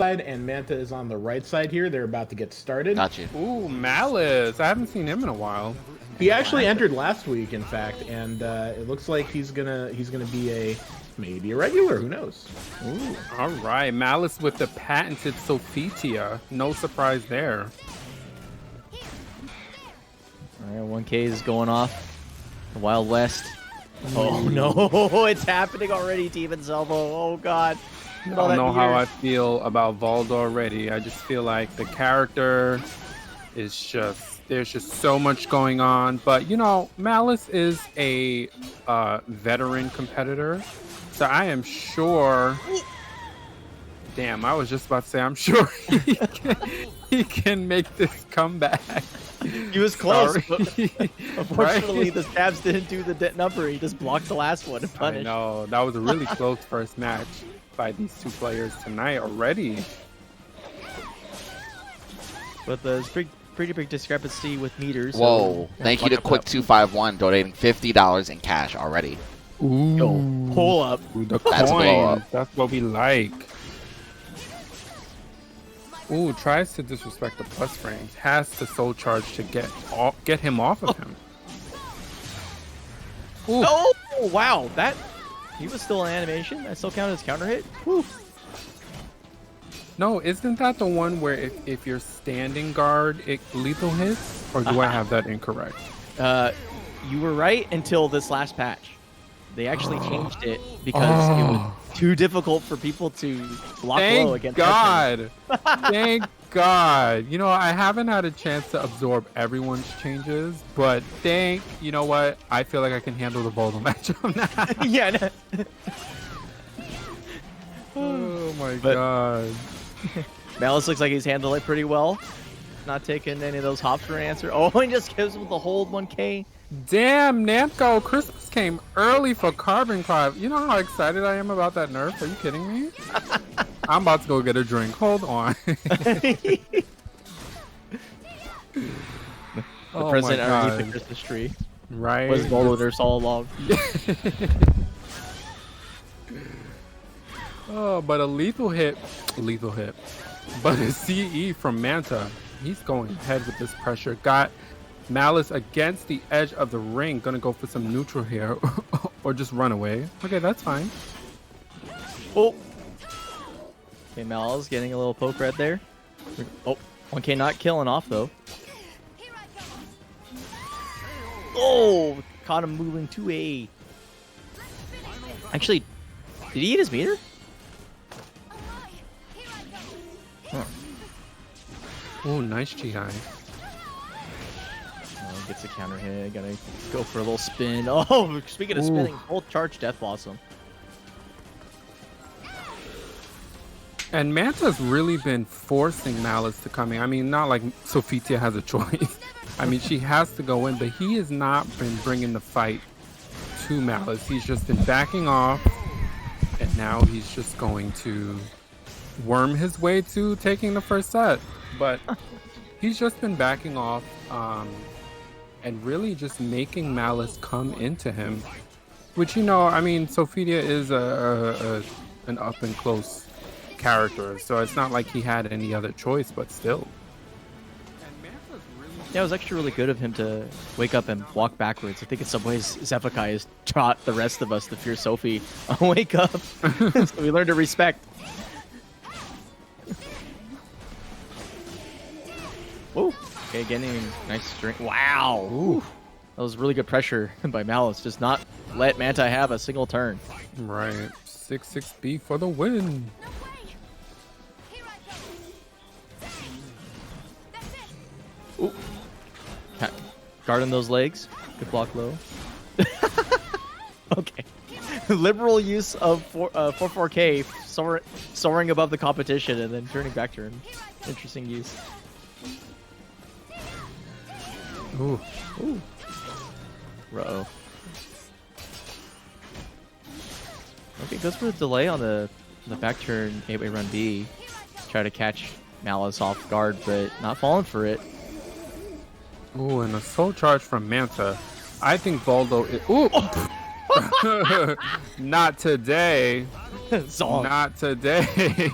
side, and Manta is on the right side here. They're about to get started. Got you. Ooh, Malice. I haven't seen him in a while. He actually entered last week, in fact, and it looks like he's gonna be maybe a regular. Who knows? Ooh, all right. Malice with the patented Sophitia. No surprise there. All right, 1K is going off. The Wild West. Oh no, it's happening already, Demon's Elbow. Oh god. I don't know how I feel about Voldo already. I just feel like the character is there's just so much going on. But, you know, Malice is a veteran competitor. So I am sure... Damn, I was just about to say, I'm sure he can make this comeback. He was close. Unfortunately, Right? the stabs didn't do the number. He just blocked the last one and punished. I know. That was a really close first match by these two players tonight already. But there's pretty big discrepancy with meters. Whoa. So Thank you to Quick251 donating $50 in cash already. Ooh. Yo, pull up. Ooh, the That's a blow coin. up. That's what we like. Ooh, tries to disrespect the plus frames. Has to soul charge to get him off of him. Ooh. Oh, wow. He was still in animation. That still counted as counter hit. Whew. No, isn't that the one where if you're standing guard, it lethal hits? Or do I have that incorrect? You were right until this last patch. They actually changed it because it was too difficult for people to block low against. Thank God. Thank God. You know, I haven't had a chance to absorb everyone's changes, but you know what? I feel like I can handle the Voldo matchup now. Yeah. No. Oh my God. Malice looks like he's handled it pretty well. Not taking any of those hops for an answer. Oh, he just gives with the hold 1K. Damn, Namco, Christmas came early for Carbon Cloud. You know how excited I am about that nerf? Are you kidding me? I'm about to go get a drink. Hold on. The president underneath the Christmas tree. Right. Was Voldo nurse all along. Oh, but a lethal hit. But a CE from Manta. He's going ahead with this pressure. Got Malice against the edge of the ring. Gonna go for some neutral here. Or just run away. Okay, that's fine. Oh. Okay, Malice getting a little poke right there. Oh, 1K not killing off though. Oh, caught him moving to a... Actually, did he eat his meter? Huh. Oh, nice GI. Oh, gets a counter hit. Gotta go for a little spin. Oh, speaking of spinning, full charge Death Blossom. And Manta's really been forcing Malice to come in. I mean, not like Sophitia has a choice. I mean, she has to go in, but he has not been bringing the fight to Malice. He's just been backing off, and now he's just going to worm his way to taking the first set. But he's just been backing off and really just making Malice come into him. Which, you know, I mean, Sophitia is an up-and-close character, so it's not like he had any other choice, but still. Yeah, it was actually really good of him to wake up and walk backwards. I think in some ways Xephukai has taught the rest of us to fear Sophie. Wake up. So we learn to respect. Ooh. Okay, getting a nice string. Wow. Ooh. That was really good pressure by Malice. Just not let Manta have a single turn. Right. 6-6B for the win. Ooh. Guarding those legs. Good block low. Okay. Liberal use of 4-4K soaring above the competition and then turning back turn. Interesting use. Ooh. Ooh. Uh-oh. Okay, goes for the delay on the back turn 8-way run B. Try to catch Malice off guard, but not falling for it. Ooh, and a soul charge from Manta. I think Voldo is... Ooh! Not today. Song. Not today.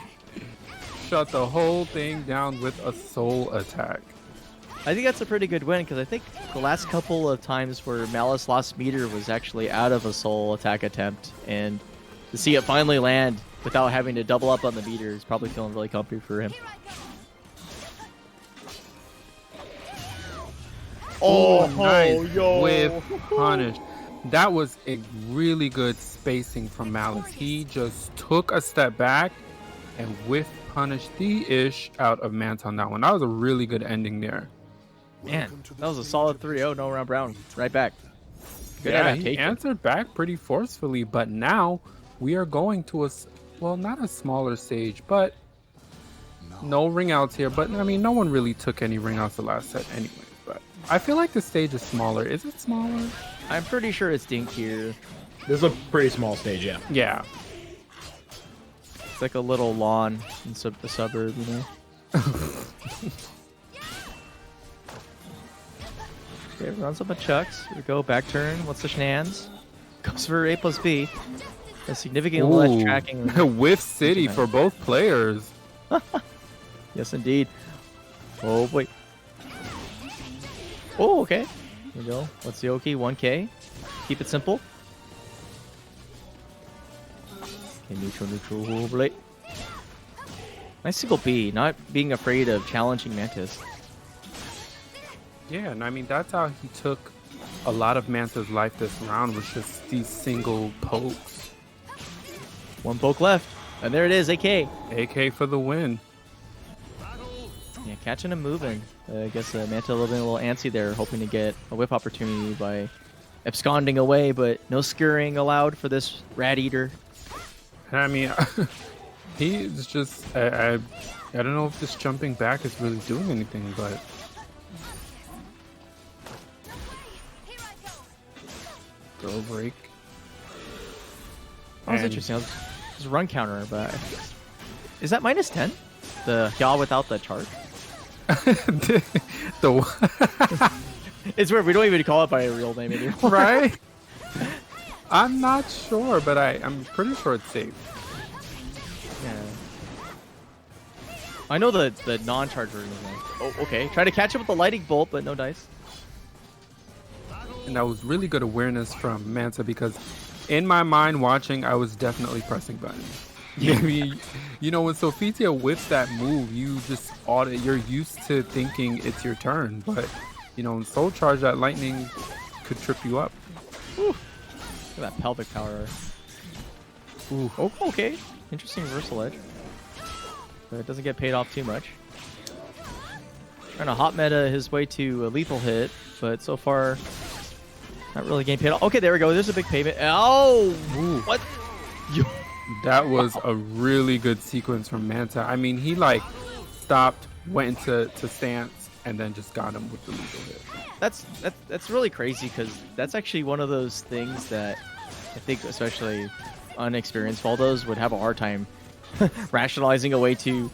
shut the whole thing down with a soul attack. I think that's a pretty good win because I think the last couple of times where Malice lost meter was actually out of a soul attack attempt, and to see it finally land without having to double up on the meter is probably feeling really comfy for him. Oh, nice. With punish. That was a really good spacing from Malice. He just took a step back and whiff punished the ish out of Manta on that one. That was a really good ending there. Man, that was a solid 3-0, no round brown. Right back. Good Yeah, he adaptation. answered back pretty forcefully, but now we are going to a, well, not a smaller stage, but no ring outs here. But I mean, no one really took any ring outs the last set anyway. But I feel like the stage is smaller. Is it smaller? I'm pretty sure it's dinkier. This is a pretty small stage, yeah. Yeah. It's like a little lawn in the suburb, you know? Okay, runs up a chucks. Here we go, back turn. What's the shenanigans? Goes for A plus B. A significantly less tracking. Whiff City for both players. Yes, indeed. Oh, wait. Oh, okay. Here we go. What's the Yoki? 1K. Keep it simple. Okay, neutral, blade. Nice single B, not being afraid of challenging Mantis. Yeah, and I mean, that's how he took a lot of Manta's life this round, was just these single pokes. One poke left, and there it is, AK. AK for the win. Yeah, catching him moving. I guess Manta a little antsy there, hoping to get a whip opportunity by absconding away, but no skirring allowed for this rat eater. And I mean, he's just, I don't know if this jumping back is really doing anything, but throw break. That was interesting. It was a run counter, but is that minus 10? The yaw without the charge? It's weird. We don't even call it by a real name anymore. Right? I'm not sure, but I'm pretty sure it's safe. Yeah. I know the non-charge version is nice. Oh, okay. Try to catch him with the lightning bolt, but no dice. And that was really good awareness from Manta, because in my mind watching, I was definitely pressing buttons. Maybe, you know, when Sophitia whips that move, you're used to thinking it's your turn, but you know, in Soul Charge, that lightning could trip you up. Whew. Look at that pelvic power. Ooh. Oh, okay. Interesting reversal edge. But it doesn't get paid off too much. Trying to hot meta his way to a lethal hit, but so far, not really getting paid off. Okay, there we go. There's a big payment. Oh! Ooh. What? That was a really good sequence from Manta. I mean, he like stopped, went into stance, and then just got him with the lethal hit. That's really crazy, because that's actually one of those things that I think especially unexperienced Voldos would have a hard time rationalizing a way to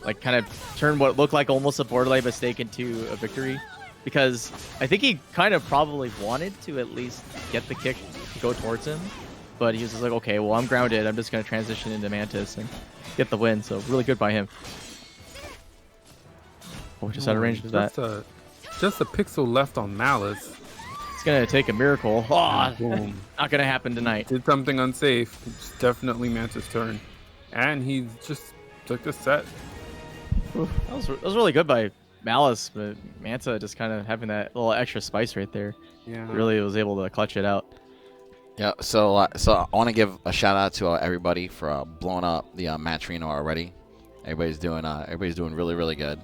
like kind of turn what looked like almost a borderline mistake into a victory, because I think he kind of probably wanted to at least get the kick to go towards him, but he was just like, okay, well, I'm grounded, I'm just going to transition into Mantis and get the win. So really good by him. Oh, just out of range of that. Just a pixel left on Malice. It's going to take a miracle. Oh, boom. Not going to happen tonight. Did something unsafe. It's definitely Manta's turn. And he just took the set. That was really good by Malice, but Manta just kind of having that little extra spice right there. Yeah. Really was able to clutch it out. Yeah, so I want to give a shout out to everybody for blowing up the match arena already. Everybody's doing really, really good.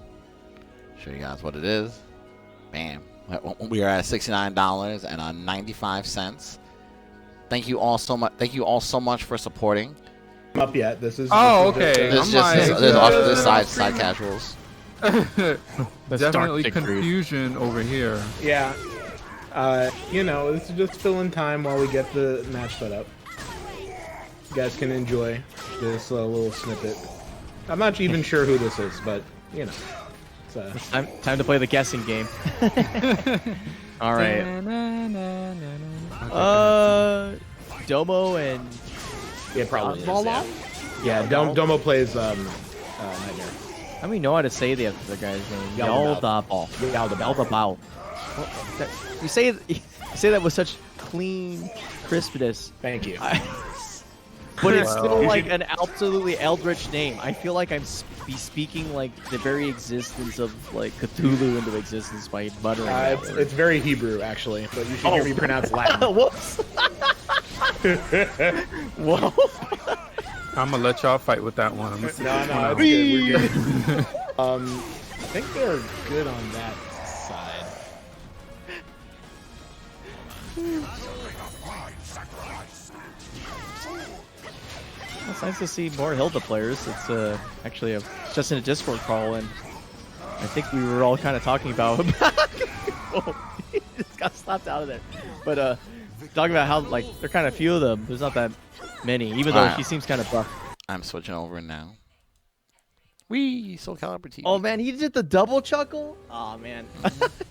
Show you guys what it is. Bam. We are at $69.95. Thank you all so much. Thank you all so much for supporting. Up yet? This is. Okay. This side casuals. Definitely confusion over here. Yeah. You know, this is just filling time while we get the match set up. You guys can enjoy this little snippet. I'm not even sure who this is, but you know. It's time to play the guessing game. All right. Domo and yeah, probably. Voldo? Yeah, Domo plays Nightmare. How do we know how to say the other guy's name? Yaldabao. Yaldabao. You say that with such clean crispness. Thank you. But it's Well, still like an absolutely eldritch name. I feel like I'm speaking like the very existence of like Cthulhu into existence by muttering that word. It's very Hebrew, actually, but you should hear me pronounce Latin. Whoops. Whoa. I'm gonna let y'all fight with that one. I'm gonna sit No, this no, one out. it's good. We're good. I think they're good on that side. It's nice to see more Hilda players. It's actually just in a Discord call, and I think we were all kind of talking about. Whoa, he just got slapped out of there. But talking about how like there are kind of few of them. There's not that many, even though Wow. she seems kind of buff. I'm switching over now. Wee, Soul Calibur TV. Oh man, he did the double chuckle. Oh man.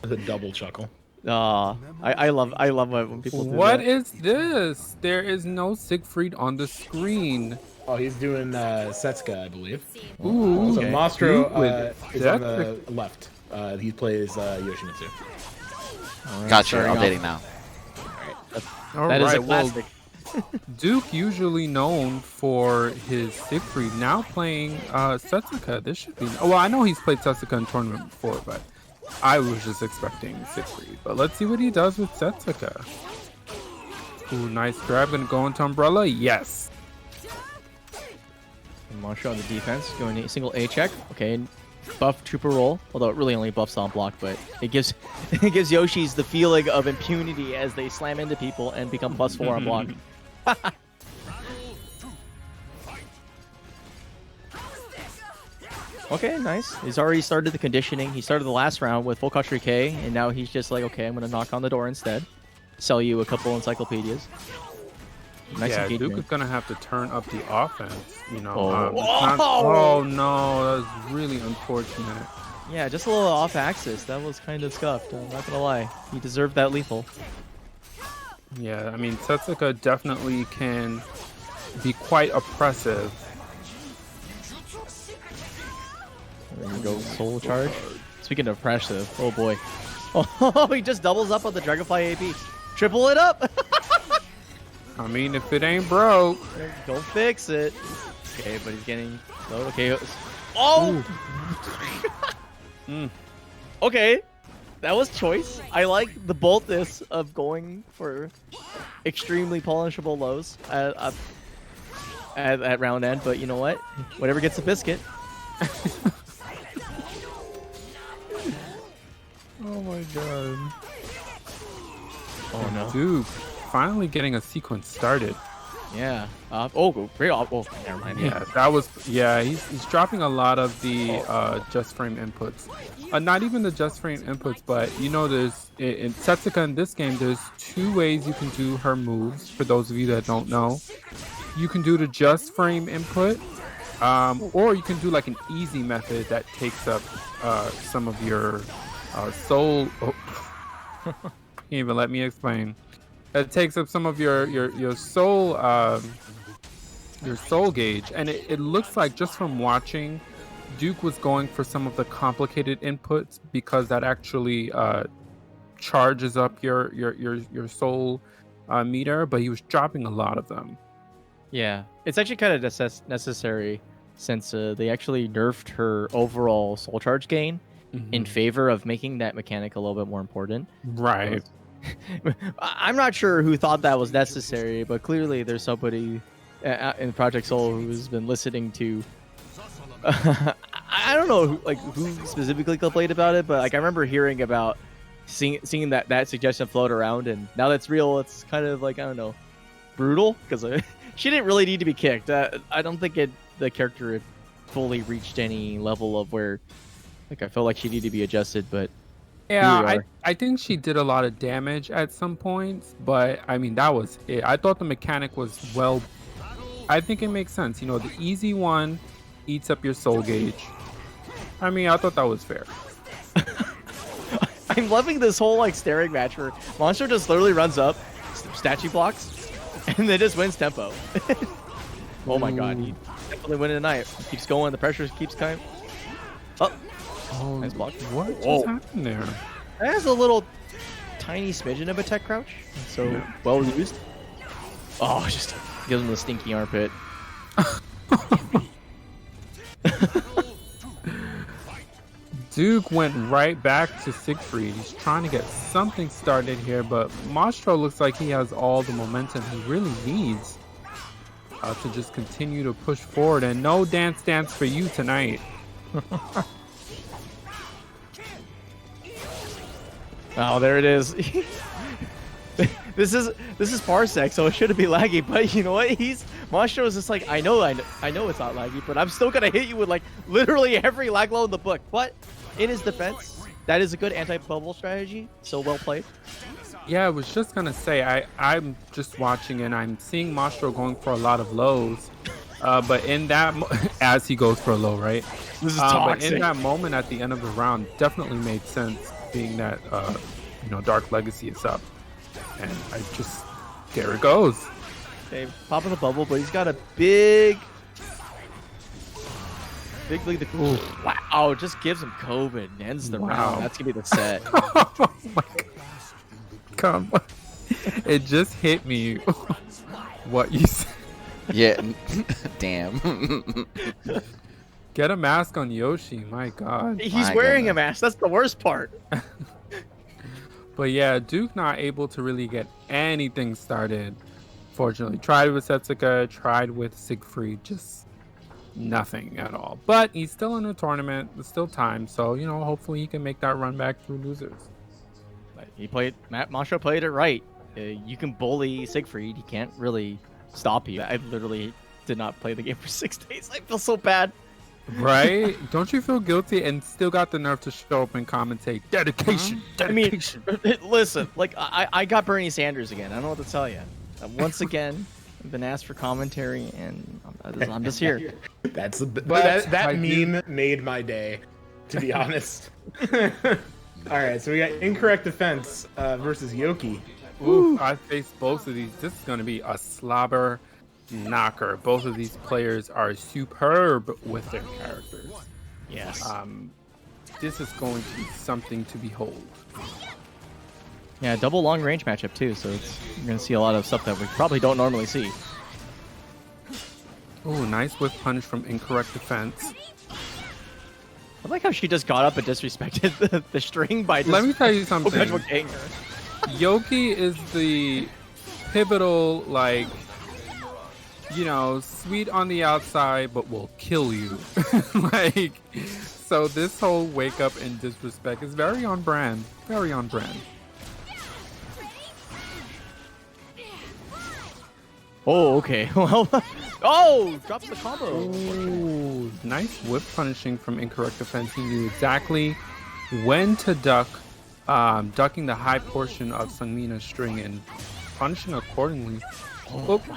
The double chuckle. I love when people do What that. is this? There is no Siegfried on the screen. Oh, he's doing Setsuka, I believe. Ooh, So Okay. Mostro With is on the left. He plays Yoshimitsu. Gotcha. starting off- Updating now. all That is right, a classic. Duke, usually known for his Siegfried, now playing Setsuka. This should be. Oh, well, I know he's played Setsuka in tournament before, but I was just expecting Siegfried. But let's see what he does with Setsuka. Ooh, nice grab. Gonna go into Umbrella. Yes. Mostro on the defense, going a single A check. Okay, buff trooper roll. Although it really only buffs on block, but it gives Yoshi's the feeling of impunity as they slam into people and become +4 on block. Okay, nice. He's already started the conditioning. He started the last round with full country K, and now he's just like, okay, I'm gonna knock on the door instead. Sell you a couple encyclopedias. Nice Yeah, Duke engagement. is gonna have to turn up the offense. You know. Oh. It's not- oh no, that was really unfortunate. Yeah, just a little off axis. That was kind of scuffed. I'm not gonna lie. He deserved that lethal. Yeah, I mean, Setsuka definitely can be quite oppressive. There we go, soul charge. Speaking of oppressive, oh boy. Oh, he just doubles up on the Dragonfly AP. Triple it up. I mean, if it ain't broke. Go fix it. Okay, but he's getting low. Okay. Oh. Okay, that was choice. I like the boldness of going for extremely punishable lows at round end. But you know what? Whatever gets a biscuit. Oh my god. Oh no. Duke, finally getting a sequence started. Yeah. Oh, great. Oh, never mind. Yeah, that was. Yeah, he's dropping a lot of the just frame inputs. Not even the just frame inputs, but you know, there's in Setsuka in this game. There's two ways you can do her moves. For those of you that don't know, you can do the just frame input, or you can do like an easy method that takes up some of your soul. Oh. Can't even let me explain. It takes up some of your soul gauge, and it looks like just from watching, Duke was going for some of the complicated inputs because that actually charges up your soul meter, but he was dropping a lot of them. Yeah, it's actually kind of necessary since they actually nerfed her overall soul charge gain in favor of making that mechanic a little bit more important. Right. I'm not sure who thought that was necessary, but clearly there's somebody in Project Soul who's been listening to. I don't know who specifically complained about it, but like I remember hearing about seeing that suggestion float around, and now that's real. It's kind of like, I don't know, brutal because she didn't really need to be kicked. I don't think the character had fully reached any level of where I felt like she needed to be adjusted, but. Yeah, I think she did a lot of damage at some points, but I mean, that was it. I thought the mechanic was I think it makes sense. You know, the easy one eats up your soul gauge. I mean, I thought that was fair. I'm loving this whole staring match where Monster just literally runs up, statue blocks, and then just wins tempo. Oh my god, he definitely winning tonight. Keeps going. The pressure keeps coming. Oh, nice block. What just Whoa. happened there? That has a little tiny smidgen of a tech crouch. So Yeah. well used. Oh, just gives him the stinky armpit. Duke went right back to Siegfried. He's trying to get something started here, but Mostro looks like he has all the momentum he really needs to just continue to push forward. And no dance for you tonight. Oh, there it is. This is Parsec, so it shouldn't be laggy. But you know what? Mostro is just like, I know it's not laggy, but I'm still gonna hit you with like literally every lag low in the book. But in his defense, that is a good anti-bubble strategy. So well played. Yeah, I was just gonna say, I'm just watching and I'm seeing Mostro going for a lot of lows, but in that as he goes for a low, right? This is but toxic. in that moment at the end of the round, definitely made sense, being that Dark Legacy is up, and there it goes. Okay, popping the bubble, but he's got a big lead. Wow, just gives him COVID and ends the round. That's gonna be the set. Oh my God. Come on. It just hit me what you said. Yeah. Damn. Get a mask on Yoshi, my God. He's My wearing goodness. a mask. That's the worst part. But yeah, Duke not able to really get anything started. Fortunately, tried with Setsuka, tried with Siegfried, just nothing at all. But he's still in the tournament. There's still time, so hopefully he can make that run back through losers. Mostro played it right. You can bully Siegfried. He can't really stop you. I literally did not play the game for 6 days. I feel so bad. Right? Don't you feel guilty and still got the nerve to show up and commentate? Dedication. Dedication. I mean, listen, like I got Bernie Sanders again. I don't know what to tell you. Once again, I've been asked for commentary, and I'm just here. That meme made my day, to be honest. All right, so we got Incorrect Defense versus Yoki. Ooh, I faced both of these. This is going to be a slobber knocker. Both of these players are superb with their characters. Yes. This is going to be something to behold. Yeah, double long range matchup too, so you're gonna see a lot of stuff that we probably don't normally see. Ooh, nice whip punish from Incorrect Defense. I like how she just got up and disrespected the string by just Let me tell you something. okaying her. Yoki is the pivotal, sweet on the outside, but will kill you. So this whole wake up and disrespect is very on brand. Very on brand. Oh, okay. Well, oh, drops the combo. Ooh, nice whip punishing from Incorrect Defense. He knew exactly when to duck, ducking the high portion of Sungmina's string and punishing accordingly.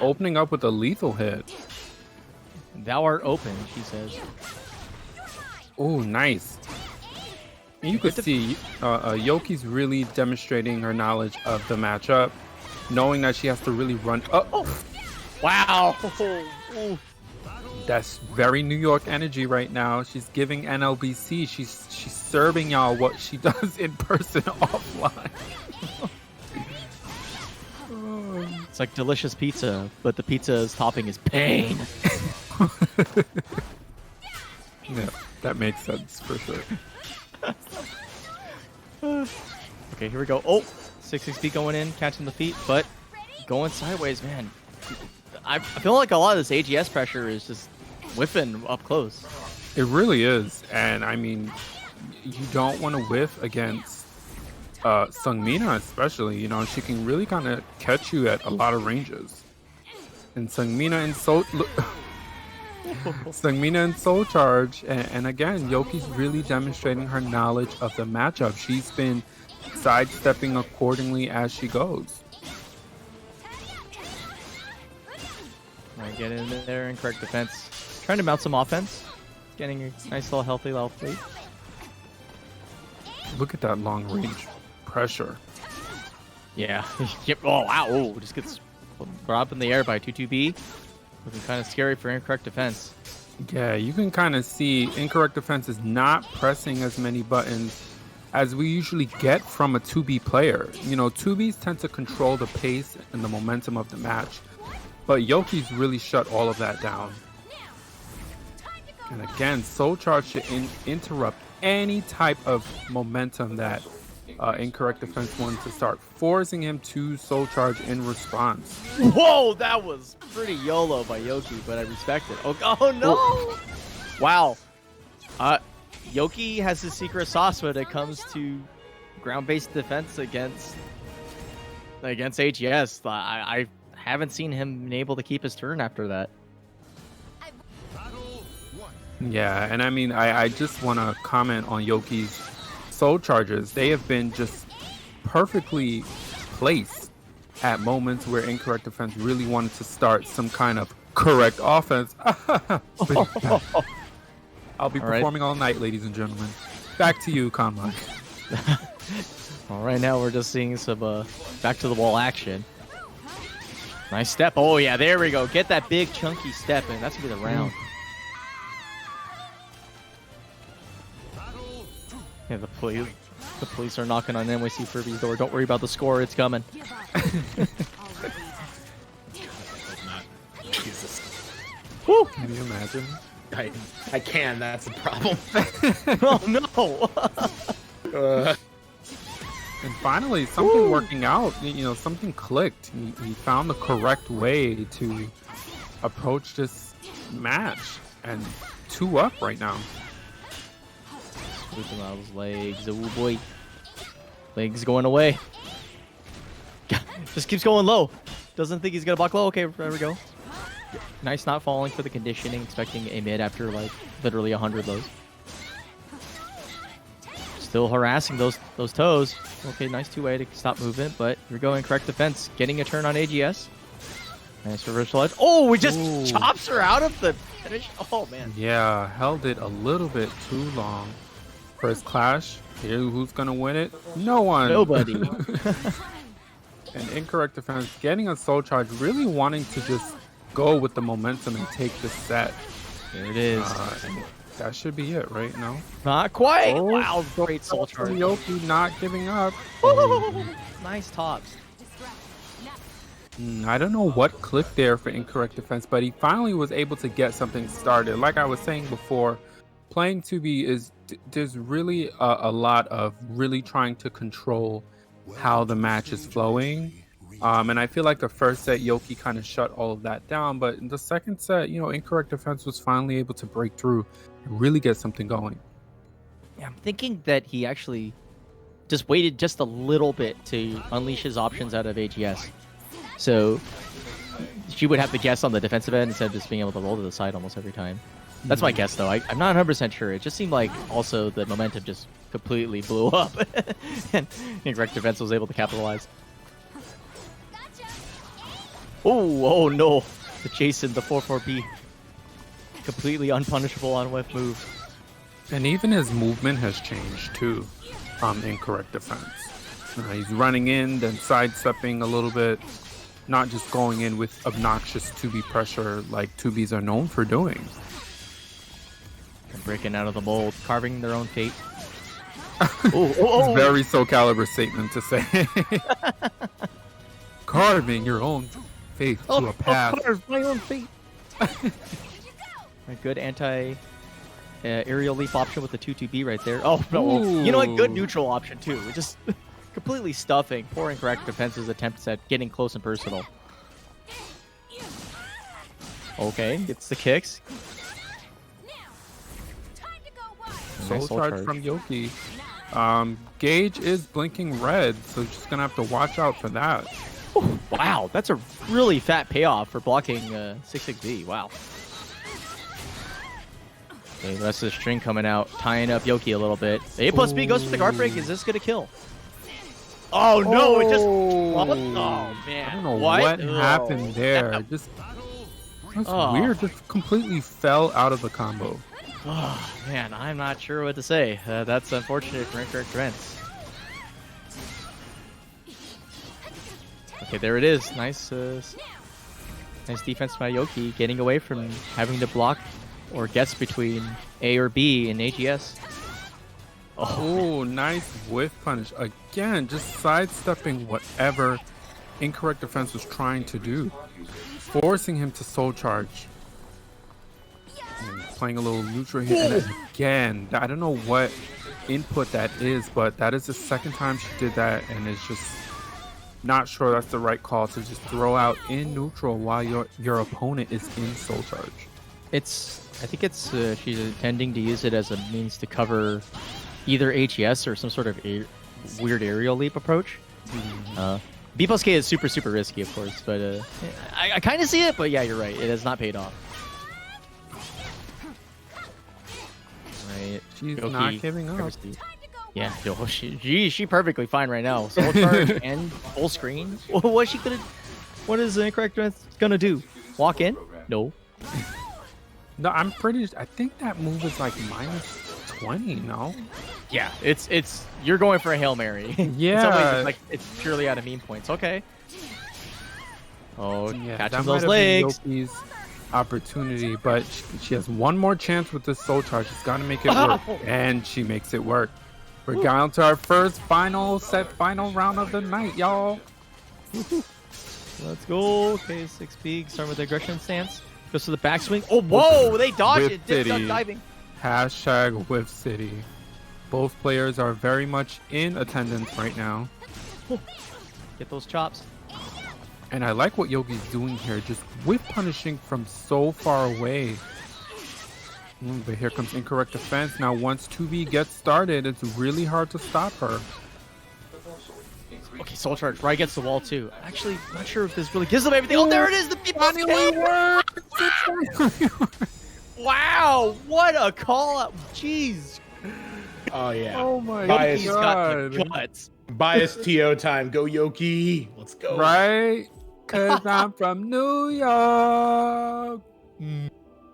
Opening up with a lethal hit. Thou art open, she says. Oh, nice. And you could see Yoki's really demonstrating her knowledge of the matchup, knowing that she has to really run. Wow. That's very New York energy right now. She's giving NLBC. She's serving y'all what she does in person offline. It's like delicious pizza, but the pizza's topping is pain. Yeah, that makes sense for sure. Okay, here we go. Oh, 660 going in, catching the feet, but going sideways, man. I feel like a lot of this AGS pressure is just whiffing up close. It really is. And I mean, you don't want to whiff against Sungmina especially. She can really kind of catch you at a lot of ranges. And Sungmina and Sungmina and Soul Charge. And again, Yoki's really demonstrating her knowledge of the matchup. She's been sidestepping accordingly as she goes. Alright, get in there, Incorrect Defense. Trying to mount some offense. Getting a nice little healthy level lead. Look at that long range pressure. Yeah. Yep. Oh, wow. Oh, just gets brought up in the air by 2-2B. Looking kind of scary for Incorrect Defense. Yeah, you can kind of see Incorrect Defense is not pressing as many buttons as we usually get from a 2B player. You know, 2Bs tend to control the pace and the momentum of the match, but Yoki's really shut all of that down. And again, Soul Charge should interrupt any type of momentum that Incorrect Defense wanted to start, forcing him to Soul Charge in response. Whoa, that was pretty YOLO by Yoki, but I respect it. Oh no! Wow. Yoki has his secret sauce when it comes to ground-based defense against AGS. I haven't seen him able to keep his turn after that. Yeah, and I mean, I just want to comment on Yoki's Soul Charges. They have been just perfectly placed at moments where Incorrect Defense really wanted to start some kind of correct offense. I'll be performing all night, ladies and gentlemen. Back to you, Conlon. All right, now we're just seeing some back to the wall action. Nice step. Oh yeah, there we go. Get that big chunky step in. That's gonna be the round. Yeah, the police are knocking on NYC Furby's door. Don't worry about the score, it's coming. Woo! Can you imagine? I can, that's the problem. Oh no! And finally, something working out. You know, something clicked. He found the correct way to approach this match, and 2-up right now. Sweeping out his legs. Oh boy. Legs going away. Just keeps going low. Doesn't think he's gonna block low. Okay, there we go. Nice not falling for the conditioning, expecting a mid after like literally 100 lows. Still harassing those toes. Okay, nice 2-way to stop movement, but you're going correct defense. Getting a turn on AGS. Nice reversal edge. Oh, we just chops her out of the finish. Oh man. Yeah, held it a little bit too long. First clash. Here, who's gonna win it? No one. Nobody. And Incorrect Defense getting a Soul Charge, really wanting to just go with the momentum and take the set. There it is. That should be it, right? No? Not quite. Oh, wow, great Soul Charge. Yoki not giving up. Nice tops. I don't know what clicked there for Incorrect Defense, but he finally was able to get something started. Like I was saying before, playing 2B is there's really a lot of really trying to control how the match is flowing. And I feel like the first set, Yoki kind of shut all of that down. But in the second set, you know, Incorrect Defense was finally able to break through and really get something going. Yeah, I'm thinking that he actually just waited just a little bit to unleash his options out of AGS. So she would have to guess on the defensive end instead of just being able to roll to the side almost every time. That's my guess, though. I'm not 100% sure. It just seemed like also the momentum just completely blew up. And Incorrect Defense was able to capitalize. Oh no. The Jason, the 4-4B. Completely unpunishable on whiff move. And even his movement has changed, too, from Incorrect Defense. He's running in, then sidestepping a little bit. Not just going in with obnoxious 2B pressure like 2Bs are known for doing. And breaking out of the mold, carving their own fate. It's very Soul Calibur statement to say. Carving your own fate to a path. Carve my own fate. A good aerial leap option with the 2-2B right there. Oh no! Ooh. You know what? Good neutral option too. We're just completely stuffing poor Incorrect Defense's attempts at getting close and personal. Okay, gets the kicks. Soul Charge from Yoki. Gauge is blinking red, so just gonna have to watch out for that. Oh, wow, that's a really fat payoff for blocking 6-6B. Wow. Okay, the rest of the string coming out, tying up Yoki a little bit. A plus B goes for the guard break. Is this gonna kill? Oh no! It just. Oh man! I don't know what happened there. Just that's weird. Just completely fell out of the combo. Oh man, I'm not sure what to say. That's unfortunate for Incorrect Defense. Okay, there it is. Nice defense by Yoki, getting away from having to block or gets between A or B in AGS. Oh, nice whiff punish. Again, just sidestepping whatever Incorrect Defense was trying to do. Forcing him to soul charge. And playing a little neutral here. And again, I don't know what input that is, but that is the second time she did that, and it's just not sure that's the right call to just throw out in neutral while your opponent is in soul charge. I think it's she's intending to use it as a means to cover either HES or some sort of weird aerial leap approach. B plus K is super risky, of course, but I kind of see it. But yeah, you're right. It has not paid off. Right. She's Yoki, not giving up. Yeah, she perfectly fine right now. Soul charge and full screen. What is Incorrect gonna do? Walk in? No. No, I think that move is like -20, no? Yeah, it's you're going for a Hail Mary. Yeah. In some ways, it's purely out of meme points. Okay. Oh, Yeah, catching that those might have been legs. Yoki's opportunity, but she has one more chance with this soul charge. She's got to make it work, and she makes it work. We're down to our first final round of the night, y'all. Let's go. Okay, 6B. Start with the aggression stance. Goes to the backswing. Oh, whoa! They dodged Whip it. Dip duck City. diving. Hashtag Whiff City. Both players are very much in attendance right now. Get those chops. And I like what Yogi's doing here, just whip punishing from so far away. But here comes Incorrect Defense. Now once 2B gets started, it's really hard to stop her. Okay, soul charge right against the wall too. Actually, not sure if this really gives them everything. Oh, there it is. The people Wow, what a call out. Jeez. Oh yeah. Oh my Bias. He's got the god. guts. Bias TO time. Go Yoki. Let's go. Right? Cause I'm from New York.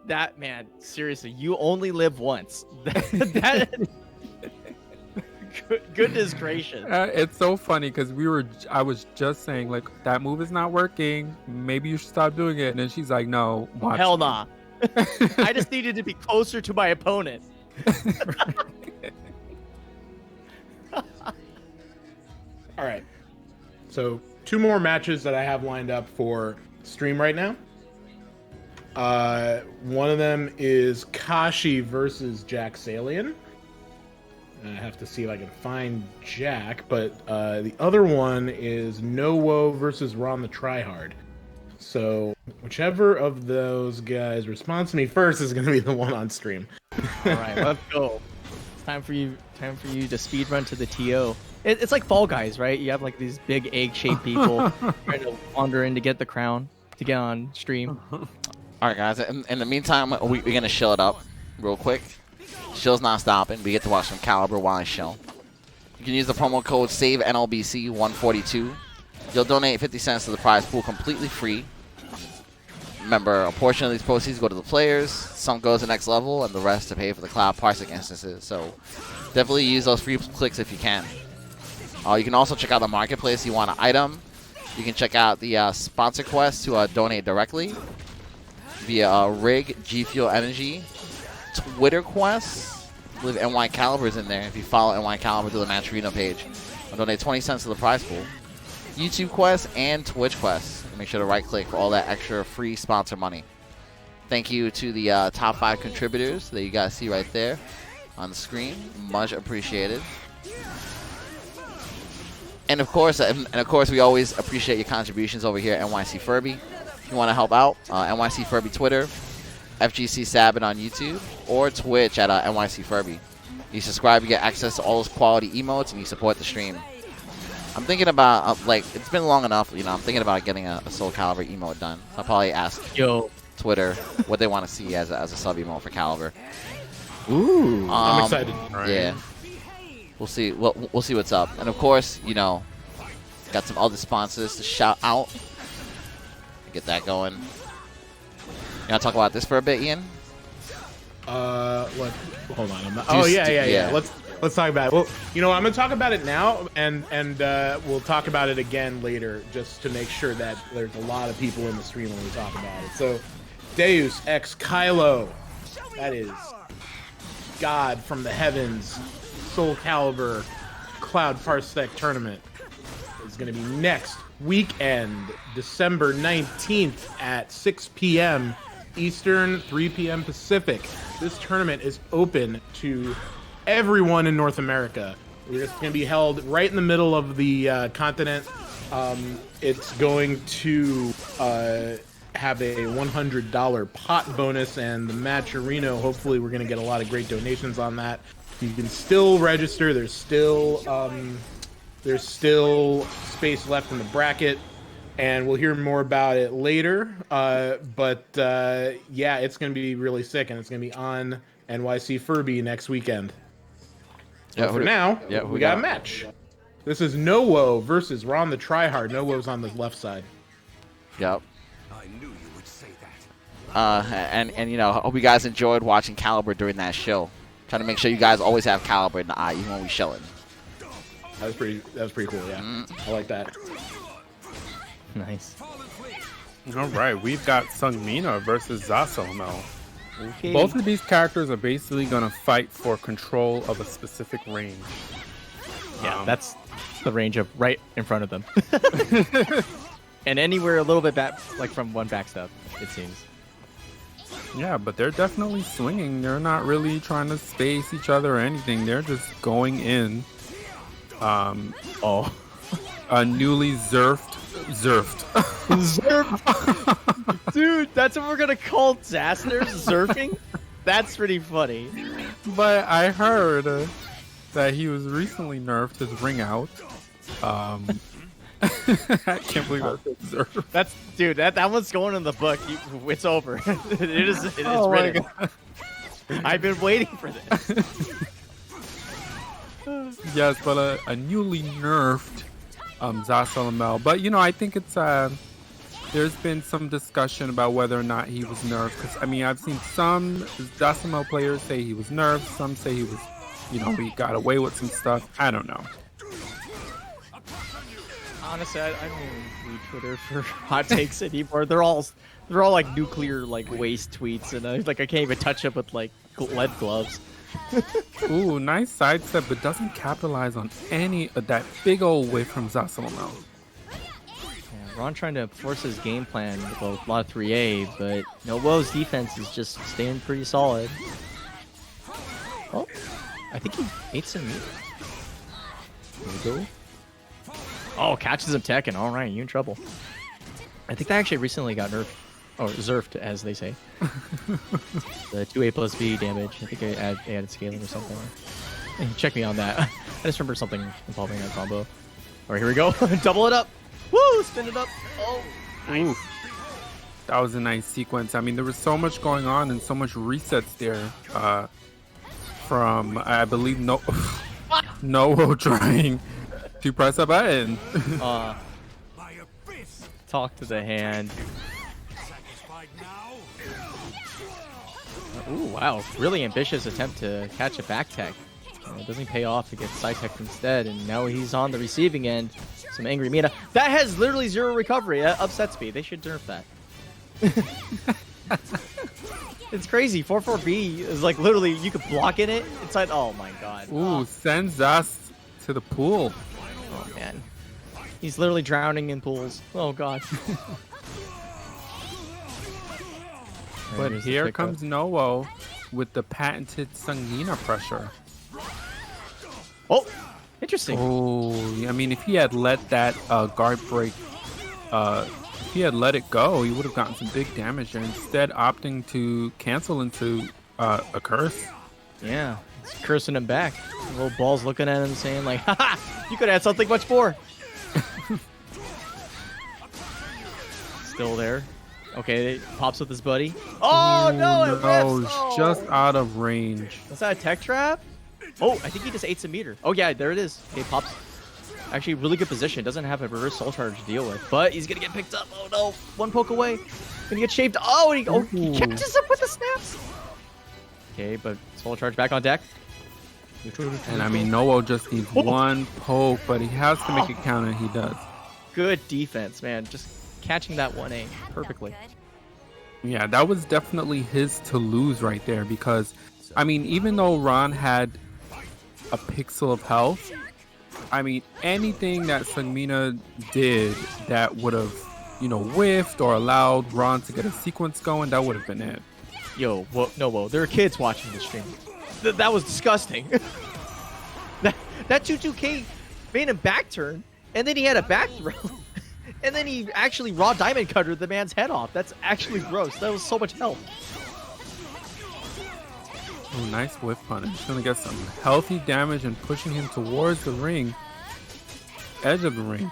That man, seriously, you only live once. that goodness gracious. It's so funny because I was just saying like that move is not working. Maybe you should stop doing it. And then she's like, no, watch. Hell nah. I just needed to be closer to my opponent. All right. So 2 more matches that I have lined up for stream right now. One of them is Kashi versus Jacksalien. I have to see if I can find Jack, but the other one is Nowo versus RonTheTryHard. So whichever of those guys responds to me first is going to be the one on stream. All right, let's go. It's time for you to speed run to the TO. It's like Fall Guys, right? You have like these big egg-shaped people trying to wander in to get the crown to get on stream. All right, guys. In the meantime, we're gonna shill it up real quick. Shill's not stopping. We get to watch some Calibur while I shill. You can use the promo code SAVENLBC142. You'll donate 50 cents to the prize pool completely free. Remember, a portion of these proceeds go to the players, some goes to the next level, and the rest to pay for the cloud parsec instances. So definitely use those free clicks if you can. You can also check out the marketplace if you want an item. You can check out the sponsor quest to donate directly via Rig, G Fuel Energy, Twitter quest. I believe NY Calibur's in there. If you follow NY Calibur to the Matrino page, I'll donate 20 cents to the prize pool. YouTube quest and Twitch quest. Make sure to right click for all that extra free sponsor money. Thank you to the top 5 contributors that you guys see right there on the screen. Much appreciated. And of course, we always appreciate your contributions over here at NYC Furby. If you want to help out, NYC Furby Twitter, FGC Sabin on YouTube, or Twitch at NYC Furby. You subscribe, you get access to all those quality emotes, and you support the stream. I'm thinking about, it's been long enough, I'm thinking about getting a Soul Calibur emote done. I'll probably ask Twitter what they want to see as a sub emote for Calibur. Ooh, I'm excited. Yeah. We'll see. We'll see what's up. And of course, got some other sponsors to shout out. Get that going. You want to talk about this for a bit, Ian? What? Hold on. Yeah. Let's talk about it. Well, I'm gonna talk about it now, and we'll talk about it again later, just to make sure that there's a lot of people in the stream when we talk about it. So, Deus Ex Kylo That is God from the heavens, Soul Calibur, Cloud Parsec tournament. It's going to be next weekend, December 19th at 6 p.m. Eastern, 3 p.m. Pacific. This tournament is open to everyone in North America. It's going to be held right in the middle of the continent. It's going to have a $100 pot bonus, and the Matcherino, hopefully we're going to get a lot of great donations on that. You can still register. There's still space left in the bracket, and we'll hear more about it later. But yeah, it's going to be really sick, and it's going to be on NYC Furby next weekend. Yeah, For now, we got a match. This is NoWo versus RonTheTryHard. NoWo's on the left side. Yep. I knew you would say that. And you know, I hope you guys enjoyed watching Calibur during that show. Trying to make sure you guys always have Calibur in the eye, even when we showing. That was pretty cool, yeah. I like that. Nice. All right, we've got Seong versus Zasalamel. Okay. Both of these characters are basically going to fight for control of a specific range. Yeah, that's the range of right in front of them. And anywhere a little bit back, like from one backstep, it seems. Yeah, but they're definitely swinging. They're not really trying to space each other or anything. They're just going in. A newly zerfed. Dude, that's what we're gonna call disasters, surfing? That's pretty funny. But I heard that he was recently nerfed his ring out. I can't believe I said zerf. That's dude, that one's going in the book. It's over. It is Oh my written. God. I've been waiting for this. Yes, but a newly nerfed Zasalamel. But you know, I think it's there's been some discussion about whether or not he was nerfed. Because I mean, I've seen some Zasalamel players say he was nerfed. Some say he was, you know, he got away with some stuff. I don't know. Honestly, I don't read Twitter for hot takes anymore. They're all like nuclear like waste tweets, and I can't even touch it with like lead gloves. Ooh, nice sidestep, but doesn't capitalize on any of that big old whiff from Zasalamel. Yeah, Ron trying to force his game plan with a lot of 3A, but NoWo's defense is just staying pretty solid. Oh, I think he ate some meat. Here we go. Oh, catches him teching. All right, you in trouble. I think that actually recently got nerfed. Or zerfed, as they say. The 2A plus B damage. I think they added scaling or something. Check me on that. I just remember something involving that combo. All right, here we go. Double it up. Woo! Spin it up. Oh, nice. Ooh, that was a nice sequence. I mean, there was so much going on and so much resets there. From, I believe, NoWo trying to press a button. Talk to the hand. Ooh, wow. Really ambitious attempt to catch a back tech. It doesn't pay off to get side tech instead, and now he's on the receiving end. Some angry Mina. That has literally 0 recovery. That upset speed. They should nerf that. It's crazy. 4-4-B is like literally you could block in it. It's like, oh my god. Ooh, sends us to the pool. Oh man. He's literally drowning in pools. Oh god. But Here's the here pickup. comes NoWo with the patented Seong pressure. Oh, interesting. Oh, I mean, if he had let that guard break, if he had let it go, he would have gotten some big damage there. Instead, opting to cancel into a curse. Yeah, it's cursing him back. The little ball's looking at him saying like, haha, you could add something much more. Still there. Okay, it pops with his buddy. Oh no, it whiffs! Oh. Just out of range. Was that a tech trap? Oh, I think he just ate some meter. Oh yeah, there it is. Okay, pops. Actually, really good position. Doesn't have a reverse soul charge to deal with, but he's gonna get picked up. Oh no, one poke away. Gonna get shaved. Oh, and he catches him with the snaps. Okay, but soul charge back on deck. And I mean, NoWo just needs one poke, but he has to make it count, and he does. Good defense, man. Just catching that 1A perfectly. Yeah, that was definitely his to lose right there because, I mean, even though Ron had a pixel of health, I mean, anything that Seongmina did that would have, you know, whiffed or allowed Ron to get a sequence going, that would have been it. Yo, whoa, there are kids watching the stream. That was disgusting. that 2-2K made him back turn, and then he had a back throw. And then he actually raw diamond cuttered the man's head off. That's actually gross. That was so much health. Oh, nice whiff punish. Gonna get some healthy damage and pushing him towards the ring. Edge of the ring.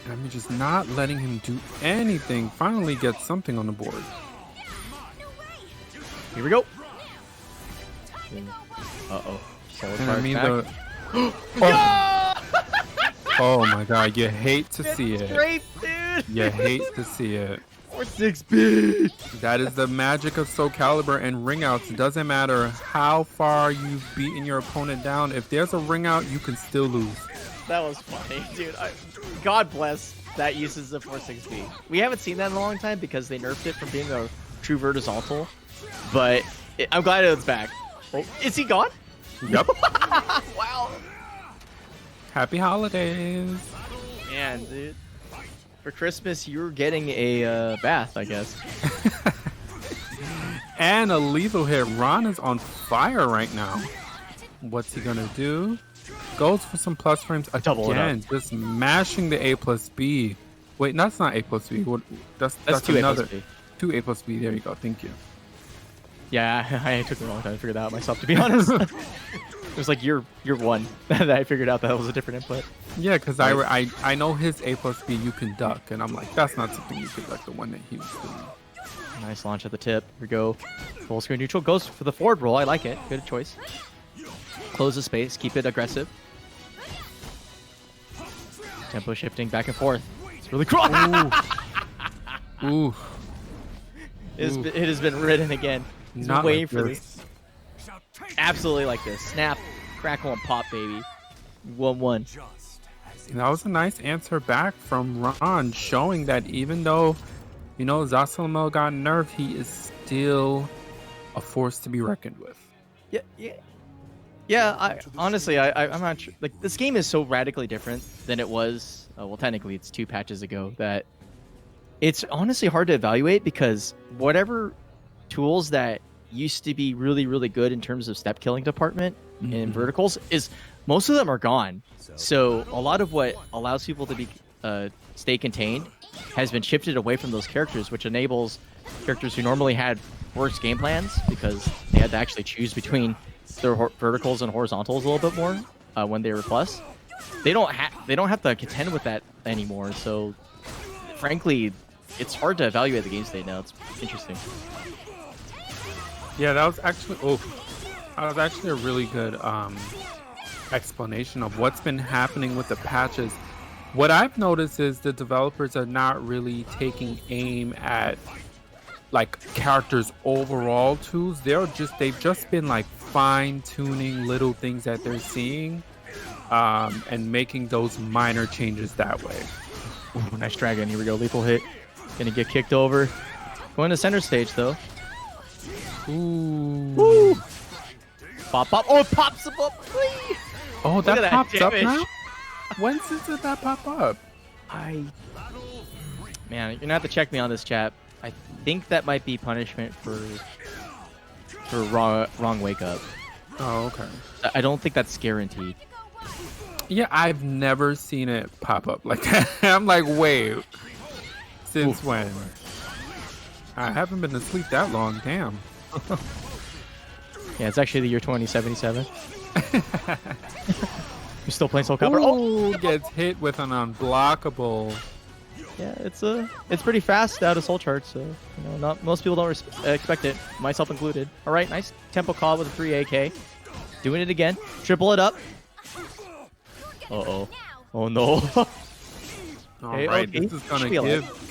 I mean, just not letting him do anything. Finally get something on the board. Here we go. Uh-oh. And I mean oh my god, you hate to see it. Great, dude. You hate to see it. 4-6-B. That is the magic of Soul Calibur and ring outs. It doesn't matter how far you've beaten your opponent down. If there's a ring out, you can still lose. That was funny, dude. God bless that uses the 4-6-B. We haven't seen that in a long time because they nerfed it from being a true vertical. But I'm glad it's back. Oh, is he gone? Yep. Wow. Happy holidays. Man, dude. For Christmas, you're getting a bath, I guess. And a lethal hit. Ron is on fire right now. What's he gonna do? Goes for some plus frames again. Just mashing the A+B. Wait, that's not A+B. What? That's 2 another. A+B. 2 A+B. There you go. Thank you. Yeah, I took a long time to figure that out myself, to be honest. It was like year one that I figured out that was a different input. Yeah, because I know his A+B you can duck, and I'm like, that's not something you could duck, the one that he was doing. Nice launch at the tip. Here we go. Full screen neutral. Goes for the forward roll. I like it. Good choice. Close the space. Keep it aggressive. Tempo shifting back and forth. It's really cool. Ooh. It has been ridden again. He's been waiting for this. Absolutely like this. Snap, crackle, and pop, baby. 1-1. That was a nice answer back from Ron, showing that even though, you know, Zasalamel got nerfed, he is still a force to be reckoned with. Yeah. I'm not sure. Like, this game is so radically different than it was. Well, technically, it's 2 patches ago. That it's honestly hard to evaluate because whatever tools that used to be really, really good in terms of step killing department in verticals is most of them are gone. So a lot of what allows people to be stay contained has been shifted away from those characters, which enables characters who normally had worse game plans because they had to actually choose between their verticals and horizontals a little bit more when they were plus. They don't have to contend with that anymore. So frankly, it's hard to evaluate the game state now. It's interesting. Yeah, that was actually a really good explanation of what's been happening with the patches. What I've noticed is the developers are not really taking aim at like characters' overall tools. They've just been like fine-tuning little things that they're seeing and making those minor changes that way. Ooh, nice dragon. Here we go. Lethal hit. Gonna get kicked over. Going to center stage though. Ooh. Woo. Pop up. Oh, it pops him up. Please. Oh, that pops up damage. now? When did that pop up? Man, you're gonna have to check me on this, chat. I think that might be punishment for wrong wake up. Oh, okay. I don't think that's guaranteed. Yeah, I've never seen it pop up like that. I'm like, wait, since when? I haven't been asleep that long. Damn. Yeah, it's actually the year 2077. You're still playing Soul Calibur? Oh, gets hit with an unblockable. Yeah, it's pretty fast out of Soul Chart, so you know, not most people don't expect it, myself included. All right, nice tempo call with a 3 AK. Doing it again. Triple it up. Uh-oh. Oh no. Alright, this is gonna give...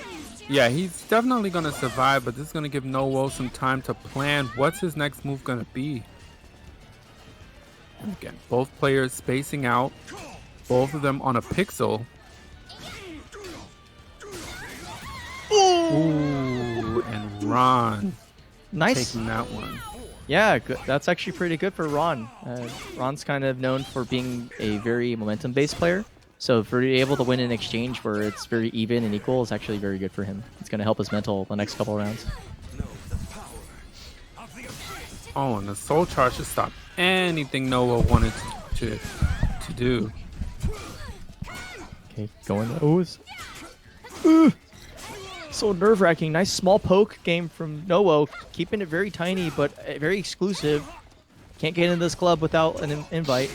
Yeah, he's definitely gonna survive, but this is gonna give Nowo some time to plan. What's his next move gonna be? And again, both players spacing out. Both of them on a pixel. Ooh, and Ron Nice. taking that one. Yeah, good. That's actually pretty good for Ron. Ron's kind of known for being a very momentum-based player. So for being able to win an exchange where it's very even and equal is actually very good for him. It's going to help his mental the next couple of rounds. Oh, and the soul charge to stop anything Noah wanted to do. Okay, going to O's. So nerve-wracking. Nice small poke game from Noah, keeping it very tiny but very exclusive. Can't get into this club without an invite.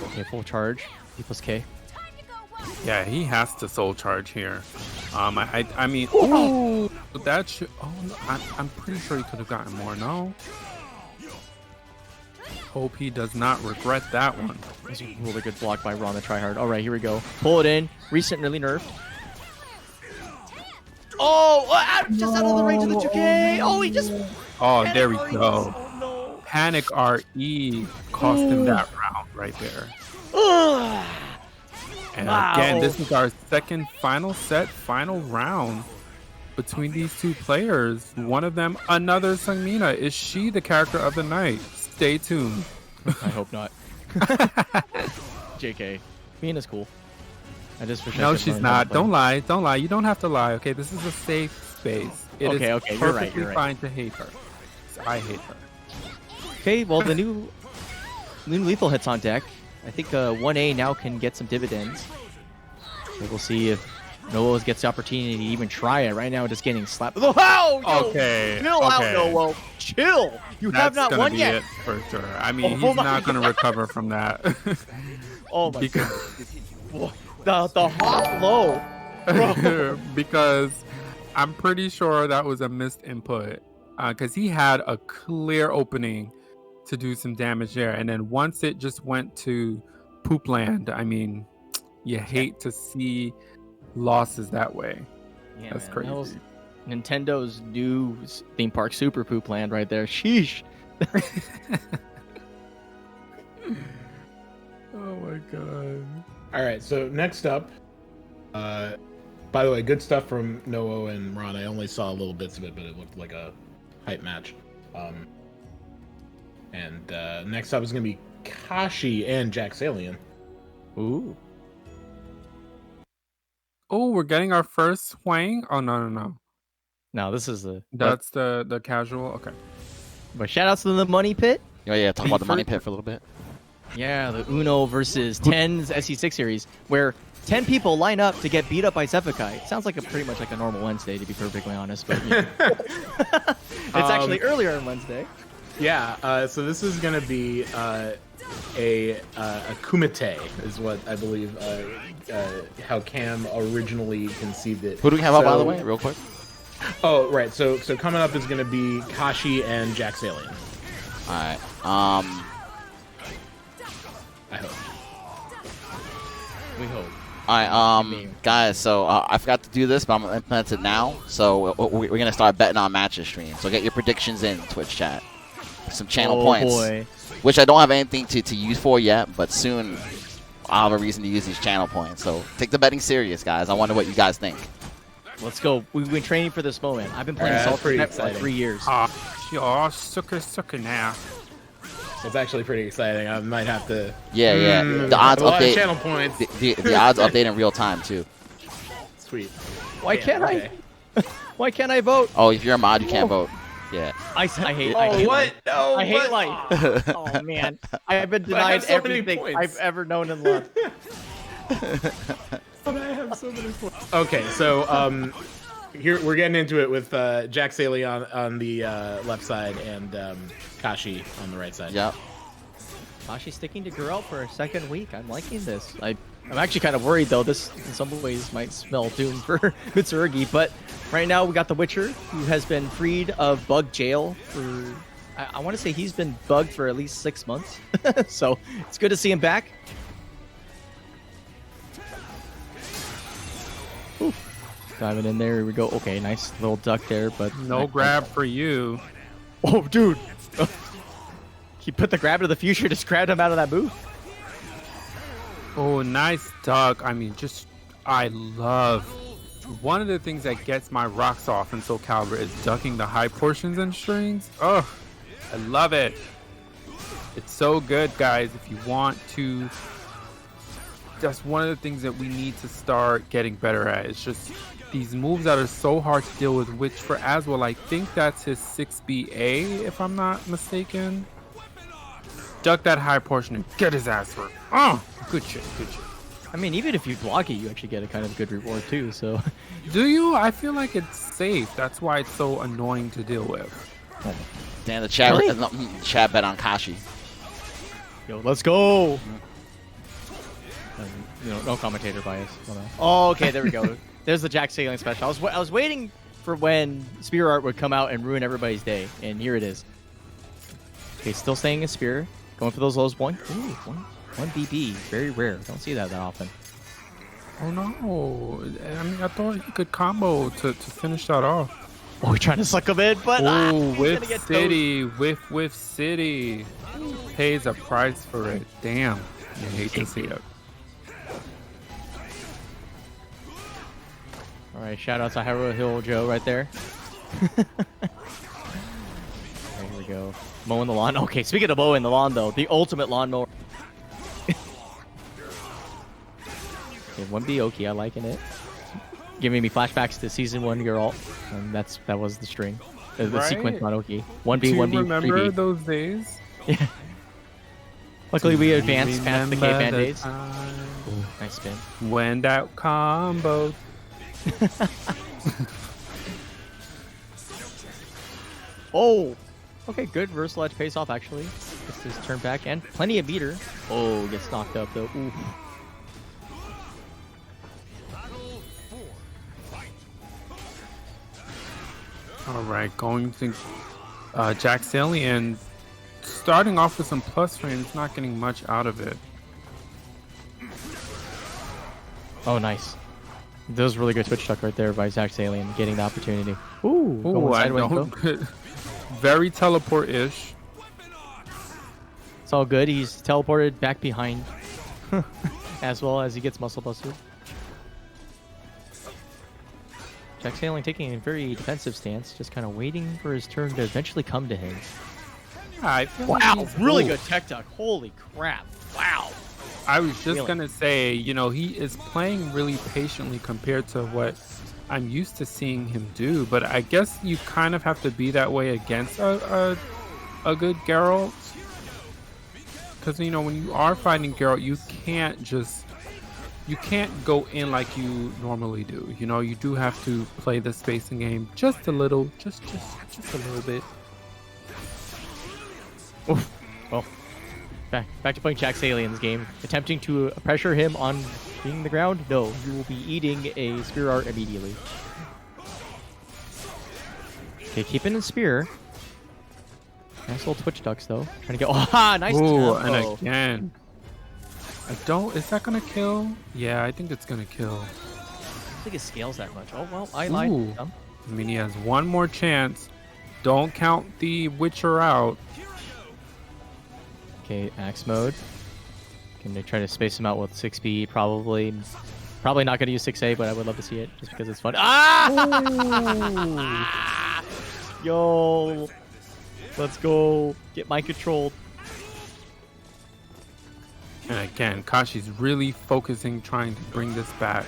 Okay, full charge. D plus K. Yeah, he has to soul charge here. I mean, ooh, that should. Oh, no, I'm pretty sure he could have gotten more. No. Hope he does not regret that one. That's a really good block by RonTheTryHard. All right, here we go. Pull it in. Recently nerfed. Oh, just out of the range of the 2K. Oh, he just. Oh, there we go. Oh, no. Panic RE cost him that round right there. And again, this is our second final set, final round between these two players. One of them, another Sungmina. Is she the character of the night? Stay tuned. I hope not. JK. Mina's cool. I just wish I No, could she's learn how to not. play. Don't lie. Don't lie. You don't have to lie. Okay, this is a safe space. It is Okay, you're right, perfectly you're right. fine to hate her. I hate her. Okay, well, the new lethal hits on deck. I think 1A now can get some dividends. So we'll see if Noah gets the opportunity to even try it. Right now, just getting slapped. Oh, yo, Okay, chill out, okay. Noah. Chill. You have That's not gonna won be yet. it for sure. I mean, Oh he's my not gonna God. recover from that. Oh my because god. The hot low. Bro. because I'm pretty sure that was a missed input because he had a clear opening to do some damage there, and then once it just went to poop land, I mean, you hate to see losses that way. Yeah, That's man, crazy. that was Nintendo's new theme park super poop land right there. Sheesh. Oh my god. All right, so next up, by the way, good stuff from Noah and Ron. I only saw little bits of it, but it looked like a hype match. And next up is going to be Kashi and Jacksalien. Ooh. Oh, we're getting our first Hwang. Oh no. No, this is the. That's the casual. Okay. But shout outs to the Money Pit. Yeah, talk about the money pit for a little bit. Yeah, the Uno versus 10's SC6 series, where 10 people line up to get beat up by Xephukai. It sounds like pretty much like a normal Wednesday, to be perfectly honest. But it's actually earlier on Wednesday. Yeah, so this is going to be a kumite, is what I believe how Cam originally conceived it. Who do we have up, by the So- way, real quick? Oh, right. So coming up is going to be Kashi and Jacksalien. All right. I hope. We hope. All right, guys. So I forgot to do this, but I'm gonna implement it now. So we're gonna start betting on matches stream. So get your predictions in Twitch chat. Some channel points, Boy. which I don't have anything to use for yet, but soon I'll have a reason to use these channel points. So take the betting serious, guys. I wonder what you guys think. Let's go. We've been training for this moment. I've been playing Yeah, Salt pretty for like exciting. 3 years. Sucker now. It's actually pretty exciting. I might have to. Yeah. The odds a lot of update. channel points. The odds update in real time too. Sweet. Why Yeah, can't okay. Why can't I vote? Oh, if you're a mod, you can't vote. Yeah. I hate. Oh, I hate what? life. No, I hate what? life. Oh man, I have been But I have denied so many everything points. I've ever known and loved. But I have so many points. Okay, so here we're getting into it with Jacksalien on the left side and Kashi on the right side. Yep. Kashi's sticking to Geralt for a second week. I'm liking this. I'm actually kind of worried though. This in some ways might smell doom for Mitsurugi, but right now we got the Witcher, who has been freed of bug jail for. I want to say he's been bugged for at least 6 months. So it's good to see him back. Ooh. Diving in there. Here we go. Okay, nice little duck there, but No grab for you. Oh, dude. He put the grab to the future, just grabbed him out of that booth. Oh, nice duck. I mean, just I love. One of the things that gets my rocks off in Soul Calibur is ducking the high portions and strings. Oh, I love it. It's so good, guys. If you want to, that's one of the things that we need to start getting better at. It's just these moves that are so hard to deal with, which for Azwel, I think that's his 6BA, if I'm not mistaken. Duck that high portion and get his ass work. Oh, good shit, good shit. I mean, even if you block it, you actually get a kind of good reward too, so... Do you? I feel like it's safe. That's why it's so annoying to deal with. Damn, the chat, Really? Chat bet on Kashi. Yo, let's go! No commentator bias. Oh, okay, there we go. There's the Jacksalien special. I was waiting for when Spear Art would come out and ruin everybody's day, and here it is. Okay, still staying in Spear. Going for those lows. One BB. Very rare. Don't see that often. Oh no! I mean, I thought he could combo to finish that off. Oh, we're trying to suck him in, but Oh, he's Whiff gonna get City, Whiff City pays a price for it. Damn, I hate to see it. All right, shout out to Hyrule Hill Joe right there. Here we go. Mowing the lawn. Okay, speaking of mowing the lawn, though, the ultimate lawnmower. Okay, 1B Yoki, I liking it. Giving me flashbacks to season 1 Geralt, and that was the string, the Right. sequence on Yoki. 1B, Do you 1B, remember 3B. those days? Yeah. Luckily, we advanced past the Remember caveman the days. time Ooh, nice spin. when that combo. Oh, okay, good versatile edge pays off actually. Gets his turn back and plenty of meter. Oh, gets knocked up though. Ooh. All right, going to Jacksalien, starting off with some plus frames, not getting much out of it. Oh, nice. That was really good switch tuck right there by Zasalamel, getting the opportunity. Ooh, Oh, going I sideways, don't. though. Very teleport-ish. It's all good. He's teleported back behind as well as he gets muscle busted. Jacksalien taking a very defensive stance, just kind of waiting for his turn to eventually come to him. Yeah, I feel like Wow, he's- really Ooh. good tech tuck. Holy crap. Wow. I was just Really? gonna say, you know, he is playing really patiently compared to what I'm used to seeing him do. But I guess you kind of have to be that way against a good Geralt, because you know when you are fighting Geralt, you can't go in like you normally do. You know, you do have to play the spacing game just a little, just a little bit. Oof. Well, back to playing Jacksalien's game. Attempting to pressure him on being the ground? No, you will be eating a Spear Art immediately. Okay, keeping in Spear. Nice little Twitch ducks, though. Trying to get... Oh, nice Ooh, tempo. and again. Is that gonna kill? Yeah, I think it's gonna kill. I don't think it scales that much. Oh, well, I lied. Ooh. Dumb. I mean, he has one more chance. Don't count the Witcher out. Okay, Axe mode. Can they try to space him out with 6B? Probably not going to use 6A, but I would love to see it just because it's fun. Ah! Yo! Let's go. Get mind controlled. And again, Kashi's really focusing, trying to bring this back.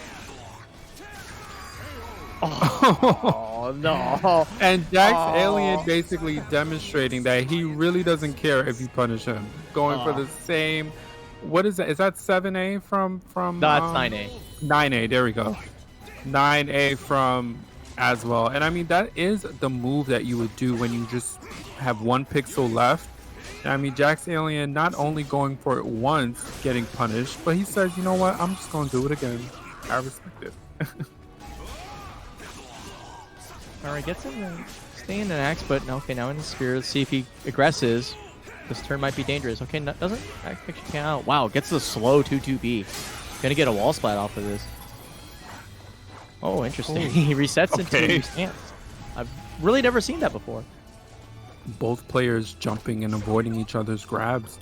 Oh, no. And Jacksalien basically demonstrating that he really doesn't care if you punish him. Going for the same... What is that? Is that 7A from... No, it's 9A. 9A, there we go. 9A from Azwel. And I mean, that is the move that you would do when you just have one pixel left. And I mean, Jacksalien not only going for it once, getting punished, but he says, you know what, I'm just going to do it again. I respect it. Alright, gets him staying in an axe, but okay, now in the spear. Let's see if he aggresses. This turn might be dangerous. Okay, doesn't actually count out. Wow, gets the slow 2-2B. Gonna get a wall splat off of this. Oh, interesting. He resets into stance. I've really never seen that before. Both players jumping and avoiding each other's grabs.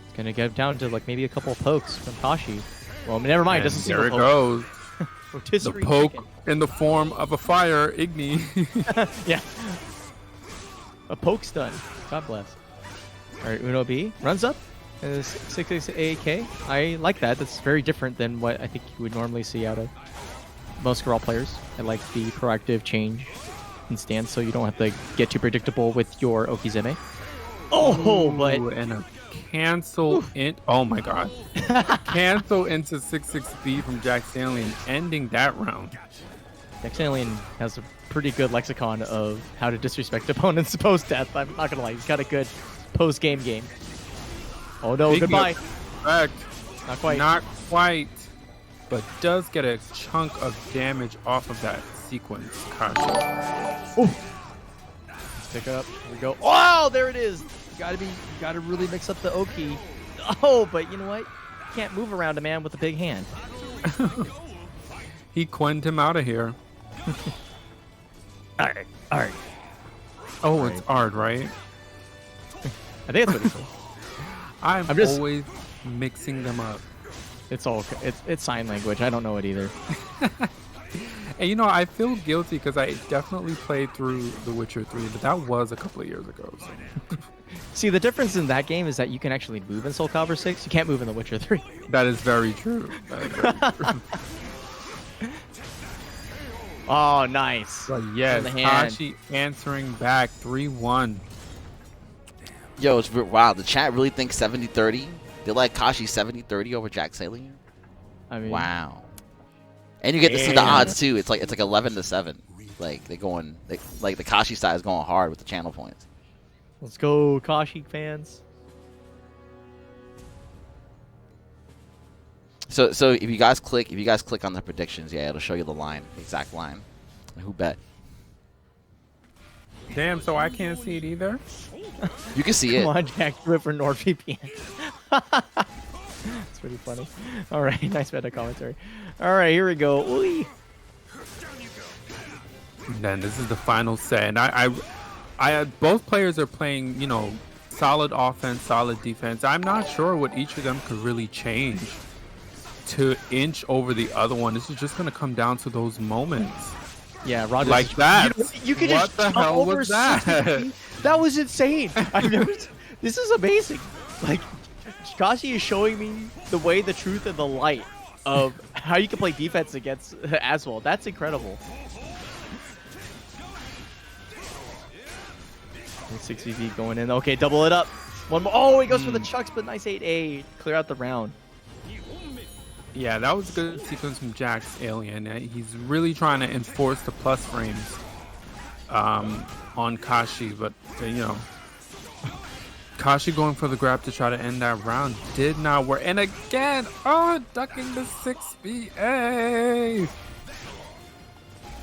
It's gonna get down to like maybe a couple of pokes from Kashi. Well, never mind. And Doesn't seem there it goes. The Rotisserie poke chicken. in the form of a fire, Igni. Yeah. A poke stun. God bless. All right, Uno B runs up. 668K. I like that. That's very different than what I think you would normally see out of most Geralt players. I like the proactive change in stance, so you don't have to get too predictable with your Okizeme. Oh, but Ooh, and a cancel in. Oh my god. Cancel into 6-6B from Jacksalien, ending that round. Jacksalien has a pretty good lexicon of how to disrespect opponents post-death. I'm not gonna lie, he's got a good post-game game. Oh no, Speaking goodbye. of respect, Not quite. Not quite. But does get a chunk of damage off of that sequence. Kashi. Let's pick up. Here we go. Oh, there it is. You gotta really mix up the Oki. Oh, but you know what? You can't move around a man with a big hand. He quinned him out of here. All right. Oh, it's Ard, right? I think that's what he said. I'm just- always mixing them up. It's sign language. I don't know it either. And you know, I feel guilty because I definitely played through The Witcher 3, but that was a couple of years ago. So. See, the difference in that game is that you can actually move in Soul Calibur 6. You can't move in The Witcher 3. That is very true. That is very true. Oh, nice. But yes, In the hand. Kashi answering back 3-1. Yo, it's wow. The chat really thinks 70-30. They like Kashi 70-30 over Jacksalien. I mean, Wow. And you get to see the Yeah. odds too. It's like 11-7. Like like the Kashi side is going hard with the channel points. Let's go, Kashi fans. So if you guys click on the predictions, yeah, it'll show you the line, the exact line, and who bet. Damn, so I can't see it either? You can see it. Come on, Jack, do it for NordVPN. It's pretty funny. All right, nice meta commentary. All right, here we go. Ooh. And then this is the final set. And I both players are playing, you know, solid offense, solid defense. I'm not sure what each of them could really change to inch over the other one. This is just going to come down to those moments. Yeah, Rod. Like that. You could What just the jump hell over was that? 60. That was insane. I've never. This is amazing. Like, Kashi is showing me the way, the truth, and the light of how you can play defense against Azwel. That's incredible. 60V going in. Okay, double it up. One more. Oh, he goes for the chucks, but nice 8A. Clear out the round. Yeah, that was a good sequence from Jacksalien. He's really trying to enforce the plus frames on Kashi, but you know, Kashi going for the grab to try to end that round did not work. And again, ducking the 6BA.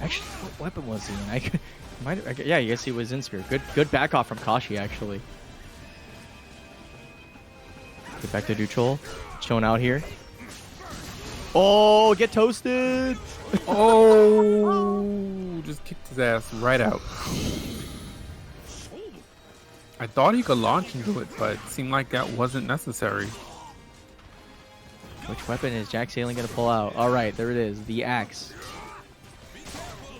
Actually, what weapon was he in? Yeah, I guess he was in Spear. Good back off from Kashi, actually. Get back to neutral. Showing out here. Oh, get toasted! Oh, just kicked his ass right out. I thought he could launch into it, but it seemed like that wasn't necessary. Which weapon is Jacksalien gonna pull out? All right, there it is, the axe.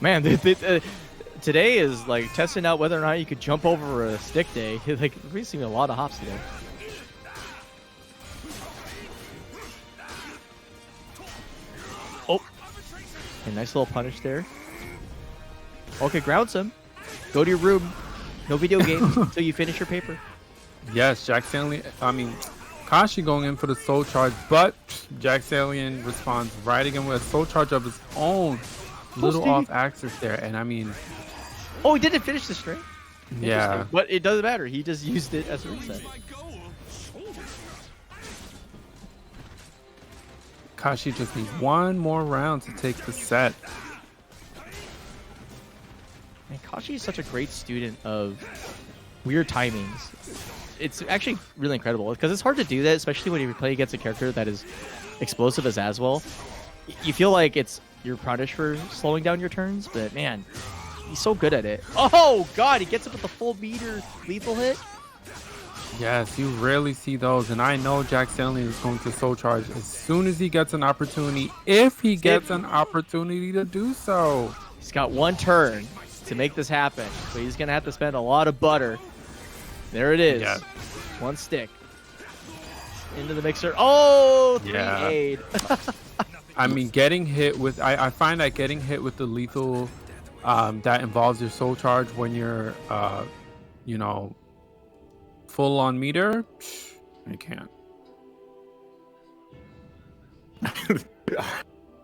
Man, today is like testing out whether or not you could jump over a stick day. Like we've seen a lot of hops today. Oh, a nice little punish there. Okay, grounds him. Go to your room. No video games until you finish your paper. Yes, Kashi going in for the soul charge, but Jacksalien responds right again with a soul charge of his own. Little off axis there, and I mean... Oh, he didn't finish the string. Yeah. But it doesn't matter. He just used it as a reset. Kashi just needs one more round to take the set. And Kashi is such a great student of weird timings. It's actually really incredible because it's hard to do that, especially when you play against a character that is explosive as Azwel. You feel like you're punish for slowing down your turns, but man, he's so good at it. Oh god, he gets it with the full meter lethal hit. Yes, you rarely see those, and I know Jacksalien is going to soul charge as soon as he gets an opportunity, if he gets an opportunity to do so. He's got one turn to make this happen, so he's gonna have to spend a lot of butter. There it is. Yeah. One stick. Into the mixer. Oh, 3 Yeah. aid. I mean, getting hit with I find that getting hit with the lethal that involves your soul charge when you're you know, full on meter, I can't.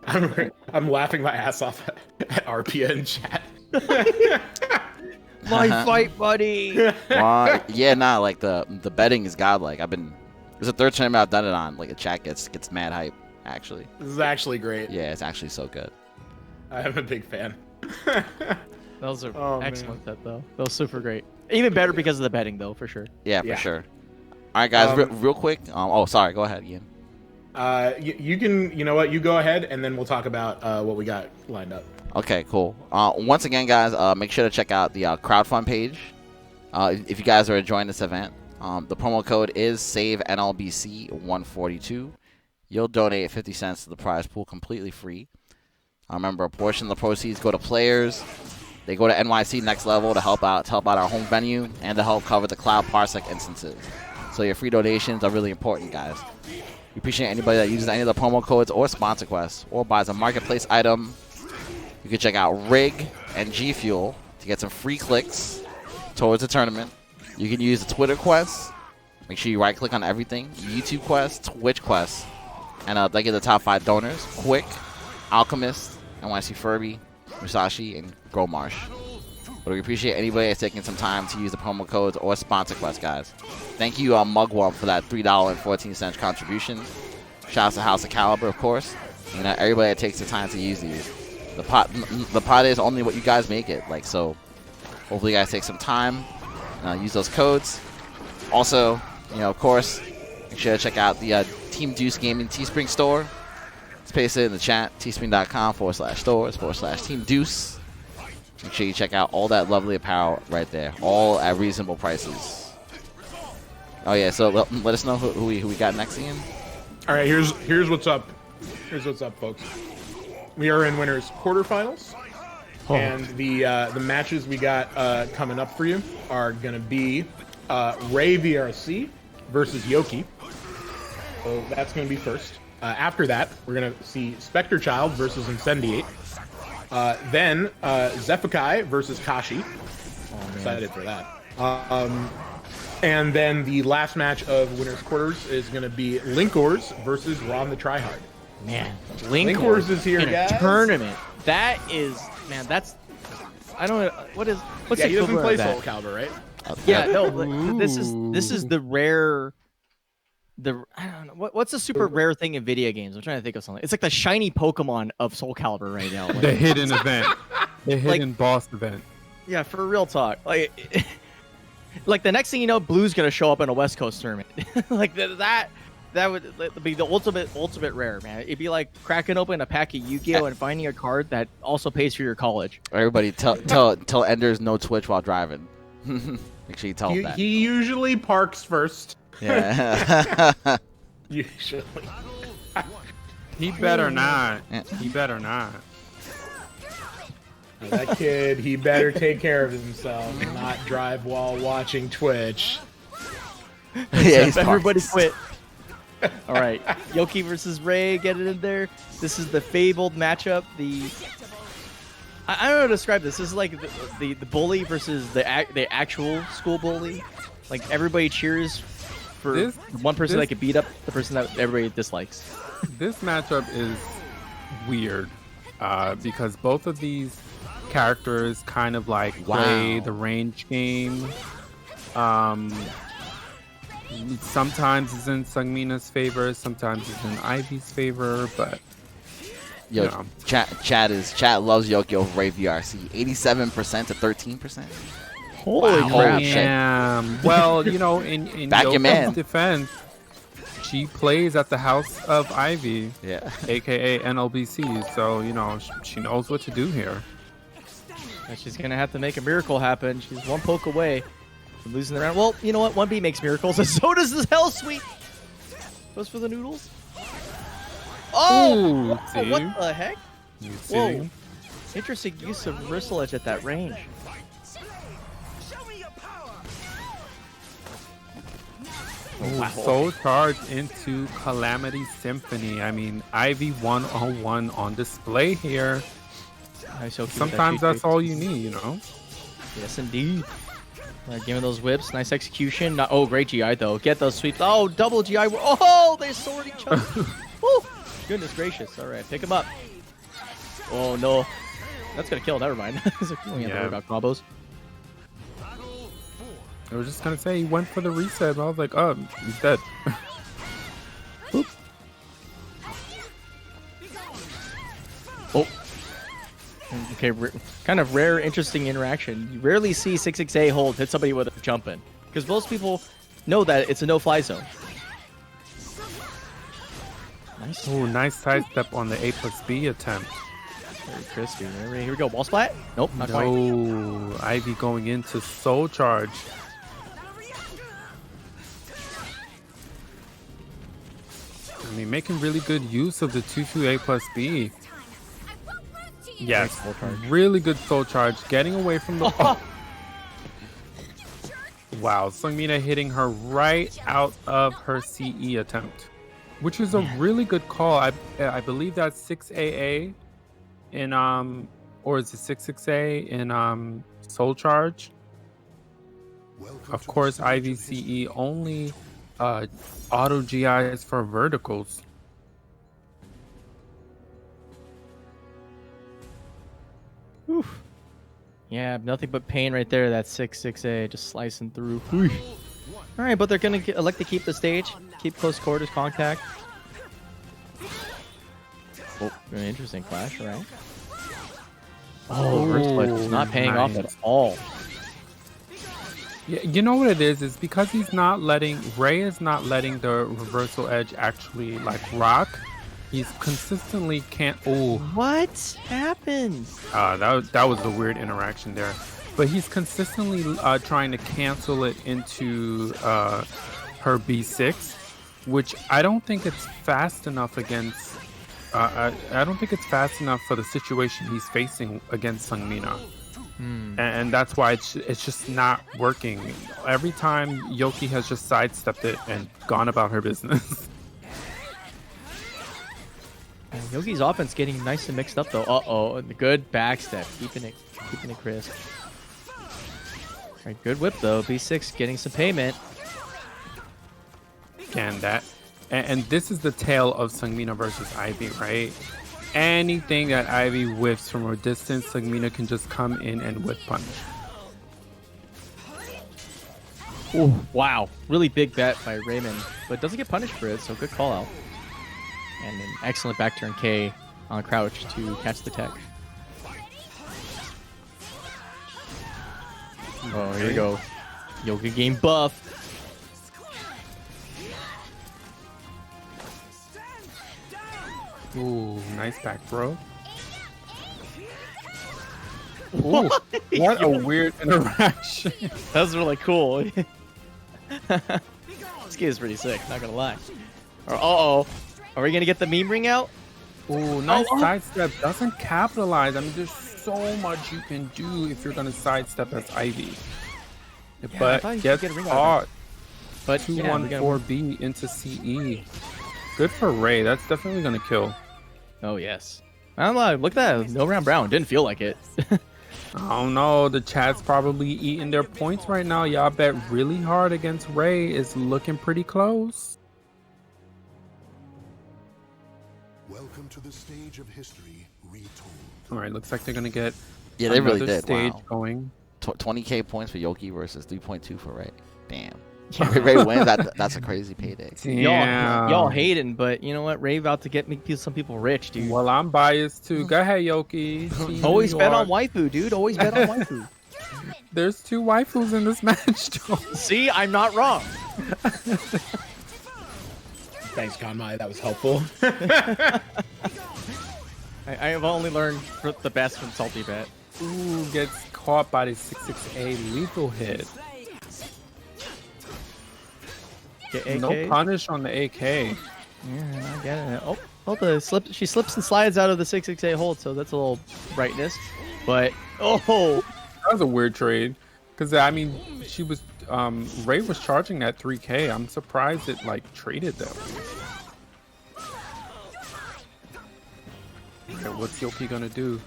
I'm laughing my ass off at Arpia in chat. My fight buddy. Well, yeah, nah, like the betting is godlike. It's the third tournament I've done it on. Like the chat gets mad hype. Actually, This is actually great. yeah, it's actually so good. I'm a big fan. Those are Oh, excellent, though. That was super great. Even better because of the betting, though, for sure. Yeah, Yeah. for sure. All right, guys, real quick. Oh, sorry. Go ahead, Ian. You can, you know what? You go ahead, and then we'll talk about what we got lined up. Okay, cool. Once again, guys, make sure to check out the crowdfund page if you guys are enjoying this event. The promo code is SaveNLBC142. You'll donate 50 cents to the prize pool completely free. Remember, a portion of the proceeds go to players. They go to NYC Next Level to help out our home venue and to help cover the Cloud Parsec instances. So your free donations are really important, guys. We appreciate anybody that uses any of the promo codes or sponsor quests or buys a marketplace item. You can check out Rig and G Fuel to get some free clicks towards the tournament. You can use the Twitter quest. Make sure you right-click on everything. YouTube quest, Twitch quest, and they get the top 5 donors: Quick, Alchemist, NYC Furby, Musashi, and Groh Marsh. But we appreciate anybody that's taking some time to use the promo codes or sponsor quest, guys. Thank you, Mugwump, for that $3.14 contribution. Shout out to House of Calibur, of course. You know, everybody that takes the time to use these. The pot is only what you guys make it. Like, so hopefully you guys take some time, use those codes. Also, you know, of course, make sure to check out the Team DEUS Gaming Teespring store. Let's paste it in the chat, teespring.com/stores/Team DEUS. Make sure you check out all that lovely apparel right there, all at reasonable prices. Oh yeah, so let us know who we got next, Ian. All right, here's what's up. Here's what's up, folks. We are in winners quarterfinals, and the matches we got coming up for you are gonna be Rayvrc versus Yoki. So that's gonna be first. After that, we're gonna see Spectrechild versus Incendiate. Then Xephukai versus Kashi. I'm excited for that. And then the last match of winners quarters is going to be Linkorz versus RonTheTryHard. Man, Linkorz is here, in a guys. tournament. That is, man, that's, I don't know, what's Yeah, the he doesn't equivalent play of that? Soul Calibur, right? Yeah, no, like, this is the rare, I don't know, what's a super rare thing in video games? I'm trying to think of something. It's like the shiny Pokemon of Soul Calibur right now. Like, The hidden event. The hidden boss event. yeah, for real talk. Like, like the next thing you know, Blue's gonna show up in a West Coast tournament. Like that would be the ultimate rare, man. It'd be like cracking open a pack of Yu-Gi-Oh and finding a card that also pays for your college. Everybody, tell Enders no Twitch while driving. Make sure you tell him that. He usually parks first. Yeah. Usually. He better not. Yeah. He better not. That kid, he better take care of himself and not drive while watching Twitch. Yeah, he's Everybody parked. quit. All right, Yoki versus Ray, get it in there. This is the fabled matchup. I don't know how to describe this. This is like the bully versus the actual school bully. Like everybody cheers for one person that could beat up the person that everybody dislikes. This matchup is weird because both of these characters kind of like play the range game. Sometimes it's in Sungmina's favor, sometimes it's in Ivy's favor, but Yo, you know. chat loves Yoki over Rayvrc. 87% to 13%. Holy crap! Damn. Well, you know, in Back your man. Yoki's defense, she plays at the house of Ivy, Yeah. aka NLBC, so you know she knows what to do here. And she's gonna have to make a miracle happen. She's one poke away. I'm losing the round. Well, you know what? 1B makes miracles, and so does this Hell Sweep. Goes for the noodles. Oh! Ooh, see? What the heck? You Whoa. see? Interesting use of Reversal Edge at that range. Ooh, Soul Charge into Calamity Symphony. I mean, Ivy 101 on display here. Nice Yoki with that Sometimes cheat that's code. all you need, you know? Yes, indeed. Giving those whips. Nice execution. Not, oh, great GI, though. Get those sweeps. Oh, double GI. Oh, they sword each other. Woo. Goodness gracious. All right, pick him up. Oh, no. That's going to kill. Never mind. We don't have to worry about combos. I was just going to say, he went for the reset, but I was like, oh, he's dead. Boop. Oh. Okay, kind of rare, interesting interaction. You rarely see 668 hold hit somebody with a jump in, because most people know that it's a no-fly zone. Nice. Ooh, nice sidestep on the A+B attempt. Very crispy. Here we go. Ball splat? Nope, not quite. No, Ivy going into Soul Charge. I mean, making really good use of the 2-2 A+B. Yes, Soul Charge. really good Soul Charge. Getting away from the... Oh. Wow, Seongmina hitting her right out of her CE attempt, which is a really good call. I believe that's 6AA in, or is it 66A in Soul Charge? Of course, IVCE only auto GIs for verticals. Oof. Yeah, nothing but pain right there. That 6-6A just slicing through. All right, but they're going to elect to keep the stage, keep close quarters contact. Oh, very interesting clash, right? Oh, Reverse Fledge is not paying off at all. Yeah, you know what it is? It's because he's not letting, Ray is not letting the reversal edge actually like rock. He's consistently can't. Oh, What happened? that was a weird interaction there. But he's consistently trying to cancel it into her B6, which I don't think it's fast enough against. I don't think it's fast enough for the situation he's facing against Seongmina. And that's why it's just not working. Every time Yoki has just sidestepped it and gone about her business. Yoki's offense getting nice and mixed up though. Uh-oh, the good backstep, keeping it crisp. All right, good whip though. B6 getting some payment. And that, and this is the tale of Seongmina versus Ivy, right? Anything that Ivy whiffs from a distance, Seongmina can just come in and whip punch. Ooh, wow, really big bet by Raymond, but doesn't get punished for it, so good call out. And an excellent back turn K on crouch to catch the tech. Oh, here we go. Yoki game buff. Ooh, nice back throw. Ooh, what a weird interaction. That was really cool. This game is pretty sick, not gonna lie. Uh-oh. Are we gonna get the meme ring out? Ooh, nice sidestep. Doesn't capitalize. I mean, there's so much you can do if you're gonna sidestep as Ivy. But gets caught. But 214B into CE. Good for Ray. That's definitely gonna kill. Oh yes. I don't know. Look at that. No round brown. Didn't feel like it. Oh no, the chat's probably eating their points right now. Y'all bet really hard against Ray. It's looking pretty close. Welcome to the stage of history retold. All right, looks like they're gonna get Yeah, they really another did. stage Wow. going. 20K points for Yoki versus 3.2 for Ray. Damn. Ray wins. That's a crazy payday. Y'all hating, but you know what? Ray about to get some people rich, dude. Well, I'm biased too. Go ahead, Yoki. See Always who bet you on are. waifu, dude. Always bet on waifu. There's 2 waifus in this match, though. See, I'm not wrong. Thanks, Kanmai. That was helpful. I have only learned the best from Salty Bet. Ooh, gets caught by the 668 lethal hit. Get AK. No punish on the AK. Yeah, I get it. Oh, she slips and slides out of the 668 hold, so that's a little brightness. But that was a weird trade. Because I mean, she was Ray was charging that 3K. I'm surprised it like traded that way. Okay, what's Yoki gonna do?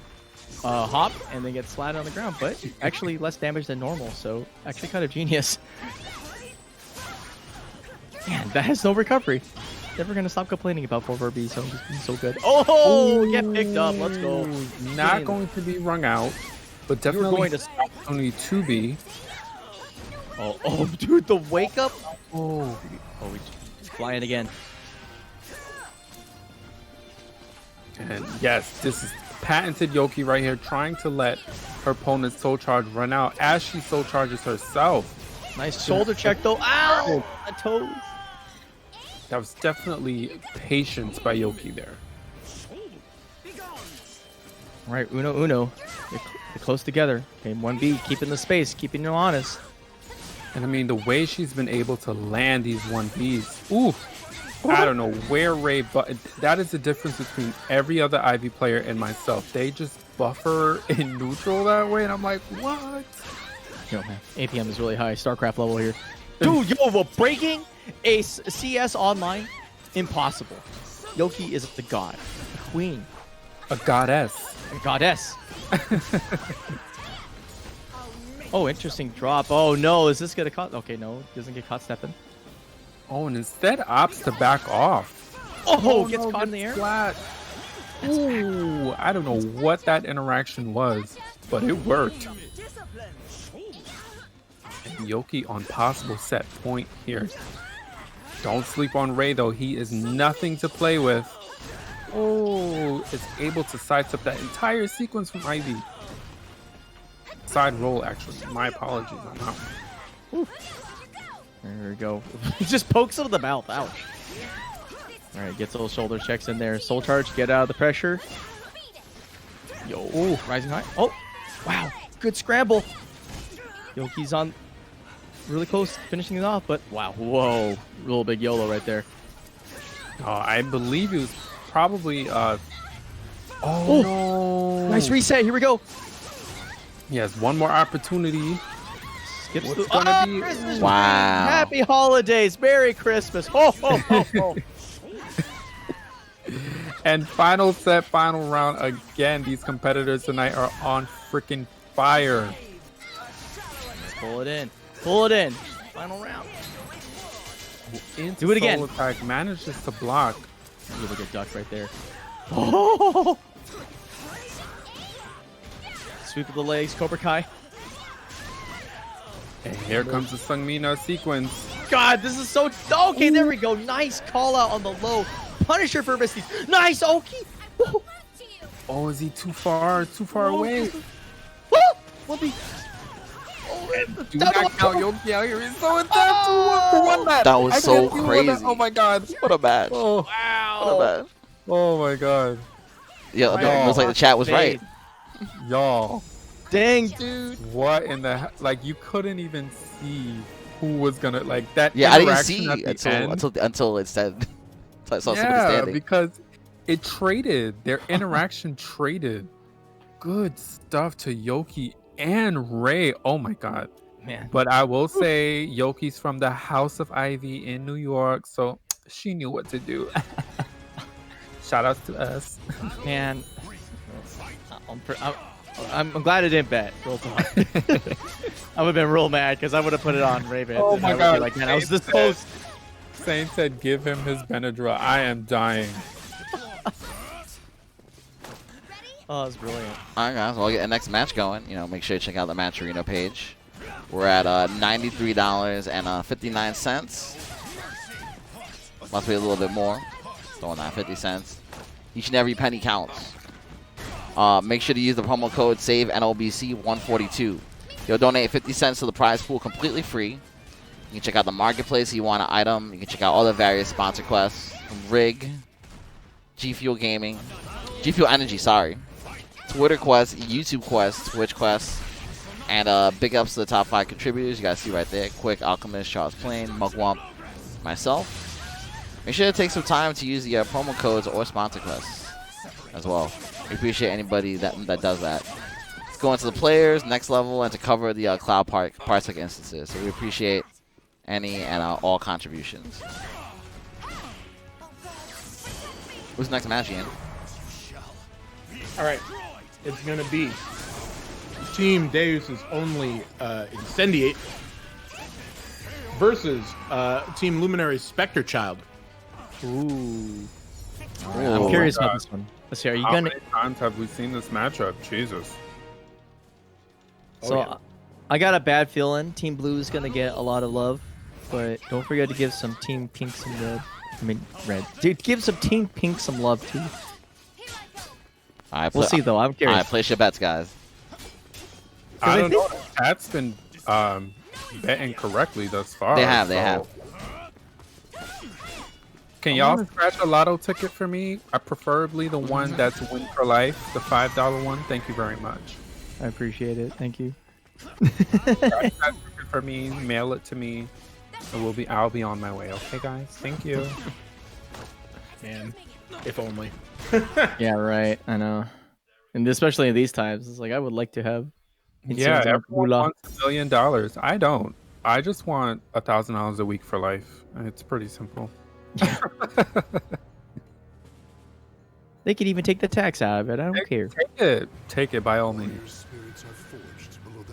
hop and then get slatted on the ground, but actually less damage than normal, so actually kind of genius. Man, that has no recovery. Never gonna stop complaining about 4-4B, so just being so good. Oh, get picked up. Let's go. Not going to be wrung out, but definitely going to only 2B. Oh, dude, the wake up. Oh, he's flying again. And yes, this is patented Yoki right here, trying to let her opponent's soul charge run out as she soul charges herself. Nice shoulder check though. Ow! The toes. That was definitely patience by Yoki there. All right, Uno. They're close together. Okay, 1B, keeping the space, keeping you honest. And I mean, the way she's been able to land these 1Bs. Ooh. I don't know where Ray, but that is the difference between every other Ivy player and myself. They just buffer in neutral that way, and I'm like, what? Yo, man, APM is really high. StarCraft level here. Dude, we're breaking a CS online? Impossible. Yoki is the god. The queen. A goddess. A goddess. Oh, interesting drop. Oh, no. Is this going to caught? Okay, no. Doesn't get caught stepping. Oh, and instead opts to back off. Oh, gets caught in the air. Flat. Ooh, I don't know what that interaction was, but it worked. And Yoki on possible set point here. Don't sleep on Ray, though. He is nothing to play with. Oh, is able to sidestep that entire sequence from Ivy. Side roll, actually. My apologies on that one. Ooh. There we go. He just pokes him in the mouth. Ouch. All right, gets those shoulder checks in there. Soul charge, get out of the pressure. Yo, ooh, rising high. Oh, wow. Good scramble. Yoki's on really close finishing it off, but wow. Whoa. Real big YOLO right there. I believe it was probably... Oh, no. Nice reset. Here we go. He has one more opportunity. Skips What's the... gonna be? Christmas Wow. Happy holidays. Merry Christmas. Ho, ho, ho, ho. And final set, final round. Again, these competitors tonight are on freaking fire. Let's pull it in. Pull it in. Final round. Into Do it again. Attack manages to block. Really good duck right there. Oh! Sweep of the legs, Cobra Kai. And here comes the Sungmina sequence. God, this is so... Okay, there we go. Nice call out on the low. Punisher for Misty. Nice, Oki. Oh, is he too far? Too far away? We'll be... Do not count Yoki out here. He's so intense. Who won that? That was I so can't see who won that. crazy. Oh my god. What a match. Oh, Wow. What a match. oh my god. Yeah, Wow. looks like the chat was right. Y'all. Dang, dude. What in the like? You couldn't even see who was gonna like that. Yeah, I didn't interaction see at the end. until it said. Until I saw somebody Yeah, standing. because it traded. Their interaction traded. Good stuff to Yoki and Ray. Oh my god. Man. But I will say Yoki's from the House of Ivy in New York, so she knew what to do. Shout outs to us. Man. I'm glad I didn't bet. Real talk. I would have been real mad because I would have put it on Raven. Oh my god. Like, man, I was this close. Saint said, give him his Benadryl. I am dying. Oh, that's brilliant. All right, guys. Well, we'll get the next match going. You know, make sure you check out the Match Arena page. We're at $93.59. Must be a little bit more. Throwing that 50 cents. Each and every penny counts. Make sure to use the promo code SAVE NLBC 142. You'll donate 50 cents to the prize pool completely free. You can check out the marketplace if you want an item. You can check out all the various sponsor quests from Rig, G Fuel Gaming, G Fuel Energy, sorry, Twitter quests, YouTube quests, Twitch quests, and big ups to the top 5 contributors. You guys see right there: Quick, Alchemist, Charles Plain, Mugwump, myself. Make sure to take some time to use the promo codes or sponsor quests as well. We appreciate anybody that does that. Let's go into the players, next level, and to cover the Cloud Parsec instances. So we appreciate any and all contributions. Who's next match, Ian? All right, it's gonna be Team DEUS' only Incendiate versus Team Luminary's Spectrechild. Ooh. Ooh. I'm curious about this one. Let's see. Are you How gonna? many times have we seen this matchup? Jesus. So yeah. I got a bad feeling Team Blue is gonna get a lot of love, but don't forget to give some Team Pink some red. I mean red. Dude, give some Team Pink some love too. All right, We'll see though. I'm All curious. right, place your bets, guys. I I don't know. Chat's been betting correctly thus far. They have. Can y'all scratch a lotto ticket for me? Preferably the one that's win for life, the $5 one. Thank you very much. I appreciate it. Thank you. Scratch that ticket for me, mail it to me. I'll be on my way. Okay, guys. Thank you. Man, if only. Yeah, right. I know. And especially in these times, it's like I would like to have. Yeah, Incendiate everyone Moolah. wants $1 million. I don't. I just want $1,000 a week for life. It's pretty simple. They could even take the tax out of it. I don't care. Take it by all means.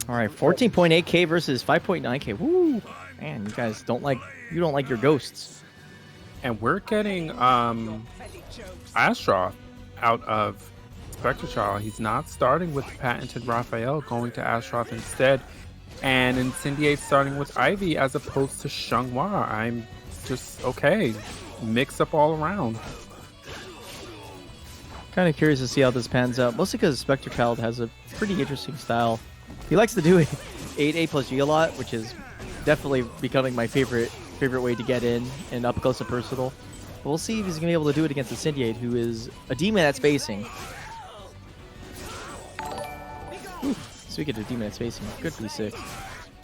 All right, 14.8k versus 5.9k. Woo! Man, you guys don't like your ghosts. And we're getting Astaroth out of Spectrechild. He's not starting with the patented Raphael, going to Astaroth instead. And Incendiate starting with Ivy as opposed to Xianghua. I'm just okay. Mix up all around. Kind of curious to see how this pans out. Mostly because Spectrechild has a pretty interesting style. He likes to do 8A plus G a lot, which is definitely becoming my favorite way to get in and up close and personal. But we'll see if he's gonna be able to do it against Incendiate, who is a demon at spacing. Speaking of demon at spacing, good V6. All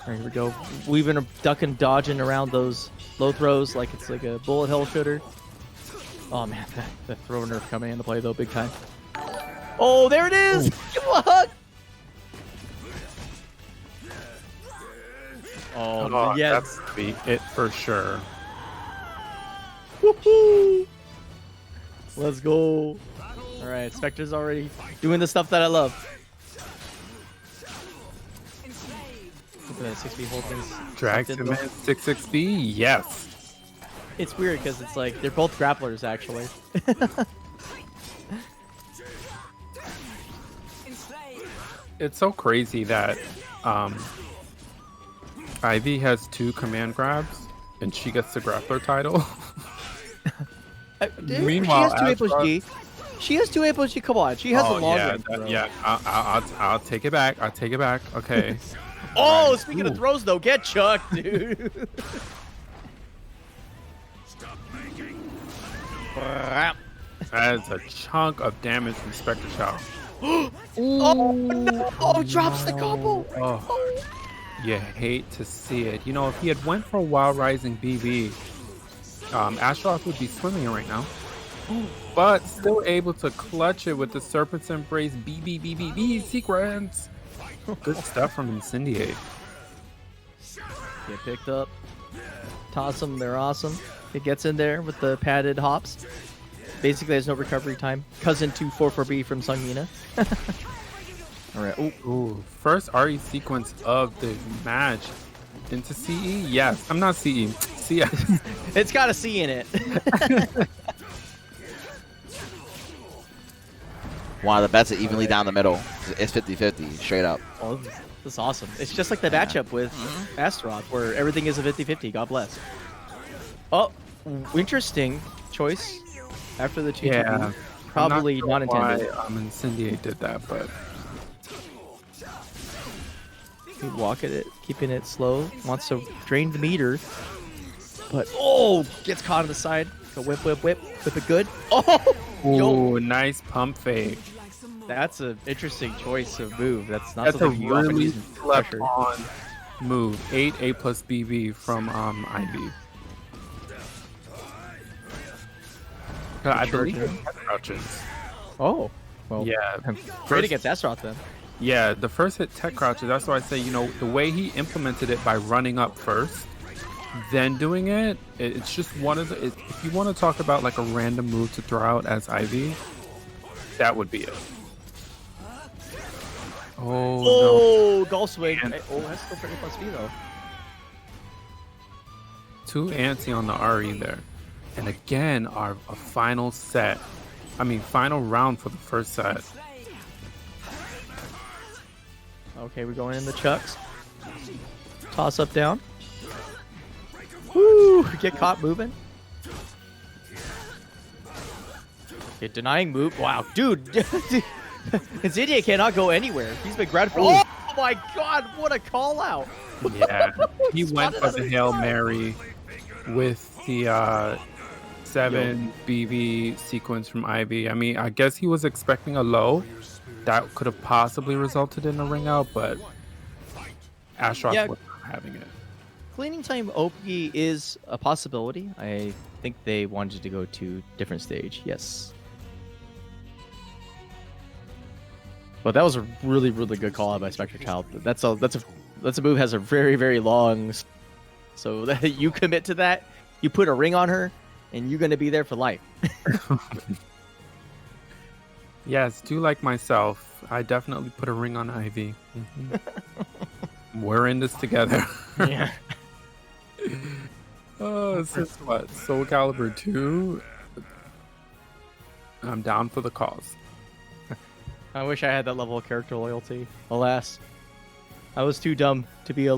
right, here we go. Weaving, ducking, dodging around those low throws like it's like a bullet hell shooter. Oh man, that throw nerf coming into play though, big time. Oh, there it is! Give him a hug! Oh, yes. That's be it for sure. Woohoo! Let's go. All right, Spectre's already doing the stuff that I love. Look at that 6B hold things. Drags him in 6-6B. Yes. It's weird because it's like they're both grapplers actually. It's so crazy that Ivy has 2 command grabs and she gets the grappler title. Meanwhile, she has 2 A plus G. She has 2 A plus G. Come on, she has a long range. Yeah. I'll take it back. I'll take it back. Okay. Oh, Right. speaking of throws though, get chucked, dude. That is a chunk of damage from Spectrechild. Oh no! Oh, he drops the combo. Oh, you hate to see it. You know, if he had went for Wild Rising BB, Astaroth would be swimming right now. But still able to clutch it with the Serpent's Embrace BB sequence. Good stuff from Incendiate. Get picked up. Toss them, they're awesome. It gets in there with the padded hops. Basically, there's no recovery time. Cousin to 4-4B from Sungmina. Alright. Ooh, first RE sequence of the match. Into CE? Yes. I'm not CE. CS. It's got a C in it. Wow, the bets are evenly down the middle. It's 50-50, straight up. Oh, this is awesome. It's just like the matchup with Astaroth, where everything is a 50-50. God bless. Oh, interesting choice after the 2 Yeah. Probably I'm not sure not intended. why Incendiate did that, but He'd walk at it, keeping it slow. Wants to drain the meter. But, oh, gets caught on the side. So whip. Whip it good. Oh, ooh, nice pump fake. that's an interesting choice of move. That's not That's a something you often really use in slept pressure. on move. 8 A plus BB from Ivy. I believe it crouches. Oh, well, Yeah. great against Astaroth then. Yeah, the first hit tech crouches. That's why I say, the way he implemented it by running up first, then doing it, it's just one of the. If you want to talk about like a random move to throw out as Ivy, that would be it. Oh, no. Golf swing. And- Oh, that's still pretty plus speed though. Too antsy on the RE there. And again, our final final round for the first set. Okay, we're going in the chucks. Toss up down. Woo! Get caught moving. Okay, denying move. Wow, dude. Incendiate cannot go anywhere. He's been grabbed for. Oh my god, what a call out. Yeah, he went for the Hail Mary with the 7 BB sequence from Ivy. I mean, I guess he was expecting a low. That could have possibly resulted in a ring out, but Astaroth was not having it. Cleaning time OP is a possibility. I think they wanted to go to different stage. Yes. But that was a really, really good call out by Spectrechild. That's a move has a very, very long. So that you commit to that, you put a ring on her, and you're gonna be there for life. Yes, do like myself. I definitely put a ring on Ivy. We're in this together. Yeah. Oh, this is what? Soul Calibur 2? I'm down for the cause. I wish I had that level of character loyalty. Alas, I was too dumb to be a.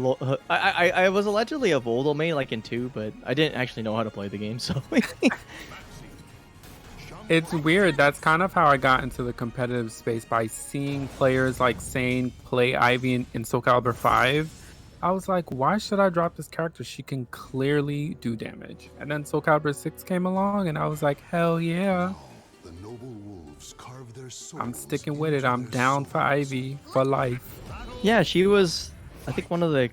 I was allegedly a Voldo main like in 2, but I didn't actually know how to play the game. So It's weird. That's kind of how I got into the competitive space by seeing players like Sane play Ivy in Soul Calibur 5. I was like, why should I drop this character? She can clearly do damage. And then Soul Calibur 6 came along, and I was like, hell yeah. The noble wolves carve their swords I'm sticking with it. I'm down for Ivy for life. yeah, she was. I think one of the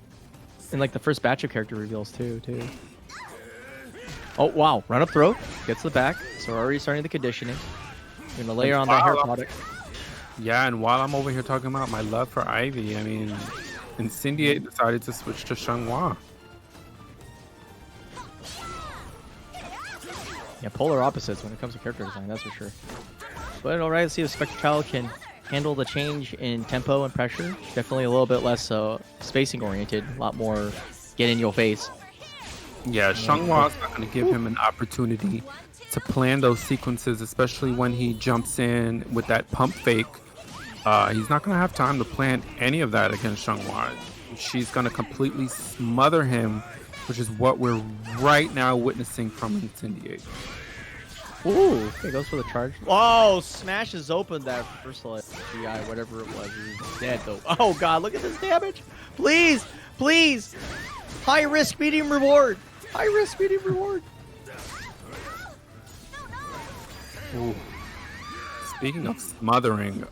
in like the first batch of character reveals too. Oh wow! Run up throw, gets the back. So we're already starting the conditioning. We're gonna layer on that hair product. Yeah, and while I'm over here talking about my love for Ivy, I mean, Incendiate decided to switch to Xianghua. Yeah, polar opposites when it comes to character design, that's for sure. But alright, let's see if Spectrechild can handle the change in tempo and pressure. Definitely a little bit less spacing oriented, a lot more get in your face. Yeah, Xianghua's not going to give him an opportunity to plan those sequences, especially when he jumps in with that pump fake. He's not going to have time to plan any of that against Xianghua. She's going to completely smother him, which is what we're right now witnessing from Incendiate. Ooh, okay, goes for the charge. Oh, smashes open that first GI, whatever it was. He's dead though. Oh god, look at this damage. Please, please. High risk, medium reward. High risk, medium reward. Ooh. Speaking of smothering,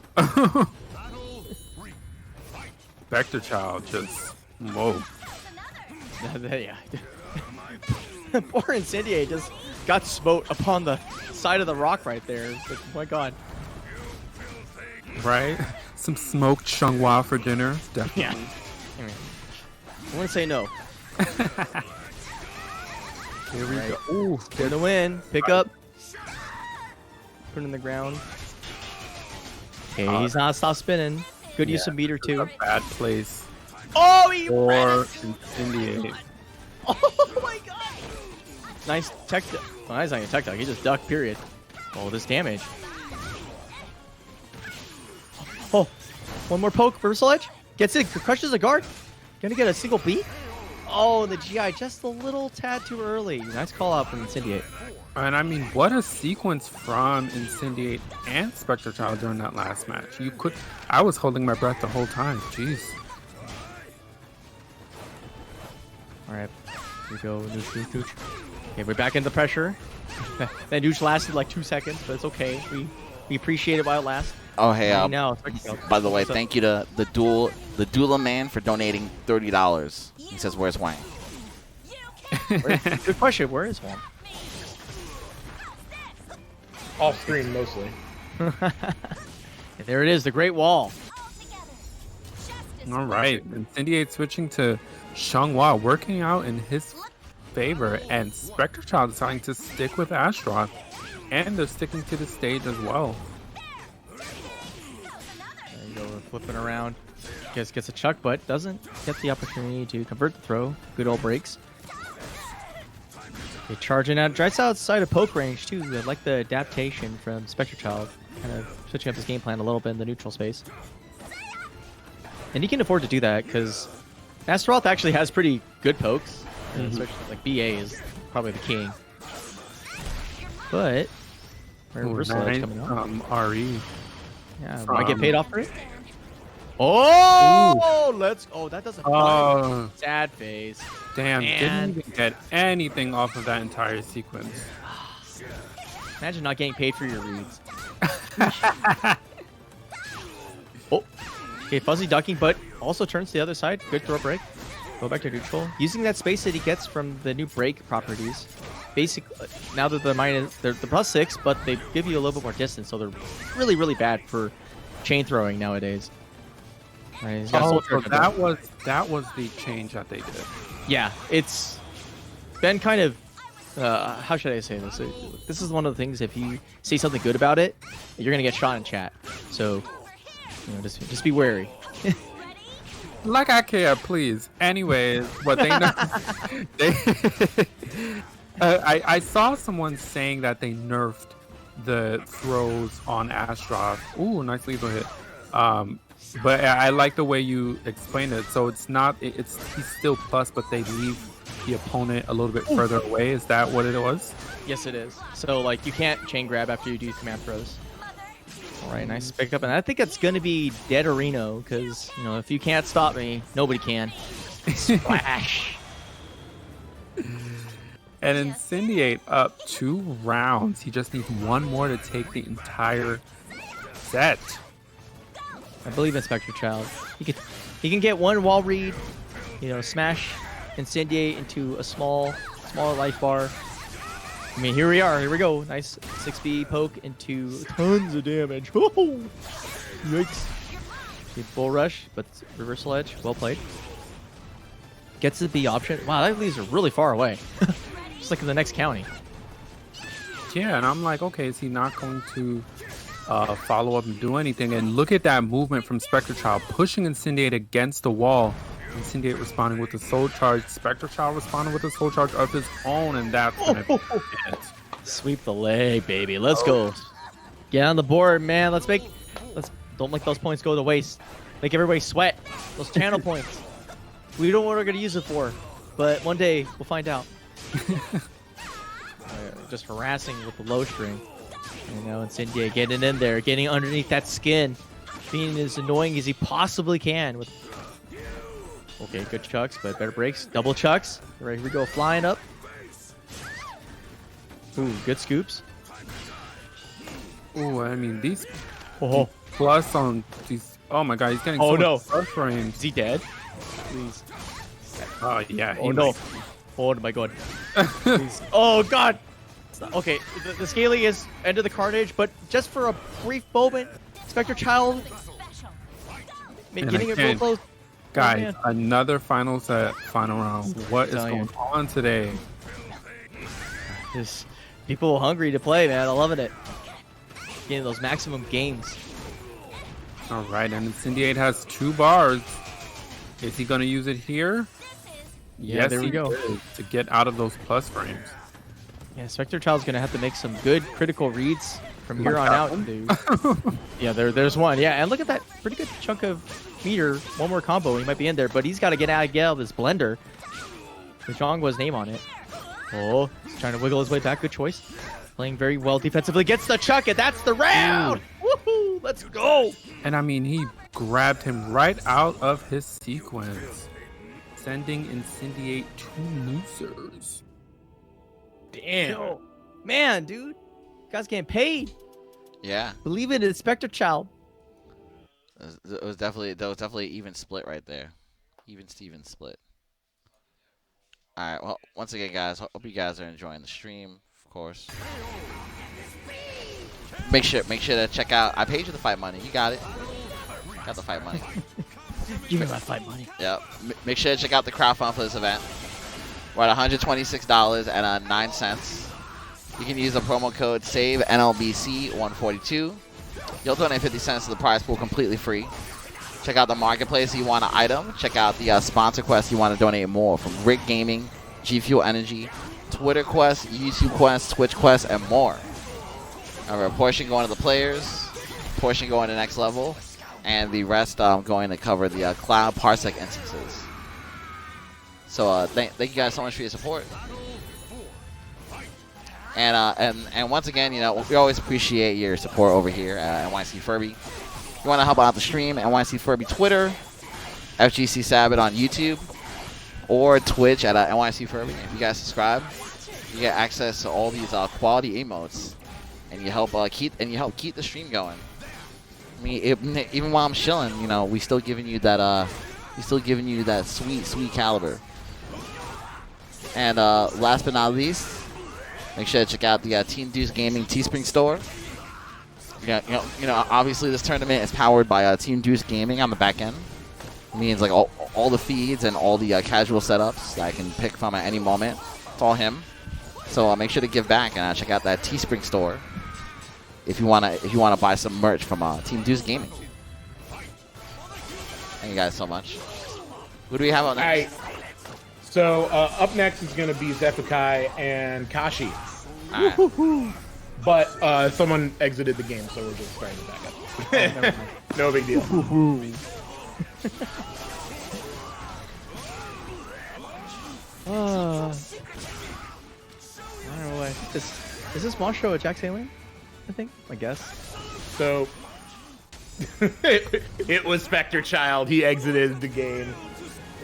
Spectrechild just, whoa. Yeah. Poor Incendiate just got smote upon the side of the rock right there. Like, oh my god. Right? Some smoked Xianghua for dinner. Definitely. Yeah. I mean, I wouldn't say no. Here we Right. go. Ooh, For the win. Pick up. Put it in the ground. Okay, he's not stop spinning. Good use of meter too. a bad place Oh, he for ran it. Incendiate. Oh my god. Nice tech. Well, he's not even tech duck. He just ducked. Period. Oh, this damage. Oh, one more poke. Reversal edge. Gets it. Crushes a guard. Gonna get a single beat. Oh, the GI just a little tad too early. Nice call out from Incendiate. And I mean, what a sequence from Incendiate and Spectrechild during that last match. I was holding my breath the whole time. Jeez. All right, here we go. Nooch. Okay, we're back into pressure. That nooch lasted like 2 seconds, but it's okay. We appreciate it while it lasts. Oh, hey, Now, by the way, thank you to the Doula Man for donating $30. He says, "Where's Wang?" Good question. Where is one? Off screen mostly. And there it is, the Great Wall. All right, Incendiate switching to Xianghua, working out in his favor, and Spectrechild deciding to stick with Astaroth, and they're sticking to the stage as well. There you go, we're flipping around. Gets a chuck, but doesn't get the opportunity to convert the throw. Good old breaks. They charging out, right outside of poke range too. I like the adaptation from Spectrechild, kind of switching up his game plan a little bit in the neutral space. And he can afford to do that because Astaroth actually has pretty good pokes. Especially like BA is probably the king. But reversal edge coming up. RE. Yeah, might get paid off for it. Oh, let's. Oh, that doesn't. Sad face. Damn, Man. didn't even get anything off of that entire sequence. Imagine not getting paid for your reads. Oh, okay, fuzzy ducking, but also turns to the other side. Good throw break. Go back to neutral. Using that space that he gets from the new break properties. Basically, now that they're the +6, but they give you a little bit more distance, so they're really, really bad for chain throwing nowadays. Right, he's got Oh, Soul so Charge. that was the change that they did. Yeah, it's been kind of how should I say this? This is one of the things. If you say something good about it, you're gonna get shot in chat. So, just be wary. Like I care, please. Anyways, what they know, I saw someone saying that they nerfed the throws on Astaroth. Ooh, nice lethal hit. But I like the way you explained it. So it's not, he's still plus, but they leave the opponent a little bit further away. Is that what it was? Yes, it is. So like you can't chain grab after you do command throws. All right, nice pick up, and I think it's gonna be dead Areno because if you can't stop me, nobody can. Splash. And Incendiate up 2 rounds. He just needs one more to take the entire set. I believe in Spectrechild. He can get one wall read, smash Incendiate into a smaller life bar. I mean, here we are. Here we go. Nice 6B poke into tons of damage. Oh, yikes. Good bull rush, but reversal edge. Well played. Gets the B option. Wow, these are really far away. Just like in the next county. Yeah, and I'm like, okay, is he not going to follow up and do anything? And look at that movement from Spectrechild, pushing Incendiate against the wall. Incendiate responding with a soul charge. Spectrechild responding with a soul charge of his own, and that's gonna be it. Sweep the leg, baby. Let's go. Get on the board, man. Let's don't let those points go to waste. Make everybody sweat. Those channel points. We don't know what we're gonna use it for, but one day we'll find out. Just harassing with the low string. Incendiate getting in there, getting underneath that skin, being as annoying as he possibly can. Okay, good chucks, but better breaks. Double chucks. All right, here we go, flying up. Ooh, good scoops. Ooh, I mean these Oh, plus on these. Oh my god, he's getting Oh, so no. much plus frames. is he dead? Please. Oh yeah. Oh no. Oh my god. Please. Oh god. Okay, the scaling is end of the carnage, but just for a brief moment, Spectrechild getting it real close. Guys, man. another final round. What is going on today? Just people hungry to play, man. I'm loving it. Getting those maximum games. All right, and Incendiate has 2 bars. Is he going to use it here? Yeah, Yes, there we he go. is, to get out of those plus frames. Yeah, Spectrechild's gonna have to make some good critical reads from here on out, dude. Yeah, there's one. Yeah, and look at that pretty good chunk of meter. One more combo, he might be in there, but he's got to get out of this blender with Xianghua's name on it. Oh, he's trying to wiggle his way back. Good choice. Playing very well defensively. Gets the chuck, and that's the round. Woohoo! Let's go. And I mean, he grabbed him right out of his sequence, sending Incendiate 2 losers. Damn. Man, dude. Guys getting paid. Yeah, Believe it, it's Spectrechild. that was definitely even split right there. Even Steven split. All right. Well, once again, guys, hope you guys are enjoying the stream, of course. make sure to check out. I paid you the fight money. You got it. Got the fight money. Give me my fight money. Yep. Make sure to check out the crowdfund for this event. We're at $126.09. You can use the promo code SAVE-NLBC142. You'll donate 50 cents to the prize pool completely free. Check out the marketplace if you want an item. Check out the sponsor quest if you want to donate more, from Rick Gaming, G Fuel Energy, Twitter Quest, YouTube Quest, Twitch Quest, and more. A portion going to the players, portion going to next level, and the rest going to cover the Cloud Parsec instances. So thank you guys so much for your support. And once again, you know, we always appreciate your support over here at NYC Furby. If you want to help out the stream, NYC Furby Twitter, FGC Sabbath on YouTube, or Twitch at NYC Furby. If you guys subscribe, you get access to all these quality emotes, and you help keep the stream going. I mean, even while I'm chilling, you know, we still giving you that sweet Calibur. And last but not least, make sure to check out the Team DEUS Gaming Teespring store. You know, obviously this tournament is powered by Team DEUS Gaming on the back end. It means like all the feeds and all the casual setups that I can pick from at any moment. It's all him. So make sure to give back and check out that Teespring store if you wanna buy some merch from Team DEUS Gaming. Thank you guys so much. Who do we have on next? All right. So up next is going to be Xephukai and Kashi. Right. But someone exited the game, so we're just starting to back up. No big deal. I don't know why. Is this Mostro a Jacksalien? I think. I guess. So it was Spectrechild. He exited the game.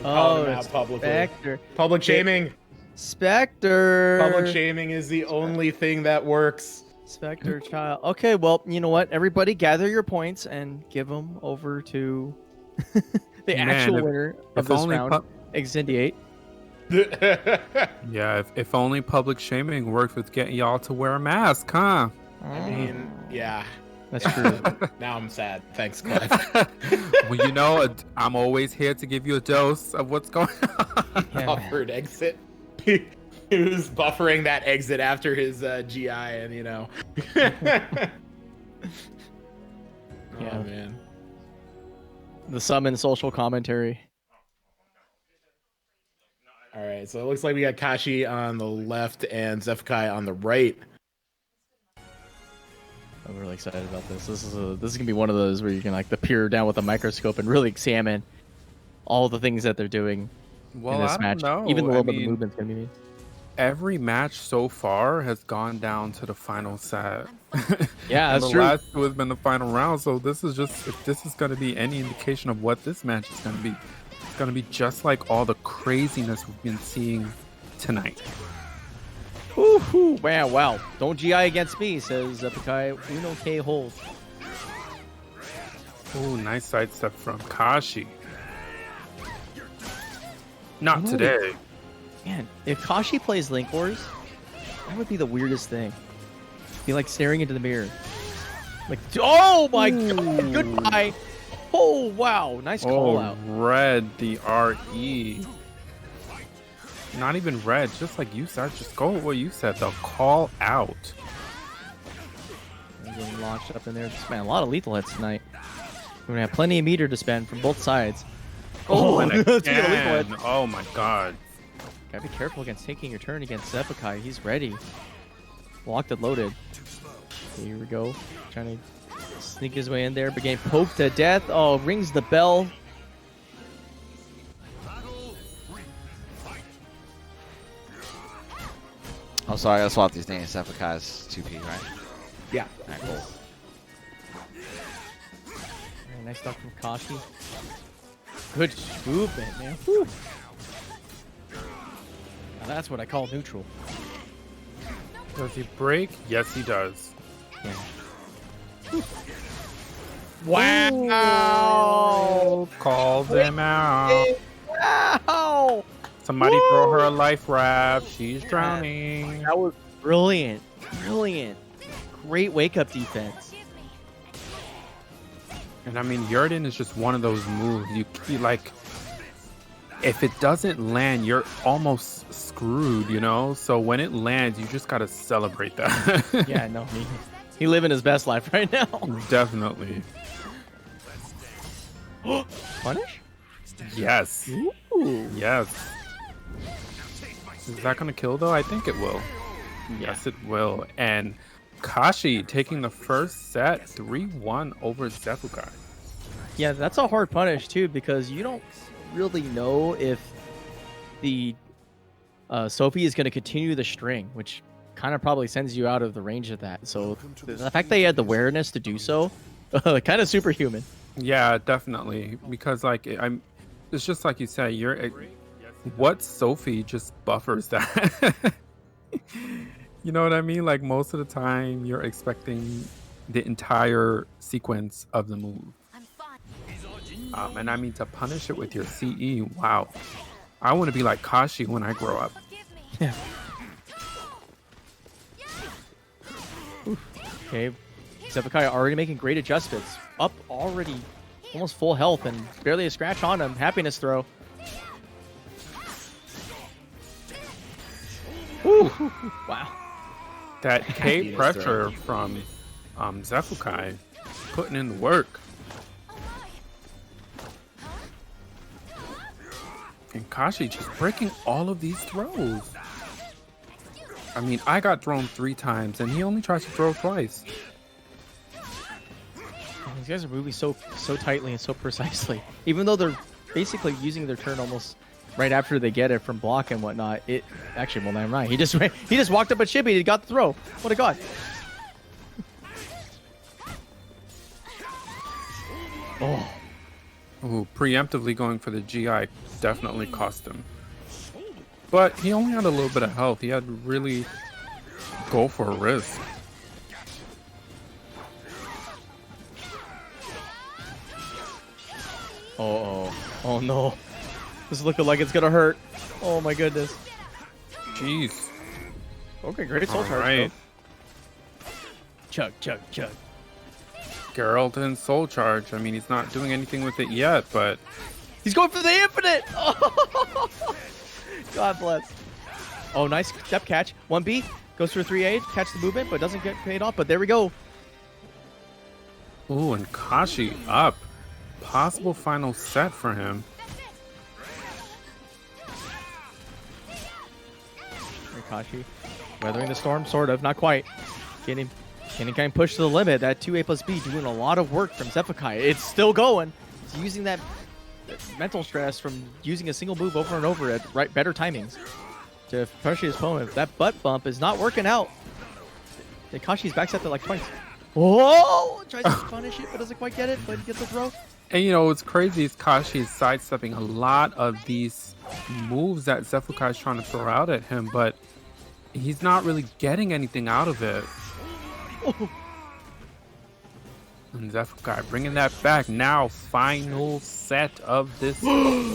Oh, it's publicly. Spectre. Public shaming. Spectre. Public shaming is the only thing that works. Spectrechild. Okay, well, you know what? Everybody gather your points and give them over to the actual winner of this round, Incendiate. Yeah, if only public shaming worked with getting y'all to wear a mask, huh? I mean, yeah. That's true. Now I'm sad. Thanks, Clive. Well, you know, I'm always here to give you a dose of what's going on. Buffered exit. He was buffering that exit after his GI, and you know. Yeah. Oh man. The summon social commentary. All right, so it looks like we got Kashi on the left and Xephukai on the right. I'm really excited about this. This is gonna be one of those where you can like peer down with a microscope and really examine all the things that they're doing in this match. Even the little bit of movement's gonna be. Every match so far has gone down to the final set. Yeah, that's the true. last two has been the final round. So this is just, if this is going to be any indication of what this match is going to be, it's going to be just like all the craziness we've been seeing tonight. Woo-hoo. Wow. Don't GI against me, says Xephukai. Uno K hold. Oh, nice sidestep from Kashi. Not today. Man, if Kashi plays Linkorz, that would be the weirdest thing. Be like staring into the mirror. Like, oh my god, goodbye. Oh, wow. Nice call out. Red, the RE. Not even red, just like you said. Just go with what you said, the call out. I'm getting launched up in there. Man, a lot of lethal hits tonight. We're going to have plenty of meter to spend from both sides. Oh, and let's get a lethal again. hit. Oh my god. Gotta be careful against taking your turn against Xephukai. He's ready. Locked and loaded. Okay, here we go. Trying to sneak his way in there, but getting poked to death. Oh, rings the bell. Oh, sorry, I gotta swap these names. Xephukai's 2P, right? Yeah. Alright, cool. Very nice stuff from Kashi. Good movement, man. Whew. Now that's what I call neutral. Does he break? Yes, he does. Yeah. Wow! Call them out. Wow! Somebody throw her a life raft. She's drowning. That was brilliant. Brilliant. great wake-up defense. And I mean, Yurden is just one of those moves. You like, if it doesn't land, you're almost screwed, you know? So when it lands, you just gotta celebrate that. Yeah, no, he living his best life right now. Definitely. Punish? Yes. Ooh. Yes. Is that gonna kill though? I think it will. Yes, it will. And Kashi taking the first set 3-1 over Xephukai. Yeah, that's a hard punish too, because you don't really know if the Sophie is going to continue the string, which kind of probably sends you out of the range of that. So the fact that he had the awareness to do so, kind of superhuman. Yeah, definitely. Because like it's just like you said, what Sophie just buffers that. You know what I mean? Like most of the time, you're expecting the entire sequence of the move. And I mean, to punish it with your CE, wow. I want to be like Kashi when I grow up. Yeah. Okay, Xephukai already making great adjustments. Up already, almost full health and barely a scratch on him. Happiness throw. Ooh. Wow. That K pressure from Xephukai putting in the work. And Kashi just breaking all of these throws. I mean, I got thrown 3 times and he only tries to throw twice. These guys are moving so tightly and so precisely. Even though they're basically using their turn almost right after they get it from block and whatnot. It actually, well, never mind. He just walked up a chippy. He got the throw. What a god! Oh. Ooh, preemptively going for the GI definitely cost him. But he only had a little bit of health. He had to really go for a risk. Oh no. This is looking like it's gonna hurt. Oh my goodness. Jeez. Okay, great soul charge. Right. Chug, chug, chug. Geralt and soul charge. I mean, he's not doing anything with it yet, but he's going for the infinite. Oh, God bless. Oh, nice step catch. 1B goes for a 3A, catch the movement, but doesn't get paid off. But there we go. Ooh, and Kashi up. Possible final set for him. Kashi weathering the storm, sort of, not quite. Getting kind of pushed to the limit. That 2A plus B doing a lot of work from Xephukai. It's still going. He's using that mental stress from using a single move over and over at better timings to pressure his opponent. That butt bump is not working out. Kashi's backstepped it like twice. Whoa! Tries to punish it, but doesn't quite get it, but he gets the throw. And you know what's crazy is Kashi is sidestepping a lot of these moves that Xephukai is trying to throw out at him, but he's not really getting anything out of it. Oh. And Xephukai bringing that back. Now, final set of this.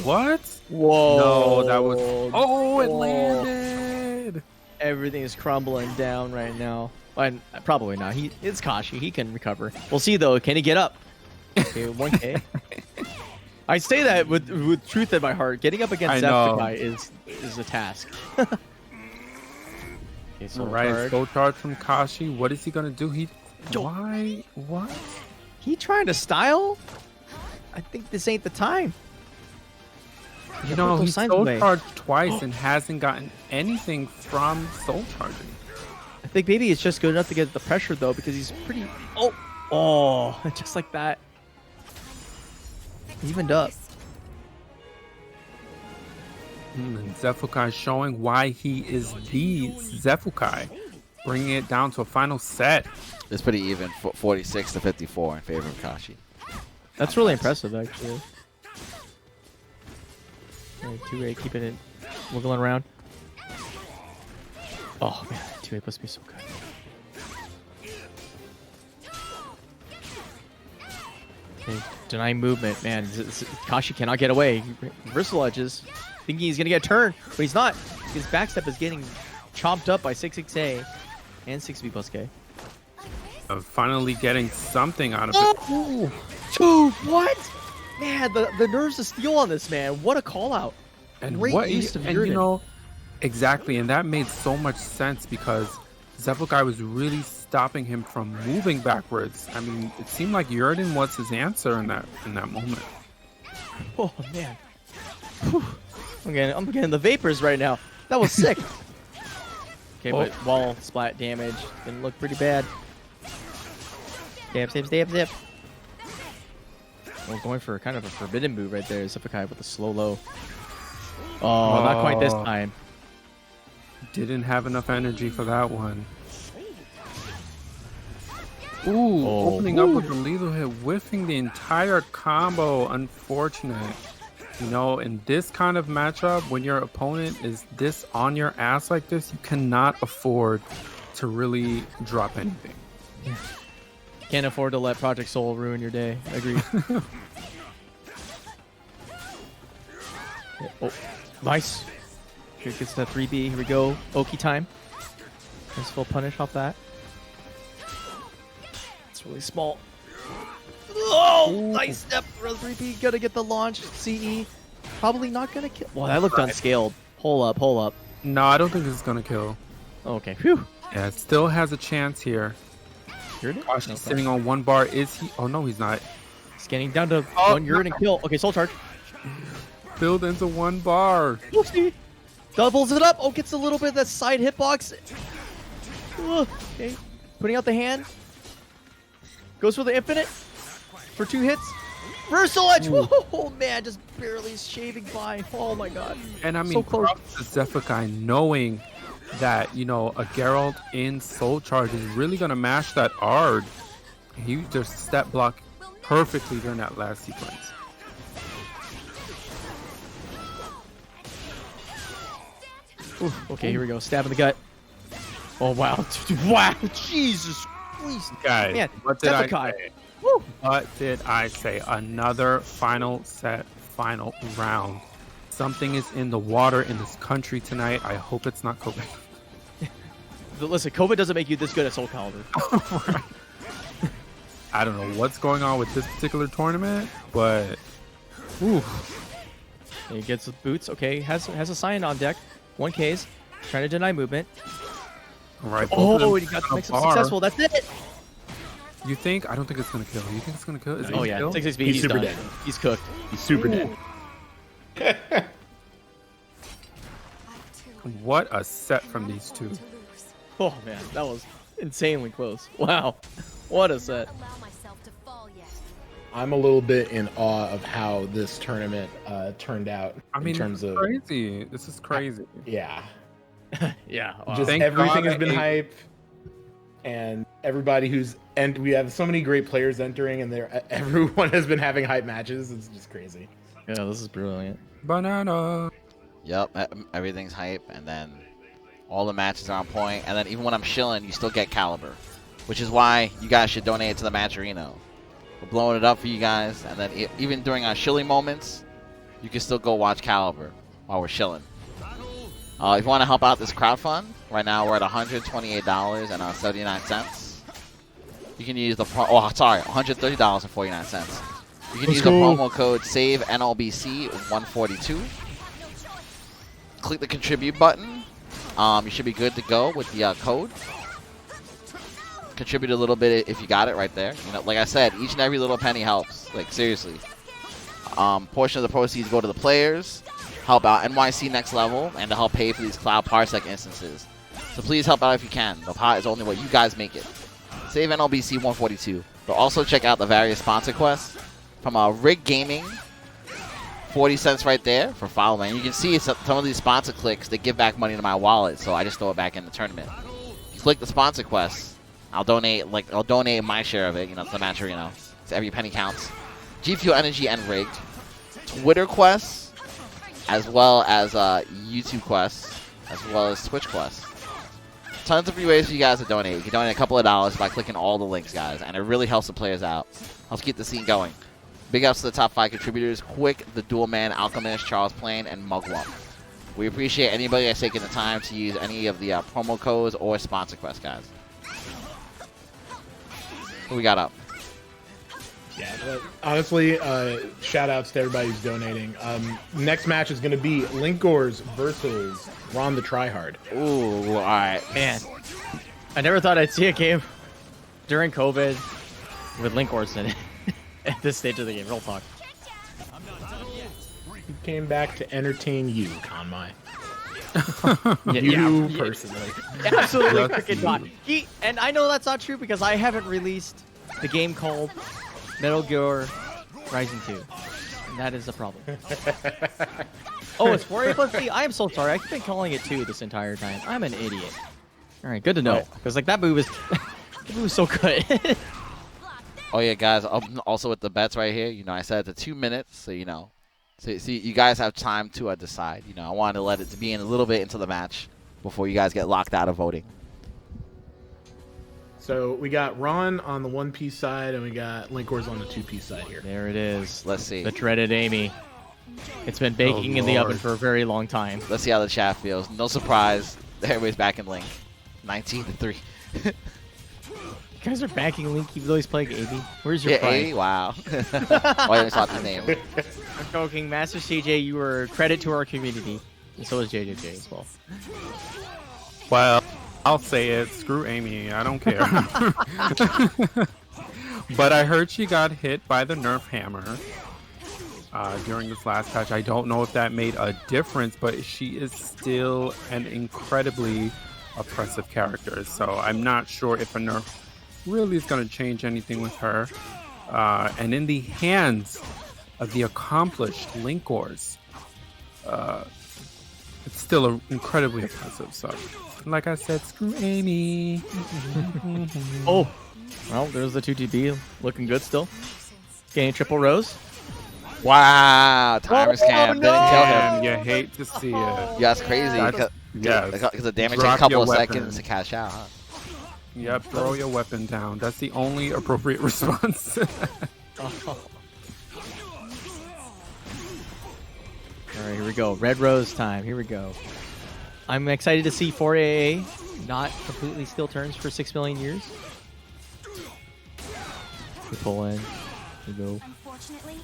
What? Whoa. No, that was... Oh, it landed! Everything is crumbling down right now. Well, probably not. It's Kashi. He can recover. We'll see, though. Can he get up? Okay, 1K. I say that with truth in my heart. Getting up against Xephukai is a task. Okay, so right, soul charge from Kashi. What is he gonna do? Why? What? He trying to style? I think this ain't the time. You know, he soul charged twice and hasn't gotten anything from soul charging. I think maybe it's just good enough to get the pressure though, because he's pretty. Oh, just like that. Evened up. And Xephukai showing why he is the Xephukai, bringing it down to a final set. It's pretty even, 46 to 54 in favor of Kashi. That's really impressive, actually. 2A keeping it wiggling around. Oh man, 2A must be so good. Okay, denying movement, man. Kashi cannot get away. Reversal edges, thinking he's gonna get a turn, but he's not. His backstep is getting chomped up by 6A and 6B plus K. of finally getting something out of it. Ooh. Dude, what? Man, the nerves of steel on this man. What a call out. And Great what use of and you Yrden. know, exactly, and that made so much sense because Xephukai was really stopping him from moving backwards. I mean, it seemed like Yrden was his answer in that moment. Oh man. Whew. I'm getting the vapors right now. That was sick. Okay, Oh. but wall splat damage didn't look pretty bad. Stab. Well, going for kind of a forbidden move right there. Xephukai with a slow low. Oh, not quite this time. Didn't have enough energy for that one. Ooh, opening up with the lethal hit, whiffing the entire combo. Unfortunate. You know, in this kind of matchup, when your opponent is this on your ass like this, you cannot afford to really drop anything. Can't afford to let Project Soul ruin your day. Agreed. Oh, nice. Here gets the 3B. Here we go. Oki time. Nice full punish off that. It's really small. Oh, nice step for a 3B. Gonna get the launch. CE. Probably not gonna kill. Well, that looked unscaled. Hold up. No, I don't think this is gonna kill. Okay. Whew. Yeah, it still has a chance here. Kashi sitting on one bar. Is he? Oh no, he's not. Scanning down to one urine and kill. Okay, soul charge. Build into one bar. Whoopsie. Doubles it up. Oh, gets a little bit of that side hitbox. Okay. Putting out the hand. Goes for the infinite. For 2 hits. Reversal edge. Oh, man. Just barely shaving by. Oh, my God. And I mean, so close. props to Xephukai knowing that, you know, a Geralt in soul charge is really going to mash that Ard. He just step block perfectly during that last sequence. Ooh, okay, here we go. Stab in the gut. Oh, wow. Wow. Jesus Christ. Guys, Man, what did I Xephukai. say? Woo. What did I say? Another final set, final round. Something is in the water in this country tonight. I hope it's not COVID. Listen, COVID doesn't make you this good at Soul Calibur. I don't know what's going on with this particular tournament, but ooh. He gets the boots. Okay, has a sign on deck. 1Ks. Trying to deny movement. All right. Oh, he got the mix-up successful. That's it. You think? I don't think it's gonna kill. You think it's gonna kill? Is it Oh gonna yeah, kill? 6-6B. He's He's super done. dead. He's cooked. He's super dead. What a set from these two. Oh man, that was insanely close. Wow, what a set. I'm a little bit in awe of how this tournament turned out. I mean, in terms this is of crazy. This is crazy. yeah, Yeah. Wow. just Thank everything God has been I- hype, and everybody and we have so many great players entering, and everyone has been having hype matches. It's just crazy. Yeah, this is brilliant. Banana. Yep, everything's hype, and then all the matches are on point, and then even when I'm shilling, you still get Calibur, which is why you guys should donate to the match arena. We're blowing it up for you guys, and then even during our shilling moments, you can still go watch Calibur while we're shilling. If you want to help out this crowdfund, right now we're at $128.79. You can use the $130.49. You can use the promo code SAVENLBC142. Click the contribute button. You should be good to go with the code. Contribute a little bit if you got it right there. You know, like I said, each and every little penny helps. Like seriously. Portion of the proceeds go to the players, help out NYC Next Level, and to help pay for these Cloud Parsec instances. So please help out if you can. The pot is only what you guys make it. Save NLBC 142. But also check out the various sponsor quests from Rig Gaming. 40 cents right there for following. You can see some of these sponsor clicks, they give back money to my wallet, so I just throw it back in the tournament. Click the sponsor quest. I'll donate my share of it, you know, to the match arena. So every penny counts. G Fuel Energy and Rigged. Twitter quests, as well as YouTube quests, as well as Twitch quests. Tons of free ways for you guys to donate. You can donate a couple of dollars by clicking all the links, guys, and it really helps the players out. Helps keep the scene going. Big ups to the top 5 contributors: Quick, the Dual Man, Alchemist, Charles Plain, and Mugwump. We appreciate anybody that's taking the time to use any of the promo codes or sponsor quests, guys. Who we got up? Yeah, but honestly, shout outs to everybody who's donating. Next match is going to be Linkorz versus RonTheTryHard. Ooh, all right. Man, I never thought I'd see a game during COVID with Linkorz in it at this stage of the game. Real talk. He came back to entertain you, Conmai. Yeah, Personally. absolutely That's freaking not. And I know that's not true because I haven't released the game called Metal Gear Rising 2. And that is a problem. Oh, it's 4A+B? I am so sorry. I've been calling it 2 this entire time. I'm an idiot. All right, good to know. Because like that move is that move is so good. Oh yeah, guys. Also with the bets right here, I said it's 2 minutes, so so you guys have time to decide. I wanted to let it be in a little bit into the match before you guys get locked out of voting. So we got Ron on the 1-piece side, and we got Linkorz on the 2-piece side here. There it is. Let's see. The dreaded Amy. It's been baking in the oven for a very long time. Let's see how the chat feels. No surprise, everybody's back in Link. 19-3. You guys are backing Link even though he's playing Amy. Where's your pride? Wow. Oh, I saw the name. I'm joking. Master CJ, you were credit to our community. And so is JJJ as well. Well, I'll say it. Screw Amy. I don't care. But I heard she got hit by the Nerf hammer during this last patch. I don't know if that made a difference, but she is still an incredibly oppressive character. So I'm not sure if a Nerf really is going to change anything with her. And in the hands of the accomplished Linkorz, it's still incredibly oppressive. So, like I said, screw Amy. Oh, well, there's the 2TB looking good still. Getting triple rose. Wow, timer scam. Didn't kill him. And you hate to see it. Yeah, that's crazy. Because the damage takes a Drop couple your of weapon. seconds to cash out, huh? Yep, throw your weapon down. That's the only appropriate response. All right, here we go. Red Rose time. Here we go. I'm excited to see 4AA not completely steal turns for 6 million years. We pull in. We go. Unfortunately,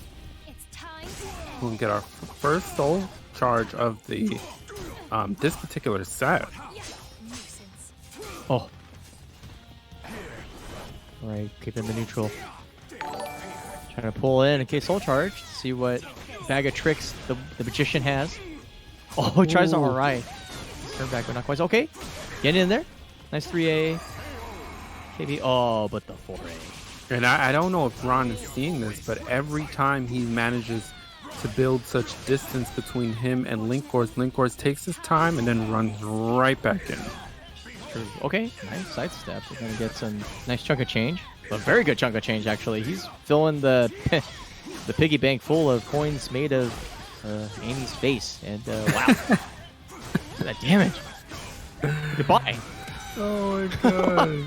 it's time to end. We'll get our first soul charge of the this particular set. Nuisance. Oh. All right, keeping the neutral. Trying to pull in case soul charge. See what bag of tricks the magician has. Oh, he tries on right. Turn back, but not quite. Okay, get in there. Nice 3A. KB. Oh, but the 4A. And I don't know if Ron is seeing this, but every time he manages to build such distance between him and Linkorz takes his time and then runs right back in. True. Okay, nice sidestep. We're gonna get some nice chunk of change. A very good chunk of change, actually. He's filling the the piggy bank full of coins made of Amy's face. And wow, that damage. Goodbye. Oh my god.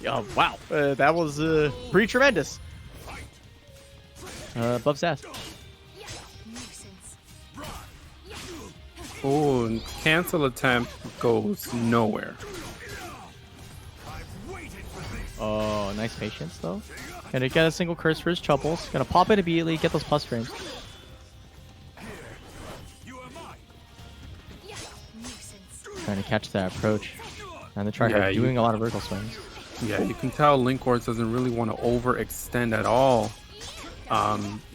Oh wow, that was pretty tremendous. Buff's ass. Nuisance. Oh, and cancel attempt goes nowhere. Oh, nice patience though. Gonna get a single curse for his troubles. Gonna pop it immediately, get those plus frames. Nuisance. Trying to catch that approach. And the tryhard doing a lot of vertical swings. Yeah, you can tell Linkorz doesn't really want to overextend at all.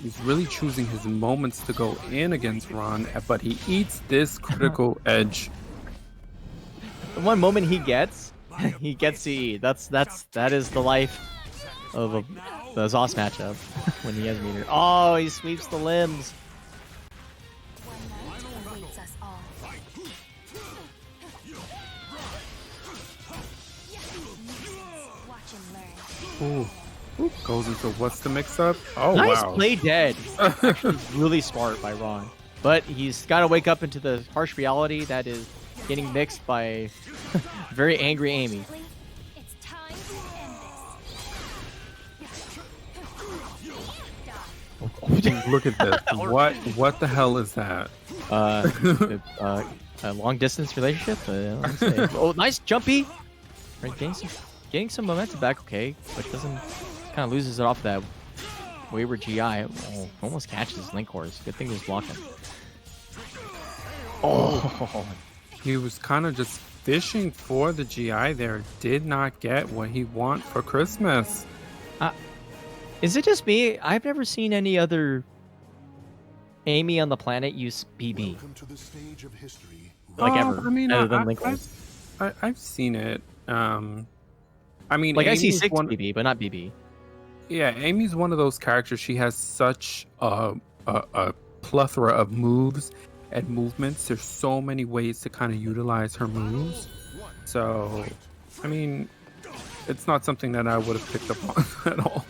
He's really choosing his moments to go in against Ron, but he eats this critical edge. The one moment he gets to eat. That is the life of the Zos matchup when he has meter. Oh, he sweeps the limbs. Awaits us all. Watch and learn. Ooh, goes into what's the mix-up? Oh, Nice wow. play dead. Actually, really smart by Ron. But he's got to wake up into the harsh reality that is getting mixed by very angry Amy. It's time to end this. Look at this. What the hell is that? A long distance relationship. Let me say. Oh, nice jumpy. Right, James. getting some momentum back, okay, but doesn't kind of loses it off that wayward GI. Oh, almost catches Linkorz. Good thing he was blocking. Oh, He was kind of just fishing for the GI there. Did not get what he want for Christmas. is it just me? I've never seen any other Amy on the planet use BB. Welcome to the stage of history. Like ever, I mean, other than Linkorz. I've seen it. I mean, Like I see Amy's 6 one- BB, but not BB. Yeah, Amy's one of those characters. She has such a plethora of moves and movements. There's so many ways to kind of utilize her moves. So, I mean, it's not something that I would have picked up on at all.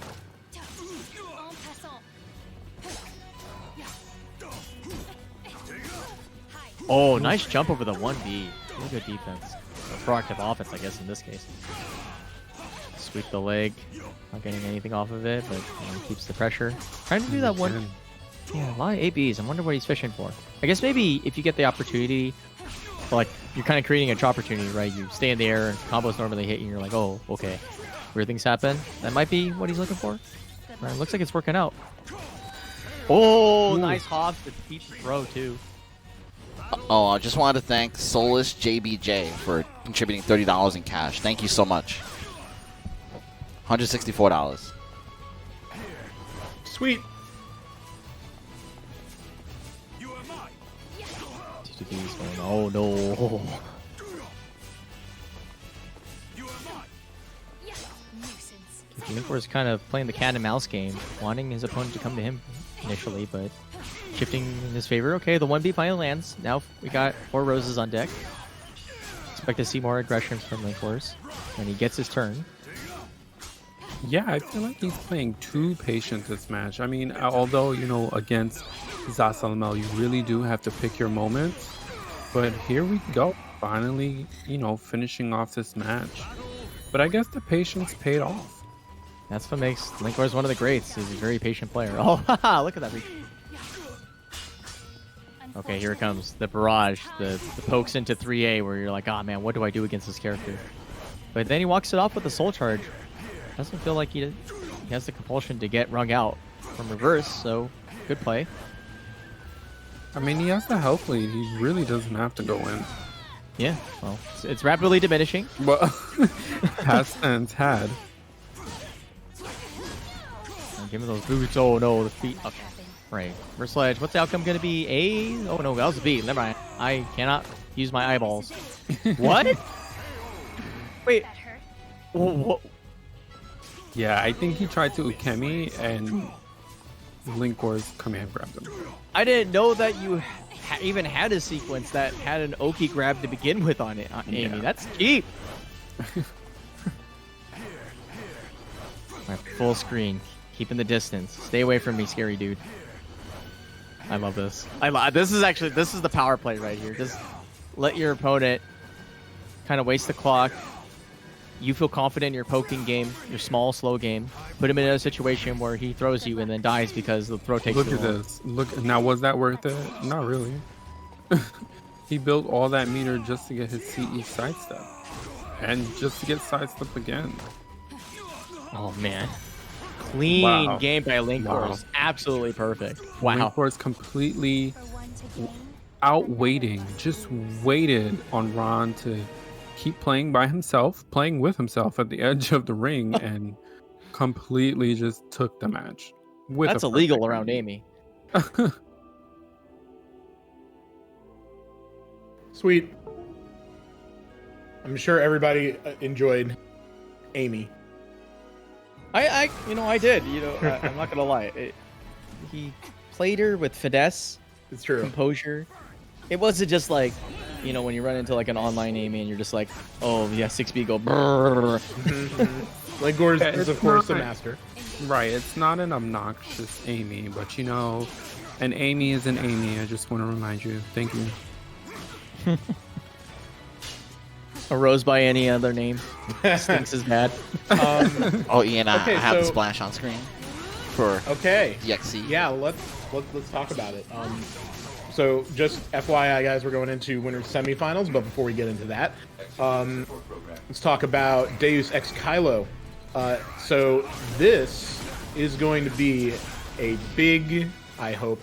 En passant. Oh, nice jump over the 1B. Really good defense. Or proactive offense, I guess, in this case. Sweep the leg. Not getting anything off of it, but keeps the pressure. Trying to do that one. Yeah, a lot of ABs. I wonder what he's fishing for. I guess maybe if you get the opportunity, like, you're kind of creating a trap opportunity, right? You stay in the air, and combos normally hit you, and you're like, oh, okay. Weird things happen. That might be what he's looking for. Right, looks like it's working out. Oh, nice hop to defeat the throw, too. Oh, I just wanted to thank Soulless JBJ for contributing $30 in cash. Thank you so much. $164. Sweet. TTP's going, oh no. Nuisance. Linkorz kind of playing the cat and mouse game, wanting his opponent to come to him initially, but shifting in his favor. Okay, the 1B finally lands. Now we got 4 roses on deck. Expect to see more aggression from Linkorz when he gets his turn. Yeah, I feel like he's playing too patient this match. I mean, although, you know, against Zasalamel, you really do have to pick your moments. But here we go. Finally, you know, finishing off this match. But I guess the patience paid off. That's what makes Linkorz one of the greats. He's a very patient player. Oh, haha, look at that reach. Okay, here it comes. The barrage, the pokes into 3A where you're like, oh man, what do I do against this character? But then he walks it off with a soul charge. Doesn't feel like he has the compulsion to get wrung out from reverse, so good play. I mean, he has the health lead. He really doesn't have to go in. Yeah, well, it's rapidly diminishing. But past tense had. Give me those boots. Oh no, the feet up. Right. First sledge. What's the outcome going to be? A? Oh no, that was a B. Never mind. I cannot use my eyeballs. What? Wait. That hurt. What? Yeah, I think he tried to Ukemi and Linkorz command grabbed him. I didn't know that you even had a sequence that had an Oki grab to begin with on it, Amy. Yeah. That's cheap. Right, full screen. Keeping the distance. Stay away from me, scary dude. I love this. This is the power play right here. Just let your opponent kind of waste the clock. You feel confident in your poking game, your small, slow game. Put him in a situation where he throws you and then dies because the throw takes Look too at long. this. Look, now was that worth it? Not really. He built all that meter just to get his CE sidestep. And just to get sidestep again. Oh man. Clean Wow. game by Linkorz. Wow. Absolutely perfect. Wow. Linkorz completely For one to gain. outwaiting, just waited on Ron to keep playing by himself, playing with himself at the edge of the ring, and completely just took the match. With That's a illegal perfect around read. Amy. Sweet. I'm sure everybody enjoyed Amy. I did. I'm not gonna lie. He played her with finesse, It's true. composure. It wasn't just like, when you run into like an online Amy and you're just like, oh yeah, 6B go. Brrr. Linkorz is It's of course the not- master. Right, it's not an obnoxious Amy, but an Amy is an Amy. I just want to remind you. Thank you. A rose by any other name. Stinks is bad. Oh, Ian, Okay, I have the so- splash on screen for Okay. DXC. Yeah, let's talk about it. So just FYI, guys, we're going into winners semifinals. But before we get into that, let's talk about Deus Ex Kylo. So this is going to be a big, I hope,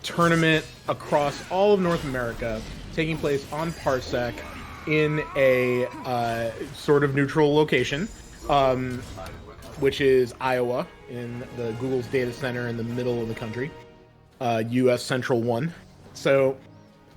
tournament across all of North America, taking place on Parsec in a sort of neutral location, which is Iowa, in the Google's data center in the middle of the country, U.S. Central 1. So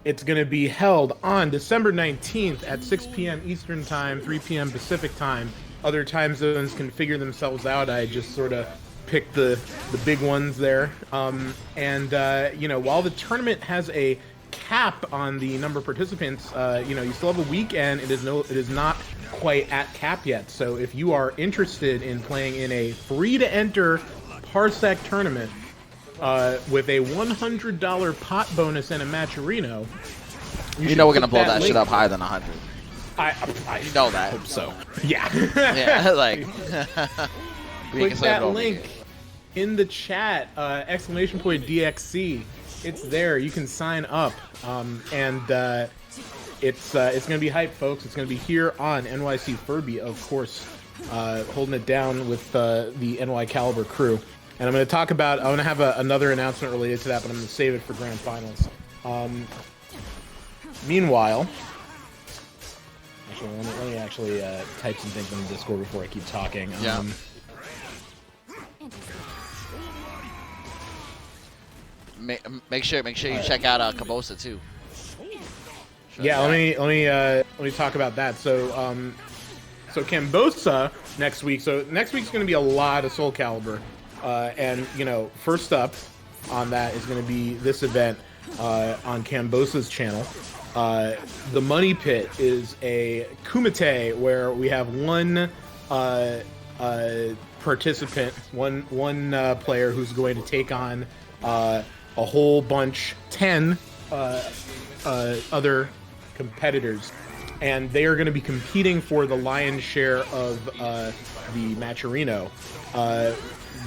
it's going to be held on December 19th at 6 p.m. Eastern Time, 3 p.m. Pacific Time. Other time zones can figure themselves out. I just sort of picked the big ones there. You know, while the tournament has a cap on the number of participants, you know, you still have a weekend. It is not quite at cap yet. So if you are interested in playing in a free-to-enter Parsec tournament with a $100 pot bonus and a matcherino, You know we're gonna blow that shit up higher than 100. I You know that. hope so. Yeah. Yeah, like. Click that link in the chat, exclamation point DXC. It's there. You can sign up, it's gonna be hype, folks. It's gonna be here on NYC Furby, of course, holding it down with the NY Calibur crew. And I'm gonna talk about. I'm gonna have another announcement related to that, but I'm gonna save it for grand finals. Meanwhile, actually, let me actually type some things in the Discord before I keep talking. Yeah. Make sure you check out Cabosa too. Yeah, let me talk about that. So Cambosa next week. So next week's going to be a lot of Soul Calibur, and you know, first up on that is going to be this event on Cambosa's channel. The Money Pit is a kumite where we have one participant, one player who's going to take on a whole bunch, 10 other competitors, and they are going to be competing for the lion's share of the matcherino.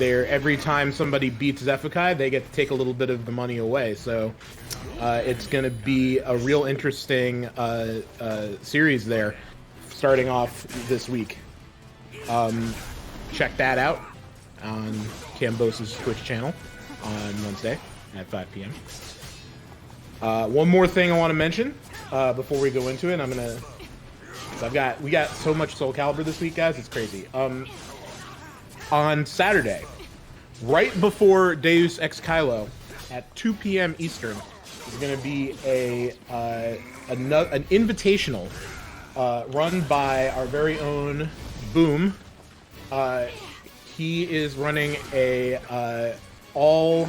Every time somebody beats Xephukai, they get to take a little bit of the money away. So it's going to be a real interesting series there, starting off this week. Check that out on Cambosa's Twitch channel on Wednesday at 5 p.m. One more thing I want to mention before we go into it. We got so much Soul Calibur this week, guys. It's crazy. On Saturday, right before Deus Ex Kylo, at 2 p.m. Eastern, is going to be an invitational run by our very own Boom. He is running a all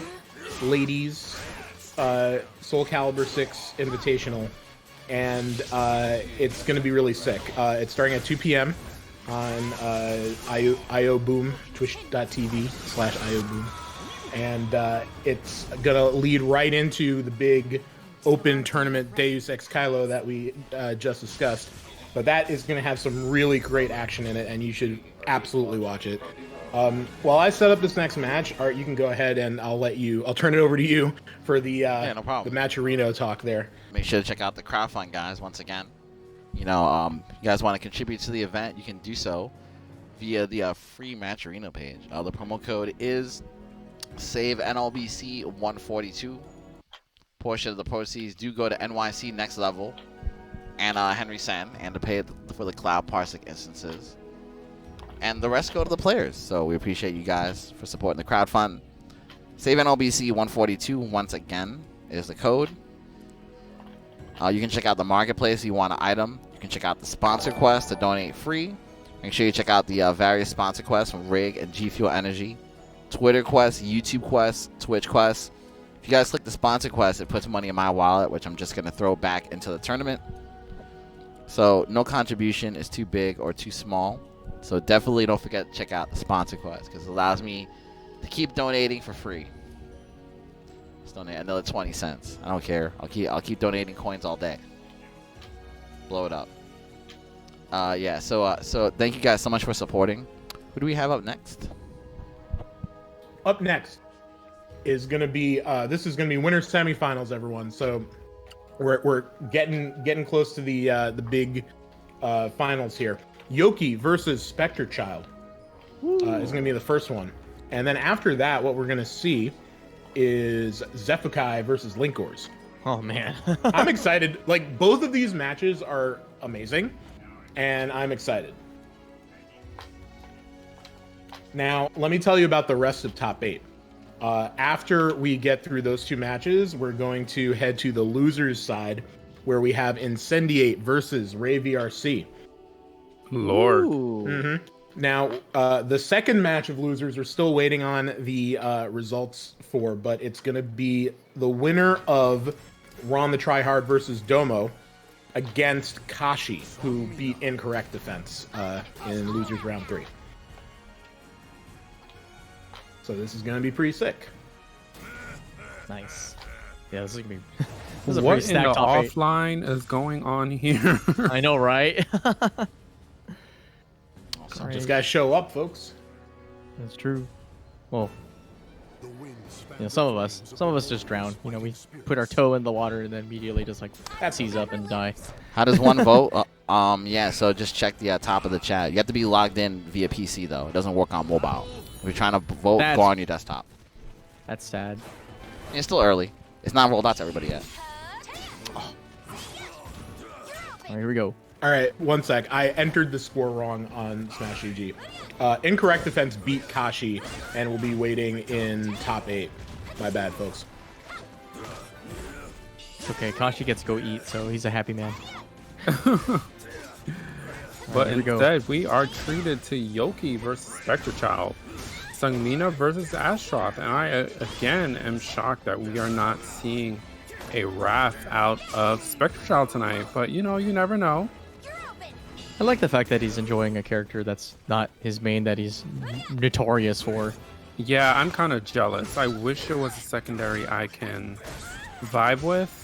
ladies Soul Calibur 6 invitational, and it's going to be really sick. It's starting at 2 p.m. on IOBoom, twitch.tv/IOBoom, and it's going to lead right into the big open tournament Deus Ex Kylo that we just discussed. But that is going to have some really great action in it, and you should absolutely watch it. While I set up this next match, Art, you can go ahead and I'll turn it over to you for the no problem. The matcherino talk there. Make sure to check out the crowdfund, guys. Once again, you know, you guys want to contribute to the event, you can do so via the free matcherino page. The promo code is Save NLBC 142. Portion of the proceeds do go to NYC Next Level and Henry Sen, and to pay for the Cloud Parsec instances. And the rest go to the players. So we appreciate you guys for supporting the crowdfund. Save NLBC 142 once again is the code. You can check out the marketplace if you want an item. You can check out the sponsor quest to donate free. Make sure you check out the various sponsor quests from Rig and G Fuel Energy, Twitter quests, YouTube quests, Twitch quests. If you guys click the sponsor quest, it puts money in my wallet, which I'm just going to throw back into the tournament. So no contribution is too big or too small. So definitely don't forget to check out the sponsor quest, because it allows me to keep donating for free. Let's donate another 20 cents. I don't care. I'll keep donating coins all day. Blow it up. Yeah. So thank you guys so much for supporting. Who do we have up next? Up next, is gonna be this is gonna be winter semifinals, everyone. So we're getting close to the big finals here. Yoki versus Spectrechild is gonna be the first one, and then after that, what we're gonna see is Xephukai versus Linkorz. Oh man. I'm excited. Like, both of these matches are amazing, and I'm excited. Now, let me tell you about the rest of top 8. After we get through those 2 matches, we're going to head to the losers side, where we have Incendiate versus Rayvrc. Lord. Ooh. Now, the second match of losers, we're still waiting on the results for, but it's going to be the winner of RonTheTryHard versus Domo against Kashi, who beat IncorrectDefense in losers round 3. So this is going to be pretty sick. Nice. Yeah, this is gonna be. This is a What pretty in the stacked top 8. offline is going on here? I know, right? So just got to show up, folks. That's true. Well, The wind spans you know, some of us just drown. You know, we put our toe in the water and then immediately just like seize up and die. How does one vote? Yeah, so just check the top of the chat. You have to be logged in via PC, though. It doesn't work on mobile. If you're trying to vote, go on your desktop. That's sad. It's still early. It's not rolled out to everybody yet. All right, here we go. All right, one sec. I entered the score wrong on Smash UG. IncorrectDefense beat Kashi and will be waiting in top 8. My bad, folks. It's okay. Kashi gets to go eat, so he's a happy man. But here we go. instead, we are treated to Yoki versus Spectrechild, Sungmina versus Astaroth, and I again am shocked that we are not seeing a Wrath out of Spectrechild tonight. But you know, you never know. I like the fact that he's enjoying a character that's not his main that he's notorious for. Yeah, I'm kind of jealous. I wish there was a secondary I can vibe with.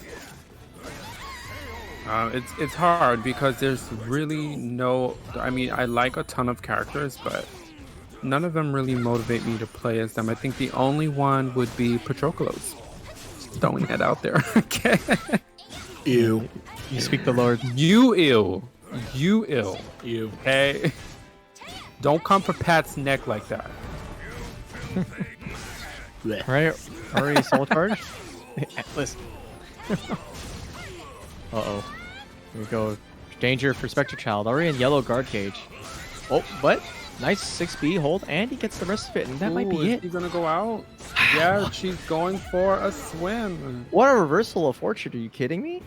It's hard because there's really no. I mean, I like a ton of characters, but none of them really motivate me to play as them. I think the only one would be Patroclus. Just throwing that out there. Okay. Ew. You speak the Lord. You ill. You ill. Ew. Hey. Don't come for Pat's neck like that. Right? Already soul charge? Listen. Uh-oh. Here we go. Danger for Spectrechild. Already in yellow guard cage. Oh, but nice 6B hold, and he gets the rest of it, and that might be Ooh, is it. he gonna go out? Yeah, she's going for a swim. What a reversal of fortune. Are you kidding me?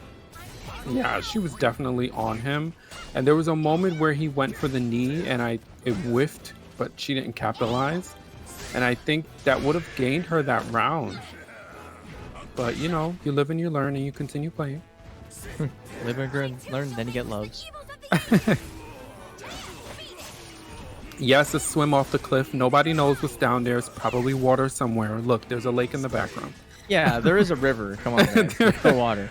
Yeah, she was definitely on him. And there was a moment where he went for the knee and it whiffed, but she didn't capitalize. And I think that would have gained her that round. But you know, you live and you learn and you continue playing. Live and learn, then you get loves. Yes, a swim off the cliff. Nobody knows what's down there. It's probably water somewhere. Look, there's a lake in the background. Yeah, there is a river. Come on, guys. There's no water.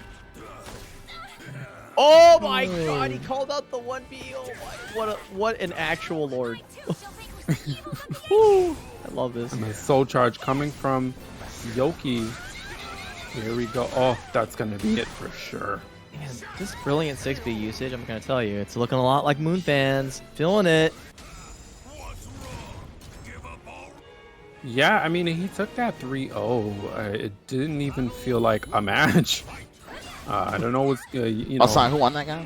Oh my god, he called out the 1B. Oh my, what an actual lord. Woo, I love this. And the soul charge coming from Yoki. Here we go. Oh, that's going to be it for sure. Man, this brilliant 6B usage, I'm going to tell you, it's looking a lot like Moon fans. Feeling it. Yeah, I mean, he took that 3-0. It didn't even feel like a match. I don't know what's, you know. Oh, sorry, who won that guy?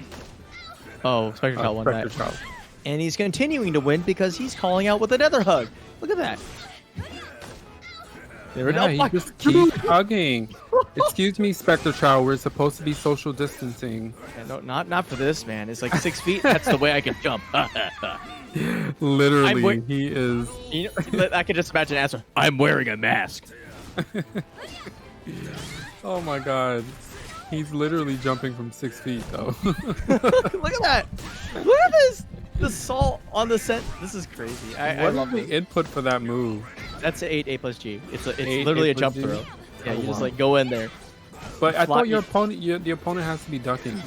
Oh, Spectrechild won that. Spectrechild. And he's continuing to win because he's calling out with another hug. Look at that. There we Yeah, go. he just keeps hugging. Excuse me, Spectrechild, we're supposed to be social distancing. Yeah, no, not for this, man. It's like 6 feet. That's the way I can jump. Literally, he is. You know, I can just imagine answer. I'm wearing a mask. Oh my god. He's literally jumping from 6 feet, though. Look at that. Look at this. The salt on the set. This is crazy. I What love is the this. input for that move? That's an 8 A plus G. It's Eight, literally A a plus jump G? throw. Yeah, Oh, you just wow. like go in there. But I Flat- thought your opponent, the opponent has to be ducking.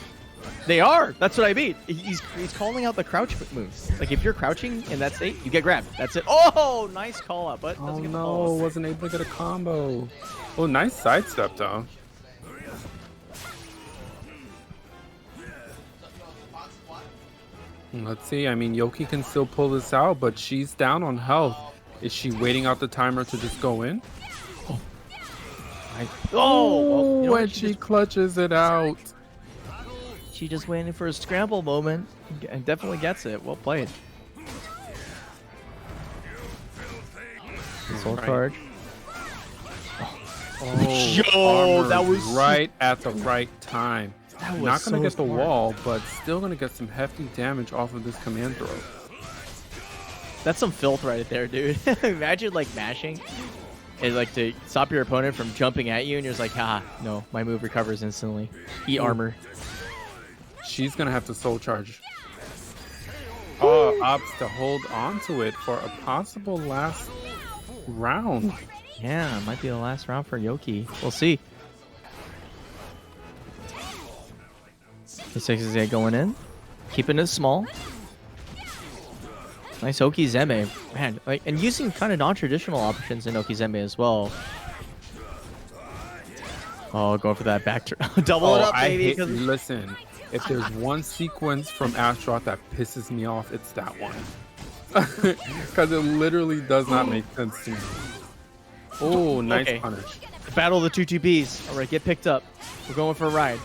They are. That's what I mean. He's calling out the crouch moves. Like if you're crouching in that state, you get grabbed. That's it. Oh, nice call out, but Oh doesn't get the no, balls. wasn't able to get a combo. Oh, nice sidestep though. Let's see. I mean, Yoki can still pull this out, but she's down on health. Is she waiting out the timer to just go in? Well, you know what? And she clutches it out. She just waiting for a scramble moment and definitely gets it. Well played. Soul charge. Oh, Yo, armor that was right at the right time. That was Not gonna so get the smart. wall, but still gonna get some hefty damage off of this command throw. That's some filth right there, dude. Imagine like mashing and like to stop your opponent from jumping at you, and you're just like, ah, no, my move recovers instantly. Eat armor. She's gonna have to soul charge. Opts to hold on to it for a possible last round. Yeah, it might be the last round for Yoki. We'll see. The 6 going in, keeping it small. Nice Okizeme, man, like, and using kind of non-traditional options in Okizeme as well. Oh, going for that back turn, double it up, baby. Listen, if there's one sequence from Astaroth that pisses me off, it's that one. Because it literally does not make sense to me. Oh, nice Okay. punish. Battle of the two TPs. All right, get picked up. We're going for a ride.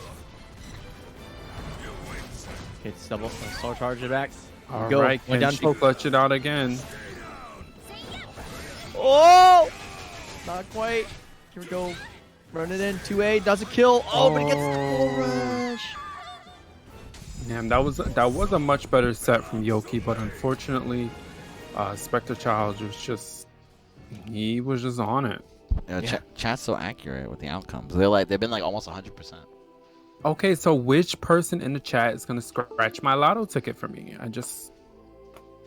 Okay, it's double. Soul charge it back. All Go. right, Went can down she poke. clutch it out again? Oh! Not quite. Here we go. Run it in. 2A. Does a kill. Oh, but he gets the full rush. Damn, that was a much better set from Yoki, but unfortunately, Spectrechild he was just on it. Yeah. Chat's so accurate with the outcomes. They've been like almost 100%. Okay, so which person in the chat is gonna scratch my lotto ticket for me?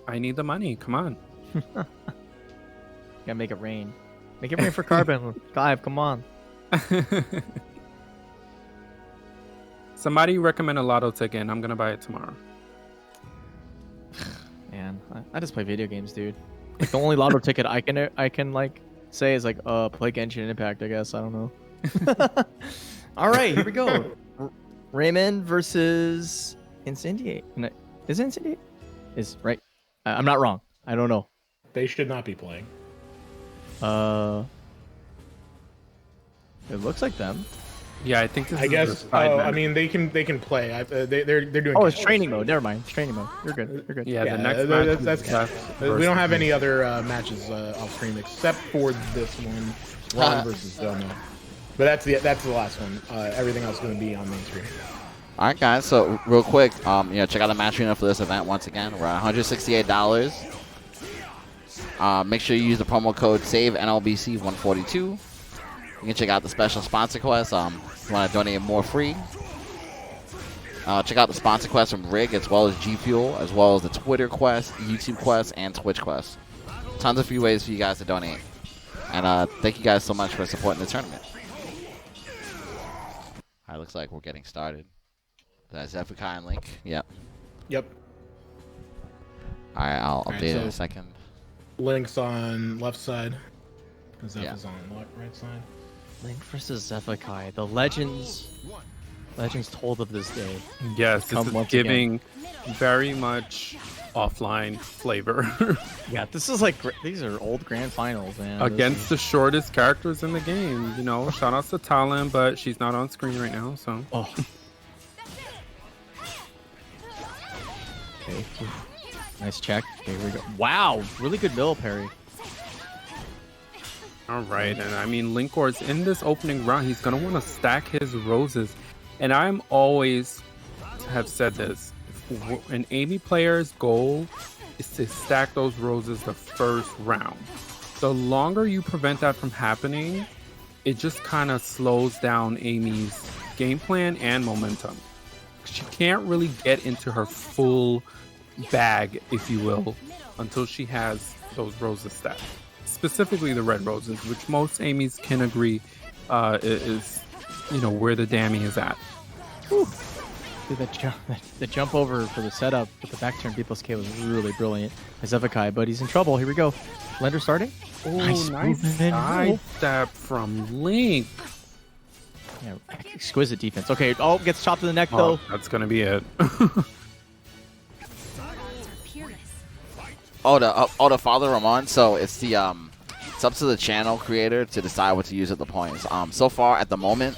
I need the money. Come on. Gotta make it rain. Make it rain for Carbon. Clive, come on. Somebody recommend a lotto ticket, and I'm gonna buy it tomorrow. Man, I just play video games, dude. Like, the only lotto ticket I can like say is like play Genshin Impact, I guess. I don't know. All right, here we go. Raymond versus Incendiate. Is it Incendiate? Is right. I'm not wrong. I don't know. They should not be playing. It looks like them. Yeah, I think this I is guess. the side I match. mean, they can play. They're doing. Oh, it's training mode. Never mind. It's training mode. You're good. You're good. Yeah, Yeah, the next match that's is Beth we don't versus have any me. other matches off stream except for this one, Ron versus Domo. But that's the last one. Everything else is going to be on main stream. All right, guys. So real quick, check out the match arena for this event once again. We're at $168. Make sure you use the promo code SAVE NLBC 142. You can check out the special sponsor quest. If you want to donate more free. Check out the sponsor quest from Rig as well as G Fuel, as well as the Twitter quest, YouTube quest, and Twitch quest. Tons of free ways for you guys to donate. And thank you guys so much for supporting the tournament. All right, looks like we're getting started. That's Xephukai and Link. Yep. Yep. All right, I'll right, update it in so- a second. Link's on left side. Zeph Yeah. is on right side. Link versus Xephukai. The legends told of this day. Yes, Come this is once giving very much offline flavor Yeah, this is like these are old grand finals, man. against the shortest characters in the game. You know, shout out to Talon, but she's not on screen right now, so. Oh. Okay. Nice check. Here we go. Wow, really good middle parry. All right, and I mean, Linkorz in this opening round, he's gonna want to stack his roses, and I'm always have said this: an Amy player's goal is to stack those roses the first round. The longer you prevent that from happening, it just kind of slows down Amy's game plan and momentum. She can't really get into her full bag, if you will, until she has those roses stacked. Specifically the red roses, which most Amy's can agree is where the Dammy is at. Whew. Dude, the jump over for the setup with the back turn B plus K was really brilliant. Xephukai, but he's in trouble. Here we go. Blender starting. Oh, Nice nice movement. side step from Link. Yeah, exquisite defense. Okay, oh, gets chopped in the neck Oh, though. that's gonna be it. Peerless. The Father Ramon. So it's the it's up to the channel creator to decide what to use with the points. So far at the moment,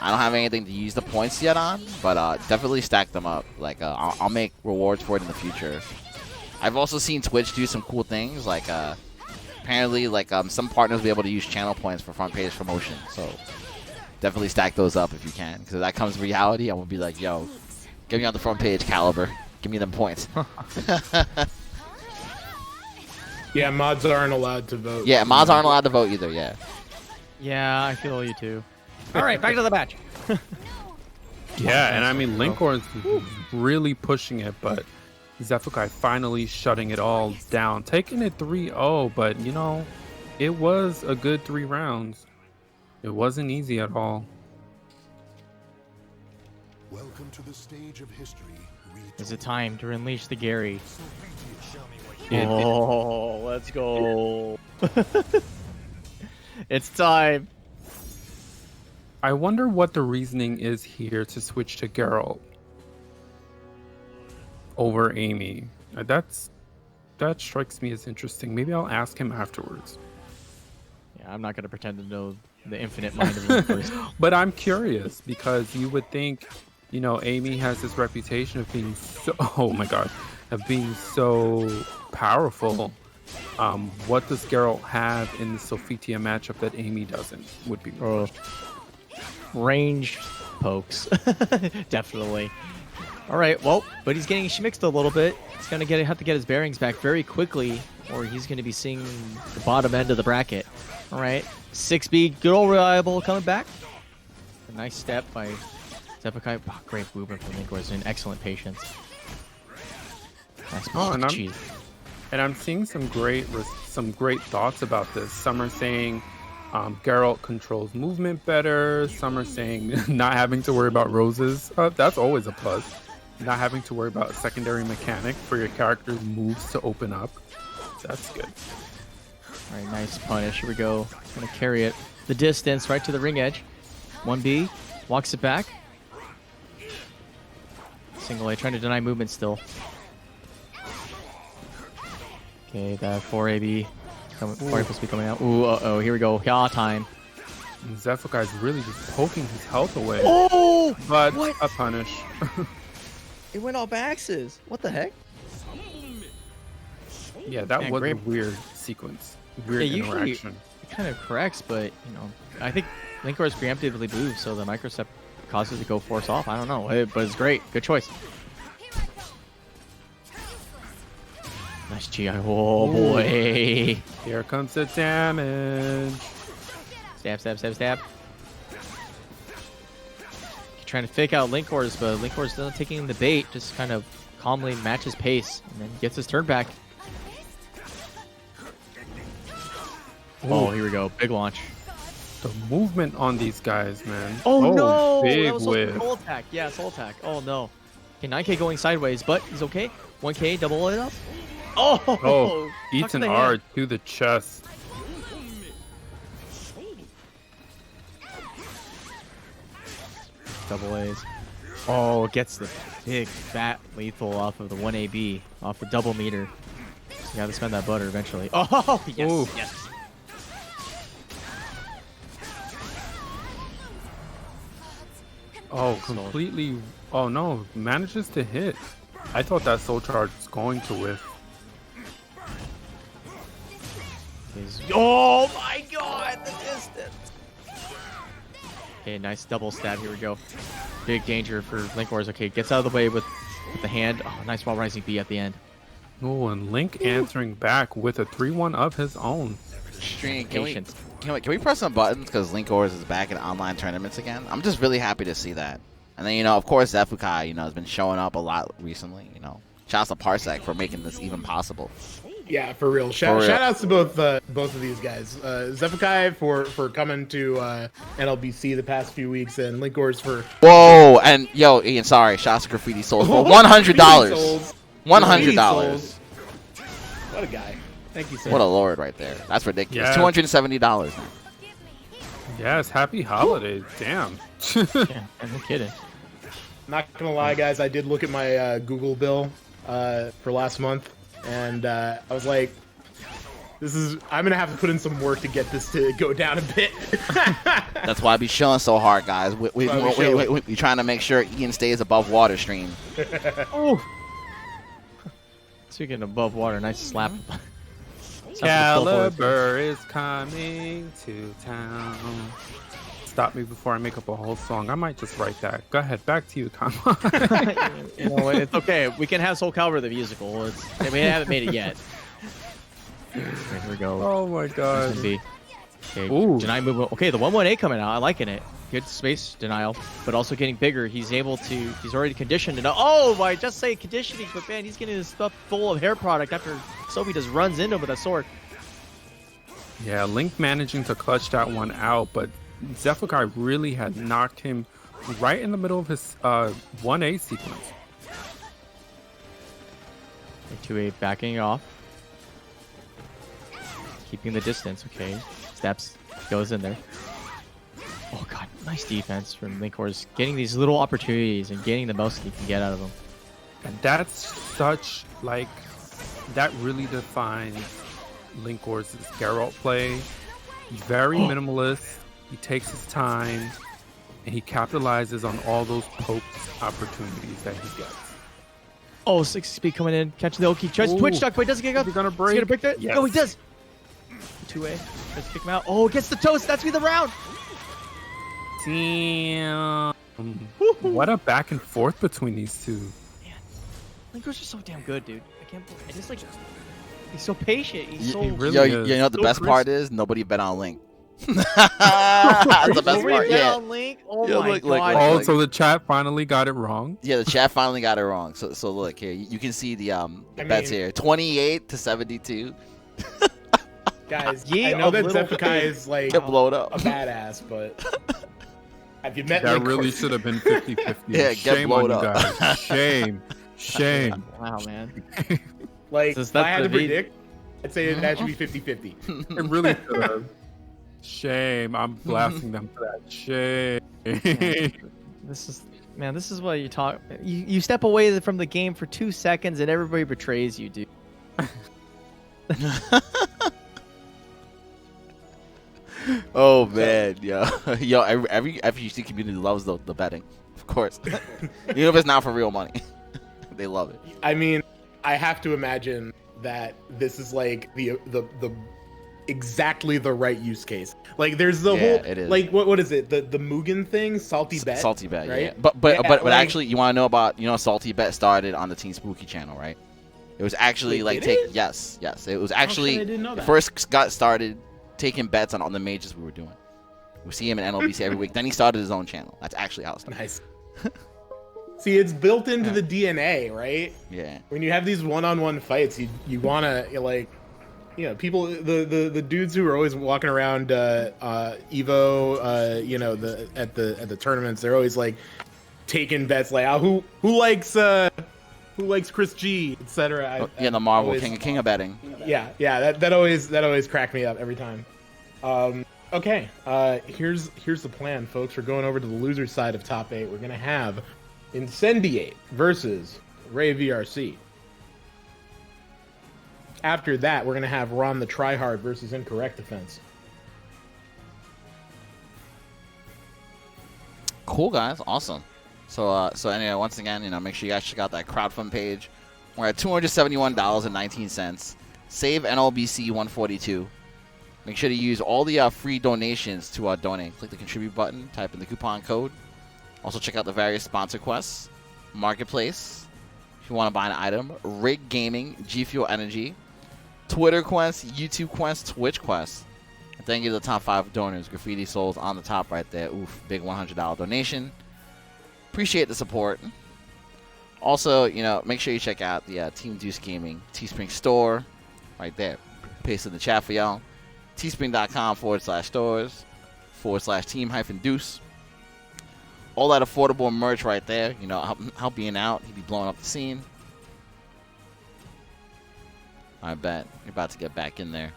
I don't have anything to use the points yet on, but definitely stack them up. Like I'll make rewards for it in the future. I've also seen Twitch do some cool things, like apparently like some partners will be able to use channel points for front page promotion. So definitely stack those up if you can, because if that comes reality, I will be like, yo, get me on the front page, Calibur. Give me them points. Yeah, mods aren't allowed to vote. Yeah, mods aren't allowed to vote either. Yeah. Yeah, I feel you too. All right, back to the match. Yeah, and I mean, Linkorz is really pushing it, but Xephukai finally shutting it all down. Taking it 3-0, but, you know, it was a good 3 rounds. It wasn't easy at all. Welcome to the stage of history. Is it time to unleash the Gary? It- Let's go. It's time. I wonder what the reasoning is here to switch to Geralt over Amy. That strikes me as interesting. Maybe I'll ask him afterwards. Yeah, I'm not going to pretend to know the infinite mind of Linkorz. But I'm curious because you would think, you know, Amy has this reputation of being so, oh my god, of being so powerful. What does Geralt have in the Sophitia matchup that Amy doesn't? Would be my Oh. question. Range pokes. Definitely. All right, well, but he's getting mixed a little bit. He's going to have to get his bearings back very quickly, or he's going to be seeing the bottom end of the bracket. All right, 6B, good old reliable coming back. A nice step by Xephukai. Oh, great movement from Linkorz and excellent patience. Nice Oh, and cheese. And I'm seeing some great thoughts about this. Some are saying Geralt controls movement better. Some are saying not having to worry about roses. That's always a plus. Not having to worry about a secondary mechanic for your character's moves to open up. That's good. All right, nice punish. Here we go. Gonna carry it the distance right to the ring edge. 1B walks it back. Single A trying to deny movement still. Okay, that 4AB. 4A supposed to be coming out. Ooh, uh-oh, here we go. Yeah, time. And Xephukai's really just poking his health away. Oh! But what? a punish. It went off axes. What the heck? Yeah, that Man, was great. a weird sequence. Weird Yeah, usually interaction. it kind of corrects, but, you know, I think Linkorz preemptively moves, so the microstep causes it to go force off. I don't know, but it's great. Good choice. Nice GI. Oh, boy. Here comes the damage. Stab, stab, stab, stab. Trying to fake out Linkorz, but Linkorz not taking the bait, just kind of calmly matches pace, and then gets his turn back. Oh, here we go. Big launch. The movement on these guys, man. Oh, no! Big That was supposed to be whiff. soul attack. Yeah, soul attack. Oh, no. Okay, 9K going sideways, but he's okay. 1K, double it up. Oh! Oh, Tuck eats to an the R hand. to the chest. Double A's. Oh, gets the big, fat lethal off of the 1AB, off the double meter. So you gotta spend that butter eventually. Oh, yes, Ooh. yes. Oh, completely. Oh no, manages to hit. I thought that soul charge was going to whiff. Oh my god, the distance. Okay, nice double stab. Here we go. Big danger for Linkorz. Okay, gets out of the way with the hand. Oh, nice while rising B at the end. Oh, and Link answering back with a 3-1 of his own. Stream, Patience. can we press some buttons because Linkorz is back in online tournaments again? I'm just really happy to see that. And then, you know, of course, Xephukai, you know, has been showing up a lot recently. You know, shouts to Parsec for making this even possible. Yeah, for real. Shout outs to both of these guys. Xephukai for coming to NLBC the past few weeks, and Linkorz for Whoa, and yo, Ian, sorry, shots to Graffiti Souls for $100. $100. What a guy. Thank you, sir. What a lord right there. That's ridiculous. Yeah. $270 now. Yes, happy holidays. Damn. Yeah, no kidding. Not gonna lie, guys, I did look at my Google bill for last month, and I was like, I'm gonna have to put in some work to get this to go down a bit. That's why I be chilling so hard, guys. We trying to make sure Ian stays above water stream. Oh. Speaking above water, nice slap. Calibur is coming to town. Stop me before I make up a whole song. I might just write that. Go ahead, back to you, Kama. You know, it's okay. We can have Soul Calibur the musical. We haven't made it yet. Okay, here we go. Oh my god. Okay, Ooh. deny movement. Okay, the 118 coming out. I liking it. Good space denial, but also getting bigger. He's already conditioned enough. Oh, I just say conditioning, but man, he's getting his stuff full of hair product after Sophie just runs into him with a sword. Yeah, Link managing to clutch that one out, but Xephukai really had knocked him right in the middle of his 1A sequence. 2A backing off. Keeping the distance, okay. Steps, goes in there. Oh god, nice defense from Linkorz. Getting these little opportunities and getting the most he can get out of them. And that's such, like, that really defines Linkorz's Geralt play. Very minimalist. He takes his time, and he capitalizes on all those poked opportunities that he gets. Oh, 60 speed coming in, catching the Yoki. Tries to Ooh. twitch duck, but he doesn't get up. Is he gonna break? Is he gonna break that? Yes. No, he does. 2A. Let's kick him out. Oh, gets the toast. That's me the round. Damn. What a back and forth between these two. Man, Linkorz is so damn good, dude. I can't believe it. Just like, he's so patient. He's so. He really Yo, is. you know what the So best part crisp. is? Nobody bet on Link. That's the best Nobody part. bet Yeah. on Link? Oh Yeah, my look, god. Oh, like- so the chat finally got it wrong? Yeah, the chat finally got it wrong. So look here. You can see the bets mean- here. 28 to 72. Guys, Ye I know of that little Xephukai faith. is like Get blown up. a badass, but have you met That Linkorz? really should have been 50-50. Yeah, get Shame on blown you up. guys. Shame. Shame. Wow, man. Like, That's if I had to the heat. predict, I'd say that should be 50-50. It really should have. Shame. I'm blasting them for that. Shame. This is what you talk. You step away from the game for 2 seconds and everybody betrays you, dude. Oh man, yo, every FGC community loves the betting, of course. Even if it's not for real money, they love it. I mean, I have to imagine that this is like the exactly the right use case. Like, there's the Yeah, whole it is. like what is it? The Mugen thing, salty bet. Salty bet, right? yeah. But Yeah, like- actually, you want to know about Salty bet started on the Teen Spooky channel, right? It was actually Wait, like did it? yes, it was shit, actually I didn't know it that. first got started taking bets on the majors we were doing. We see him in NLBC every week. Then he started his own channel. That's actually how it started. Nice. See, it's built into the DNA, right? Yeah. When you have these one-on-one fights, you wanna like, people, the dudes who are always walking around Evo, at the tournaments, they're always like taking bets like, who likes Chris G, etc. The Marvel king of betting. Yeah, that always cracked me up every time. Okay, here's the plan, folks. We're going over to the loser side of top 8. We're gonna have Incendiate versus Rayvrc. After that, we're gonna have RonTheTryHard versus IncorrectDefense. Cool, guys. Awesome. So anyway, once again, make sure you guys check out that crowdfund page. We're at $271.19. Save NLBC 142. Make sure to use all the free donations to donate. Click the contribute button, type in the coupon code. Also check out the various sponsor quests, marketplace, if you want to buy an item, Rig Gaming, G Fuel Energy, Twitter quest, YouTube quest, Twitch quest. And thank you to the top 5 donors. Graffiti Souls on the top right there. Oof, big $100 donation. Appreciate the support. Also, make sure you check out the Team DEUS Gaming Teespring store. right there. Paste in the chat for y'all. teespring.com/stores/team-DEUS. All that affordable merch right there. You know, help being out. He'd be blowing up the scene. I bet you're about to get back in there.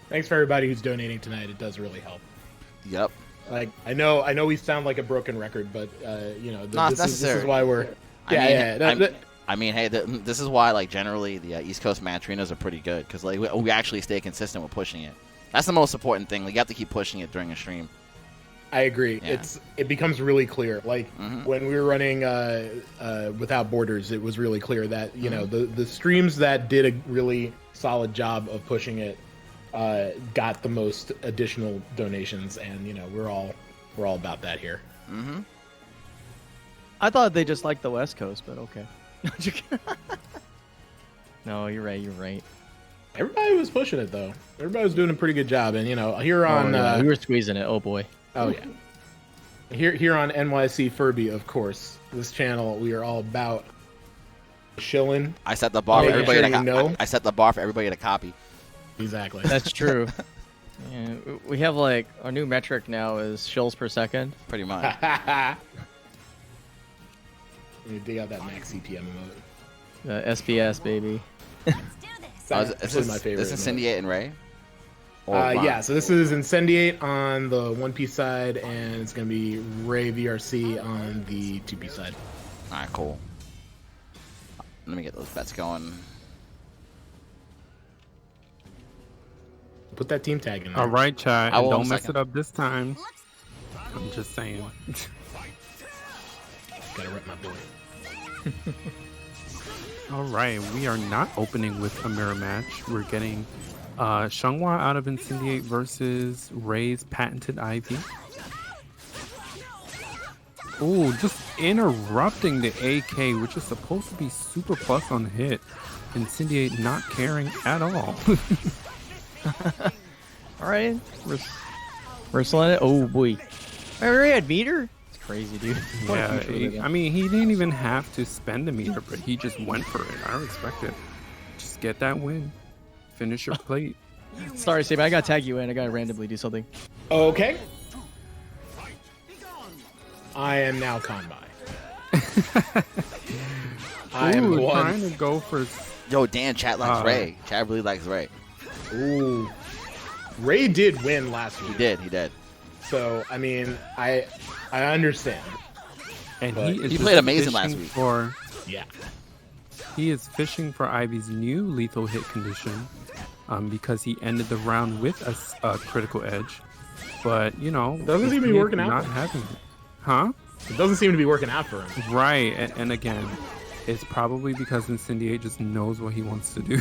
Thanks for everybody who's donating tonight. It does really help. Yep. Like I know we sound like a broken record, but you know, Not this is necessary. why we're. I mean, hey, this is why, like, generally the East Coast match arenas are pretty good because like we actually stay consistent with pushing it. That's the most important thing. Like, you have to keep pushing it during a stream. I agree. Yeah. It becomes really clear. Like when we were running Without Borders, it was really clear that you know the streams that did a really solid job of pushing it got the most additional donations, and you know we're all about that here. I thought they just liked the West Coast, but okay. No, you're right. You're right. Everybody was pushing it though. Everybody was doing a pretty good job, and you know here on we were squeezing it. Oh boy. oh yeah, here on NYC Furby, of course, this channel we are all about shilling. I set the bar for Making everybody sure to you know. I set the bar for everybody to copy. Exactly. That's true. Yeah, we have like our new metric now is shills per second. Pretty much. Let me dig out that max CPM emote. The SBS baby. That's Is actually my favorite. This emote. Incendiate and Ray? Or Yeah, so this is Incendiate on the 1P side, and it's going to be Ray VRC on the 2P side. All right, cool. Let me get those bets going. Put that team tag in there. All right, chat. I And will in don't a mess second. it up this time. I'm just saying. Gotta rep my boy. All right, we are not opening with a mirror match. We're getting Xianghua out of Incendiate versus Ray's patented Ivy. Ooh, just interrupting the AK, which is supposed to be super plus on the hit. Incendiate not caring at all. All right, we're selling it. Oh boy, I already had meter. It's crazy, dude. What a Yeah, future we live in. I mean, he didn't even have to spend a meter, but he just went for it. I respect it. Just get that win. Finish your plate. Sorry, Saban, I gotta tag you in. I gotta randomly do something. Okay. I am now con by. I am Ooh, the one. trying to go for... Yo, Dan, chat likes Ray. Chat really likes Ray. Ooh. Ray did win last week. He did. So, I mean, I understand. And But he is he just played amazing last fishing week. For, Yeah. he is fishing for Ivy's new lethal hit condition because he ended the round with a critical edge. But, you know... Doesn't seem to be Incendiate working out Not for him. having it. Huh? It doesn't seem to be working out for him. Right. And again, it's probably because Incendiate just knows what he wants to do.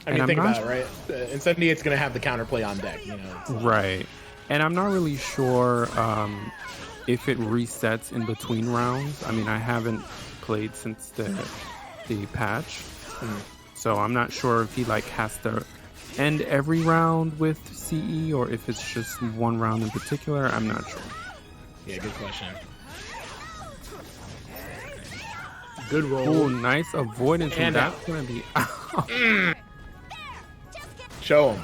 I And mean, I'm think not about it, right? Incendiate's going to have the counterplay on deck, you know. Right. And I'm not really sure if it resets in between rounds. I mean, I haven't played since the patch. So I'm not sure if he like has to end every round with CE or if it's just one round in particular. I'm not sure. Yeah, good question. Good roll. Oh, nice avoidance. And And that's going to be out. Show him.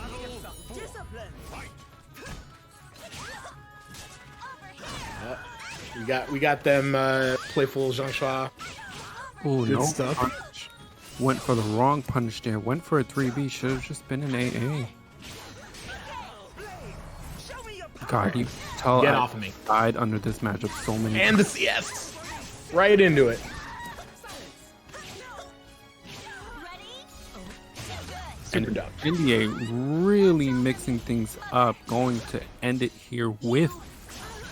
We got them playful Xianghua. Oh, Good no stuff. punish. Went for the wrong punish there. Went for a 3B. Should have just been an AA. God, you tell Get I off of me. died under this matchup so many And the CS. Right into it. Super and dumb. Incendiate really mixing things up, going to end it here with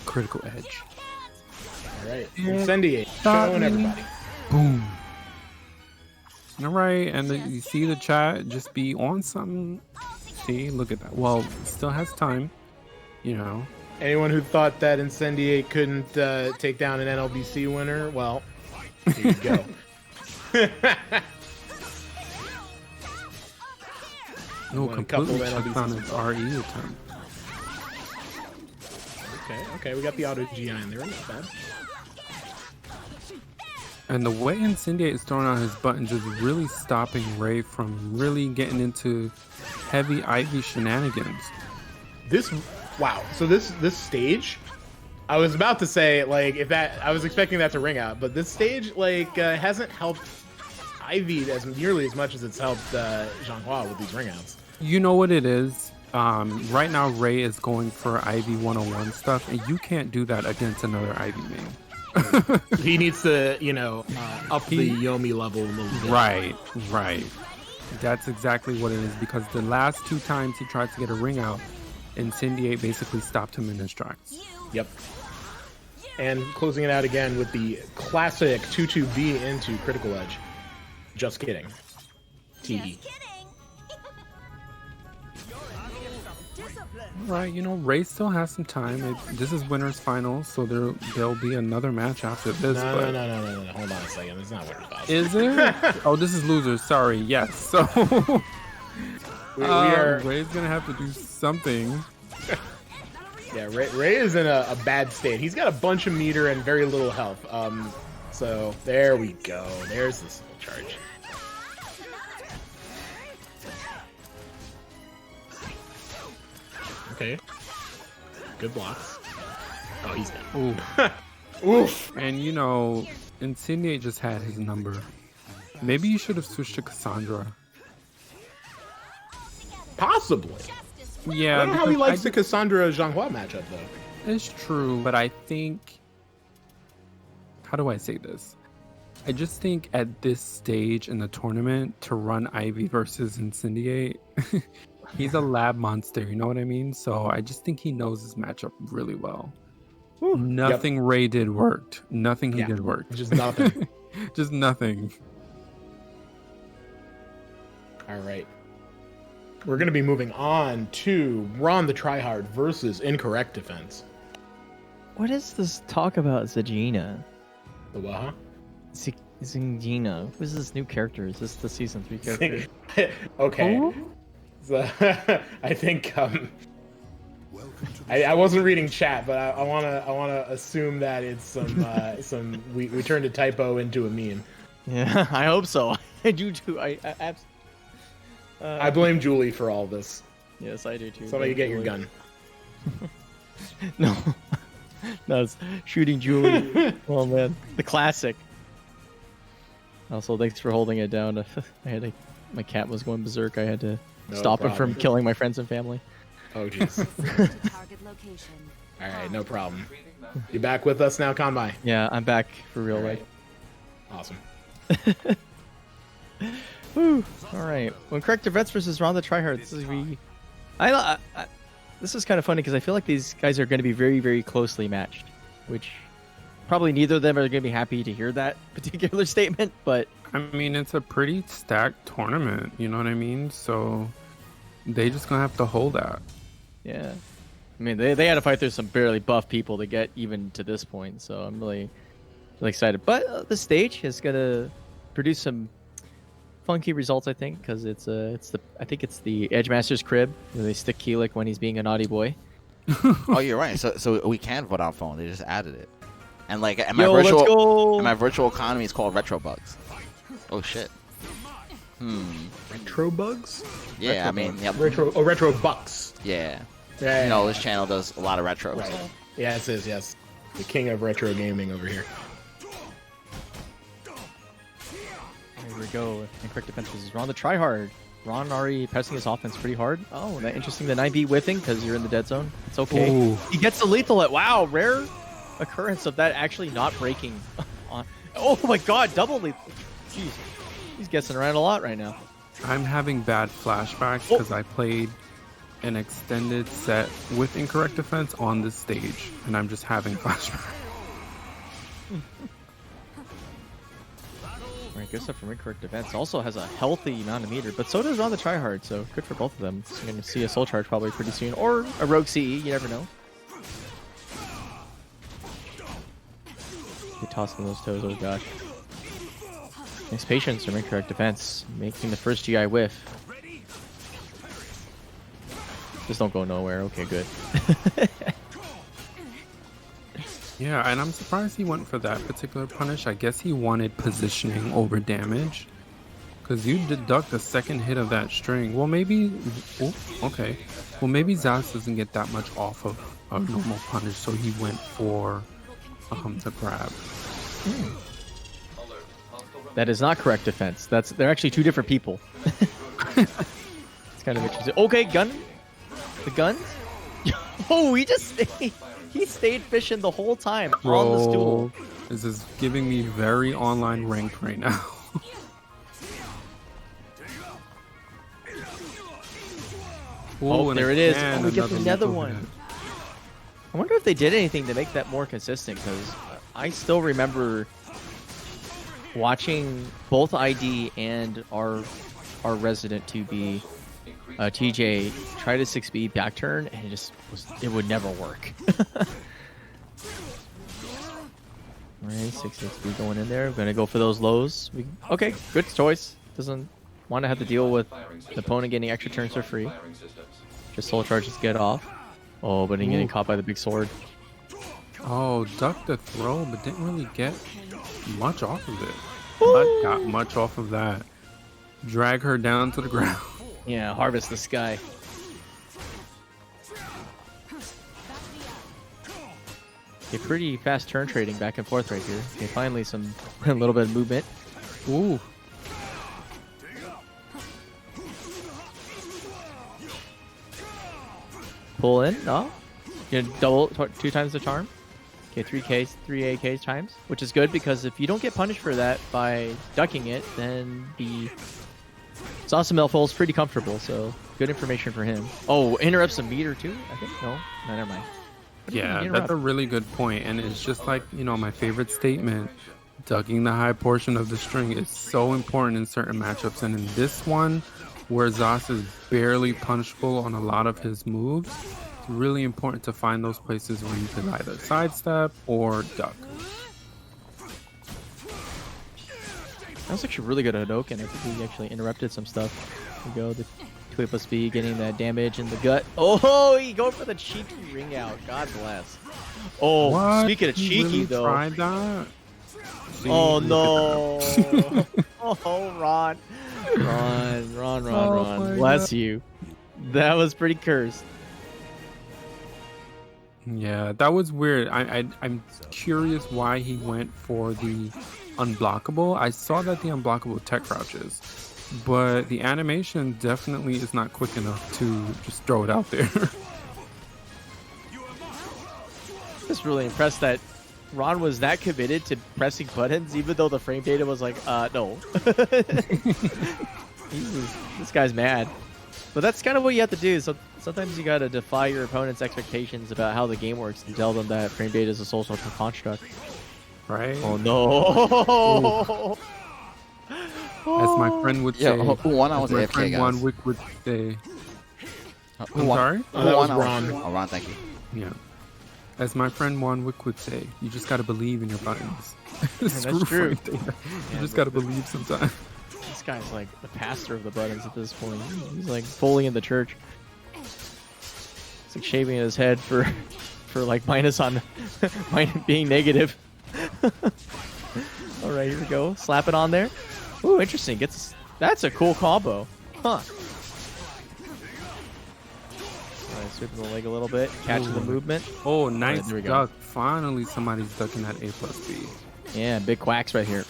critical edge. All right. Incendiate. Stop Showing me. everybody. Boom. All right, and then you see the chat just be on something. See, look at that. Well, still has time, you know. Anyone who thought that Incendiate couldn't take down an NLBC winner, well, here you go. No, Won a couple completely of checked on NLBCs. its RE attempt. Okay, we got the auto GI in there. Not bad. And the way Incendiate is throwing out his buttons is really stopping Ray from really getting into heavy Ivy shenanigans. Wow. So this stage, I was about to say, like, if that, I was expecting that to ring out, but this stage, like, hasn't helped Ivy as nearly as much as it's helped Xianghua with these ring outs. You know what it is? Right now, Ray is going for Ivy 101 stuff, and you can't do that against another Ivy main. He needs to, you know, up the Yomi level a little bit. Right. That's exactly what it is, because the last 2 times he tried to get a ring out, Incendiate basically stopped him in his tracks. Yep. And closing it out again with the classic 2-2B into critical edge. Just kidding. Tee. Right, you know, Ray still has some time. This is winners finals, so there'll be another match after this. No. Hold on a second. It's not winners finals. Is it? Oh, this is losers. Sorry. Yes. So we are. Ray's gonna have to do something. Yeah, Ray is in a bad state. He's got a bunch of meter and very little health. So there we go. There's the soul charge. Okay. Good blocks. Oh, he's dead. Ooh. Oof. And you know, Incendiate just had his number. Maybe you should have switched to Cassandra. Possibly. Yeah. I don't know how he likes the Cassandra Xianghua matchup though. It's true, but I think, how do I say this? I just think at this stage in the tournament to run Ivy versus Incendiate, he's a lab monster, you know what I mean? So I just think he knows his matchup really well. Whew. Nothing Ray did worked. Nothing he did worked. Just nothing. Just nothing. All right. We're going to be moving on to RonTheTryHard versus IncorrectDefense. What is this talk about Zegina? The what, huh? Zegina. Who's this new character? Is this the season 3 character? Okay. Who? So, I think I wasn't reading chat, but I wanna assume that it's some we turned a typo into a meme. Yeah, I hope so. I do too. I blame Julie for all this. Yes, I do too. Somebody get your gun. No, it's shooting Julie. Oh man, the classic. Also, thanks for holding it down. My cat was going berserk. I had to stop him from killing my friends and family. Oh jeez. Target location. All right, no problem. You back with us now, Kanmai? Yeah, I'm back for real life. Awesome. Woo. All right. When IncorrectDefense versus RonTheTryHard, this is kind of funny because I feel like these guys are going to be very, very closely matched, which probably neither of them are going to be happy to hear that particular statement. But I mean, it's a pretty stacked tournament, you know what I mean? So they just gonna have to hold that. yeah, I mean they had to fight through some barely buff people to get even to this point. So I'm really excited. But the stage is going to produce some funky results, I think, because it's the Edgemaster's crib where they stick Keelik when he's being a naughty boy. Oh, you're right. So we can vote on phone. They just added it. And like, and Let's go. my virtual economy is called Retro Bugs. Oh shit. Retro bugs? Yeah, I mean, yep. Retro bucks. Yeah. Yeah. You know, this channel does a lot of retros. Right. Yeah, it is. Yes, the king of retro gaming over here. There we go. IncorrectDefense versus RonTheTryHard. Ron already pressing his offense pretty hard. Oh, that interesting. The 9B whiffing because you're in the dead zone. It's okay. Ooh. He gets the lethal at wow, rare occurrence of that actually not breaking. Oh my god, double lethal. Jeez. He's guessing around a lot right now. I'm having bad flashbacks because I played an extended set with IncorrectDefense on this stage, and I'm just having flashbacks. Alright, good stuff from IncorrectDefense. Also has a healthy amount of meter, but so does RonTheTryHard, so good for both of them. So you're going to see a Soul Charge probably pretty soon, or a Rogue CE, you never know. They tossing those toes, oh gosh. Nice patience from IncorrectDefense, making the first GI whiff. Just don't go nowhere, okay, good. Yeah, and I'm surprised he went for that particular punish. I guess he wanted positioning over damage. Because you deduct the second hit of that string. Well, maybe... Oh, okay. Well, maybe Zas doesn't get that much off of a normal punish, so he went for the grab. That is not correct defense. They're actually two different people. It's kind of interesting. Okay, gun. The guns? Oh, he stayed fishing the whole time on the stool. This is giving me very online ranked right now. Oh, there it is. Again, Oh, we get another lethal one. hit. I wonder if they did anything to make that more consistent, because I still remember watching both ID and our resident 2B, TJ, try to 6B back turn, and it would never work. Alright, 6B going in there. I'm gonna go for those lows. Okay, good choice. Doesn't want to have to deal with the opponent getting extra turns for free. Just soul charges get off. Oh, but he getting caught by the big sword. Oh, ducked the throw, but didn't really get much off of it. Not got much off of that. Drag her down to the ground. Yeah, harvest the sky. Okay, pretty fast turn trading back and forth right here. Okay, finally a little bit of movement. Ooh. Pull in. Oh, you double 2 times the charm. Okay, 3 AKs times, which is good because if you don't get punished for that by ducking it, then the Zasalamel falls pretty comfortable. So good information for him. Oh, interrupts a meter too. I think no, never mind. Yeah, that's a really good point, and it's just like, you know, my favorite statement. Ducking the high portion of the string is so important in certain matchups, and in this one, where Zas is barely punishable on a lot of his moves, it's really important to find those places where you can either sidestep or duck. That was actually really good at Hadoken. I think he actually interrupted some stuff. There we go, the 2A+B getting that damage in the gut. Oh, he going for the cheeky ring out. God bless. Oh, What? speaking of He cheeky really though. tried that? See, Oh look at no! Oh, Ron. Oh my Bless God. you. That was pretty cursed. Yeah, that was weird. I'm curious why he went for the unblockable. I saw that the unblockable tech crouches, but the animation definitely is not quick enough to just throw it out there. Just really impressed that Ron was that committed to pressing buttons, even though the frame data was like, no. This guy's mad. But that's kind of what you have to do. So sometimes you gotta defy your opponent's expectations about how the game works and tell them that frame data is a social construct. Right? Oh no! As my friend would say. Yeah, who won? I was as my AFK, friend guys. Juan Wick would say. Who I'm won? sorry? Who that won? was Ron. Oh, Ron, thank you. Yeah. As my friend Juan Wick would say, you just gotta believe in your buttons. That's true. You just gotta believe sometimes. This guy's like the pastor of the buttons at this point. He's like fully in the church. It's like shaving his head for like minus on being negative. All right, here we go. Slap it on there. Ooh, interesting. That's a cool combo. Huh. All right, sweeping the leg a little bit, catching the movement. Oh, nice there we go. duck. Finally, somebody's ducking that A+B. Yeah, big quacks right here.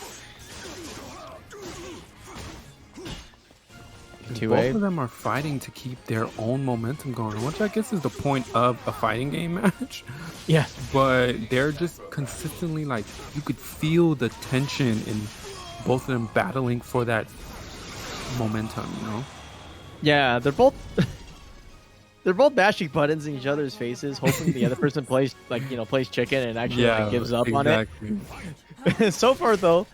And 2A. both of them are fighting to keep their own momentum going, which I guess is the point of a fighting game match. Yeah. But they're just consistently, like, you could feel the tension in both of them battling for that momentum, you know? Yeah, they're both bashing buttons in each other's faces, hoping the other person plays chicken and actually like, gives up on it. So far though,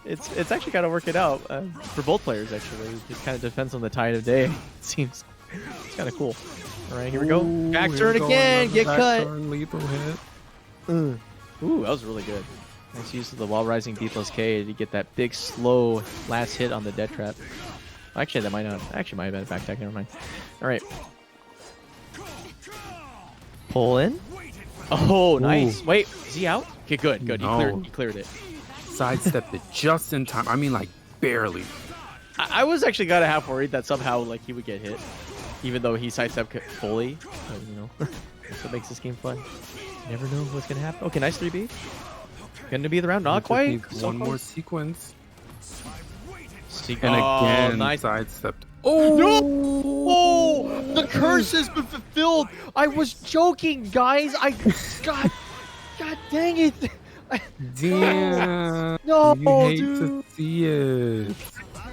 it's actually kind of working out for both players. Actually, it just kind of depends on the tide of day. It seems it's kind of cool. All right, here we go. Back turn again. Get cut. Turn, lethal hit. Ooh, that was really good. Nice use of the wall rising D+K to get that big slow last hit on the dead trap. Actually, that might not. Actually, might have been a back tech. Never mind. All right. Pull in. Oh, nice. Wait, is he out? Okay, good. No. He cleared it. Sidestepped it just in time. I mean, like, barely. I was actually kind of half worried that somehow like he would get hit, even though he sidestepped fully. But, you know, that's what makes this game fun. You never know what's gonna happen. Okay, nice 3B. Gonna be the round. Not quite. Needs one more sequence. And And again, nice. sidestepped. No! Oh, the curse has been fulfilled. I was joking, guys. God dang it. Damn. No, you hate dude. to see it.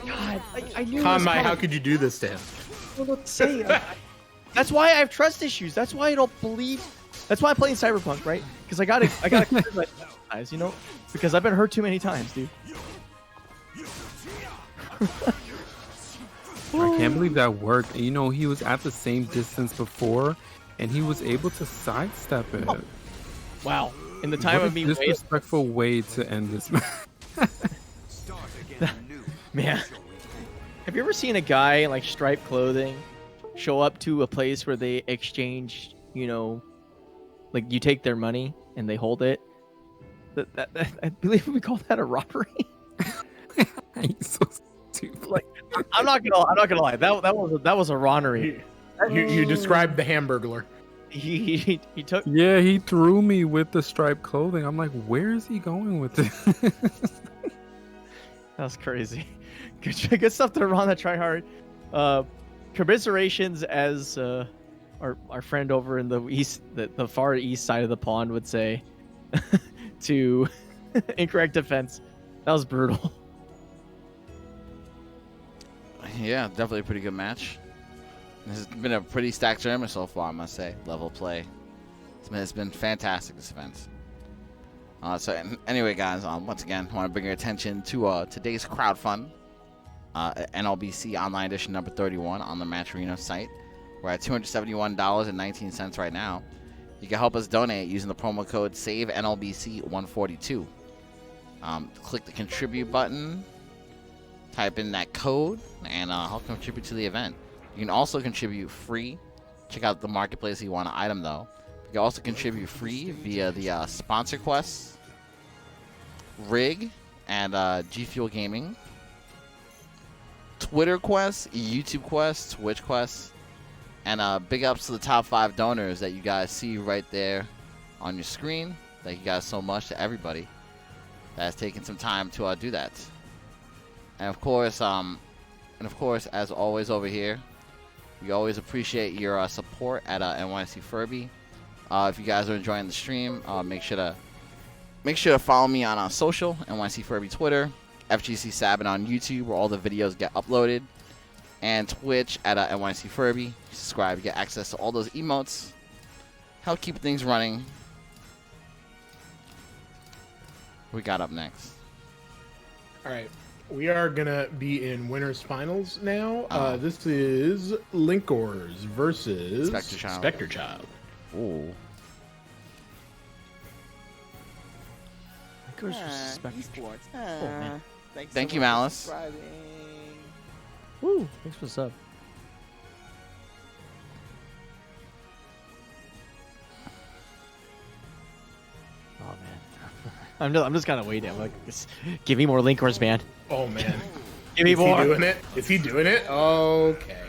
God, I knew it was Kanmai, how coming. could you do this to him? I don't know what to say. That's why I have trust issues. That's why I don't believe. That's why I'm playing Cyberpunk, right? Because I gotta clear my eyes, you know? Because I've been hurt too many times, dude. I can't believe that worked. And, you know, he was at the same distance before, and he was able to sidestep it. Wow. In the time What of a me disrespectful way to end this match. Man, have you ever seen a guy in like striped clothing show up to a place where they exchange, you know, like you take their money and they hold it? That I believe we call that a robbery. He's so stupid. Like, I'm not gonna lie. That was a ronery. You described the Hamburglar. He took. Yeah, he threw me with the striped clothing. I'm like, where is he going with this? That was crazy. Good stuff to RonTheTryHard. Commiserations, as our friend over in the east, the far east side of the pond would say, to IncorrectDefense. That was brutal. Yeah, definitely a pretty good match. This has been a pretty stacked tournament so far, I must say. Level play. It's been fantastic, this event. Anyway, guys, once again, I want to bring your attention to today's crowdfund. NLBC Online Edition number 31 on the Match Arena site. We're at $271.19 right now. You can help us donate using the promo code SAVENLBC142. Click the contribute button, type in that code, and help contribute to the event. You can also contribute free. Check out the marketplace if you want an item, though. You can also contribute free via the sponsor quests, Rig, and G Fuel Gaming, Twitter quests, YouTube quests, Twitch quests, and big ups to the top 5 donors that you guys see right there on your screen. Thank you guys so much to everybody that has taken some time to do that. And of course, as always over here, we always appreciate your support at NYC Furby. If you guys are enjoying the stream, make sure to follow me on social, NYC Furby Twitter, FGC Sabin on YouTube, where all the videos get uploaded, and Twitch at NYC Furby. Subscribe to get access to all those emotes. Help keep things running. What we got up next? All right. We are going to be in winners finals now. This is Linkorz versus Spectrechild. Ooh. Thank you, Malice. Woo! Thanks for the sub. Oh man, I'm just kind of waiting. I'm like, give me more Linkorz, man. Oh man. Give me more. Is he doing it? Is he doing it? Okay.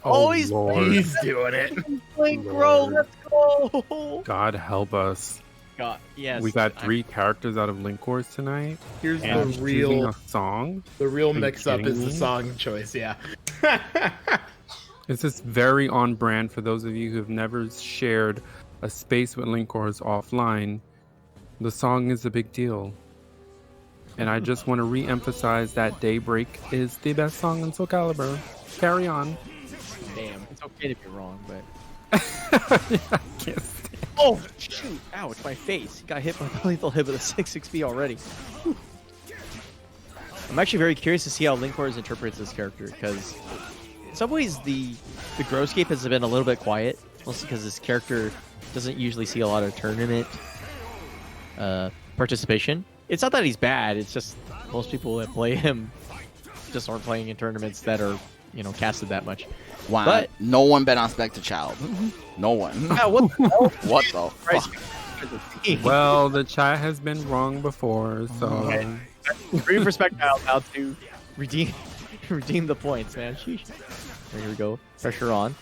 Oh, he's He's doing it. playing Groh. Let's go. God help us. God, yes. We got 3 characters out of Linkorz tonight. Here's And the choosing real a song. the real you mix up is kidding the me? song choice, yeah. This is very on brand for those of you who have never shared a space with Linkorz offline. The song is a big deal. And I just want to re-emphasize that Daybreak is the best song in Soul Calibur. Carry on. Damn, it's okay to be wrong, but. Yeah, I can't stand. Oh shoot! Ouch, my face. Got hit by the lethal hit with a 6-6B already. Whew. I'm actually very curious to see how Linkorz interprets this character, because in some ways the Growscape has been a little bit quiet, mostly because this character doesn't usually see a lot of tournament participation. It's not that he's bad, it's just most people that play him just aren't playing in tournaments that are casted that much. Wow. But No one bet on Spectrechild. No one. yeah, what the hell? What the Christ. fuck? Well, the chat has been wrong before, so Free for Spectrechild now to redeem the points, man. Sheesh. Here we go. Pressure on.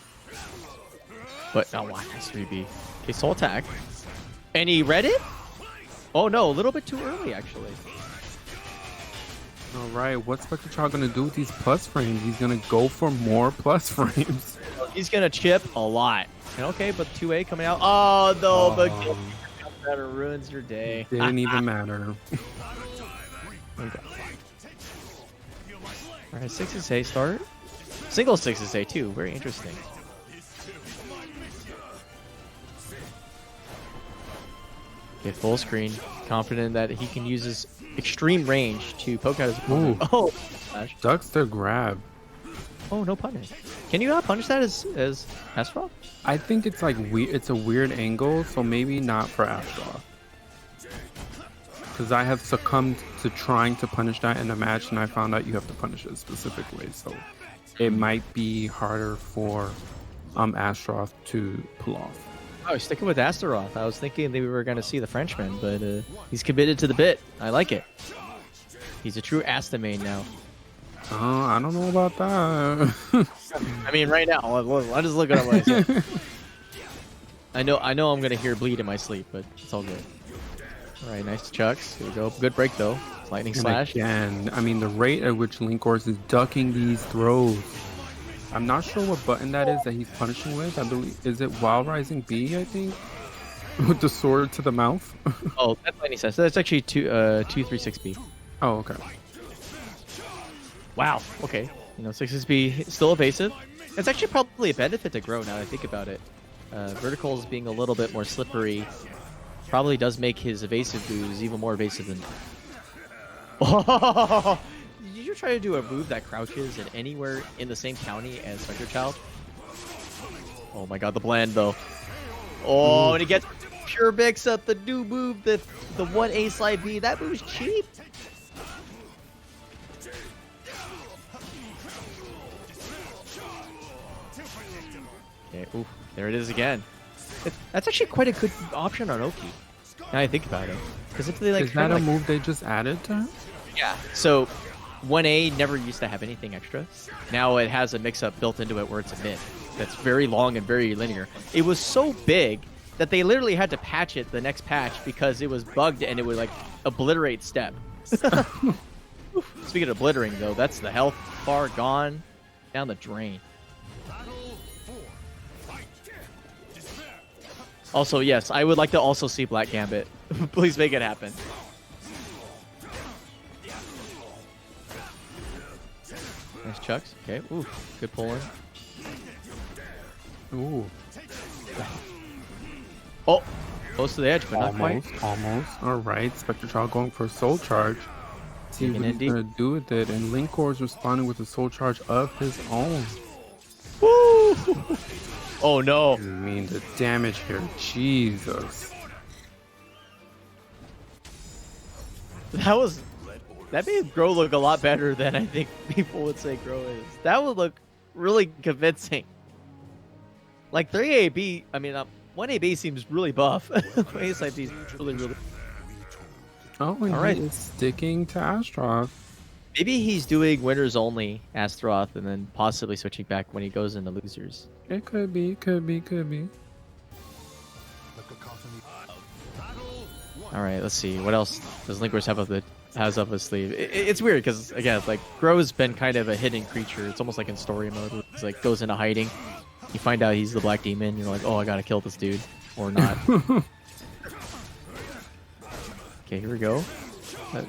But wow, nice 3B. Okay, soul attack. And he read it? Oh no, a little bit too early actually. all right. What's Spectrechild gonna do with these plus frames? He's gonna go for more plus frames. He's gonna chip a lot. And okay, but 2A coming out. Oh no, the kill that ruins your day. Didn't even matter. Okay. Alright, 6A start. Single 6A too. Very interesting. Okay, full screen. Confident that he can use his extreme range to poke out his opponent. Ooh. Oh, gosh. Ducks to grab. Oh, no punish. Can you not punish that as Astaroth? I think it's like it's a weird angle, so maybe not for Astaroth. Because I have succumbed to trying to punish that in a match, and I found out you have to punish it specifically. So it might be harder for Astaroth to pull off. Oh, sticking with Astaroth. I was thinking that we were going to see the Frenchman, but he's committed to the bit. I like it. He's a true Asta main now. I don't know about that. I mean, right now, I'm just looking at what I said. I know I'm going to hear bleed in my sleep, but it's all good. All right, nice chucks. Here we go. Good break, though. Lightning slash. Again, I mean, the rate at which Linkorz is ducking these throws. I'm not sure what button that is that he's punishing with. I believe, is it Wild Rising B, I think? With the sword to the mouth? Oh, that's lightning slash. That's actually 236B. Oh, okay. Wow. Okay. 6B still evasive. It's actually probably a benefit to Groh now that I think about it. Verticals being a little bit more slippery probably does make his evasive moves even more evasive than... Oh! Did you try to do a move that crouches in anywhere in the same county as Spectrechild? Oh my god, the blend though. Oh, and he gets pure mix up the new move, the 1A slide B. That move's cheap. Okay, ooh, there it is again. That's actually quite a good option on Oki. Now I think about it, because if they like, is that a move they just added to him? Yeah. So 1A never used to have anything extra. Now it has a mix-up built into it where it's a mid that's very long and very linear. It was so big that they literally had to patch it the next patch because it was bugged and it would like obliterate step. Speaking of obliterating though, that's the health bar gone down the drain. Also, yes, I would like to also see Black Gambit. Please make it happen. Nice chucks. Okay. Ooh, good pulling. Ooh. Oh, close to the edge, but not quite. Almost. All right, Spectrechild going for a soul charge. See what he's gonna do with it, and Linkorz responding with a soul charge of his own. Woo! Oh no! I mean the damage here, Jesus. That made Groh look a lot better than I think people would say Groh is. That would look really convincing. Like 3AB, I mean, 1AB seems really buff. 1AB is really. Oh, and all right. He's sticking to Astaroth. Maybe he's doing winners only Astaroth and then possibly switching back when he goes into losers. It could be. All right, let's see. What else does Linkorz have up his sleeve? It's weird because again, like Groh's been kind of a hidden creature. It's almost like in story mode. It's like goes into hiding. You find out he's the Black Demon. You're like, oh, I gotta kill this dude, or not. Okay, here we go.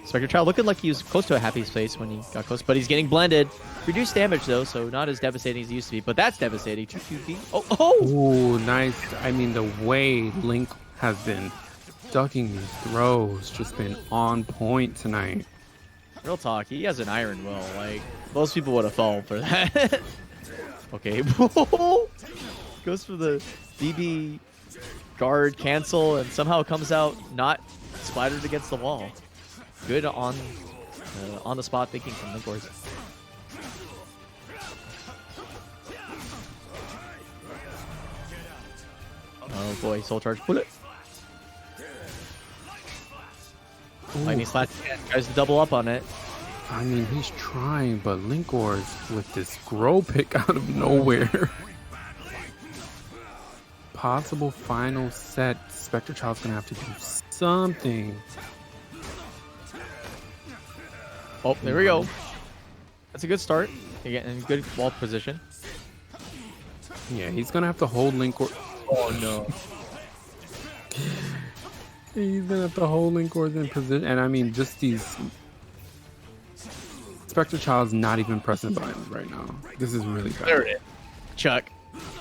Spectrechild looking like he was close to a happy space when he got close, but he's getting blended. Reduced damage though, so not as devastating as he used to be, but that's devastating. 2QB. Oh! Ooh, nice. I mean, the way Link has been ducking these throws, just been on point tonight. Real talk, he has an iron will. Like, most people would have fallen for that. Okay. Goes for the DB guard cancel and somehow comes out not splattered against the wall. Good on the spot thinking from Linkorz. Oh boy, soul charge bullet. Lightning slash again. Tries to double up on it. I mean, he's trying, but Linkorz with this Groh pick out of nowhere. Possible final set. Spectrechild's gonna have to do something. Oh, there we go. That's a good start. You're getting in good wall position. Yeah, he's gonna have to hold Linkorz. Oh no. He's gonna have to hold Linkorz in position, and I mean, just these. Spectrechild's not even pressing buttons right now. This is really bad. There it is. Chuck.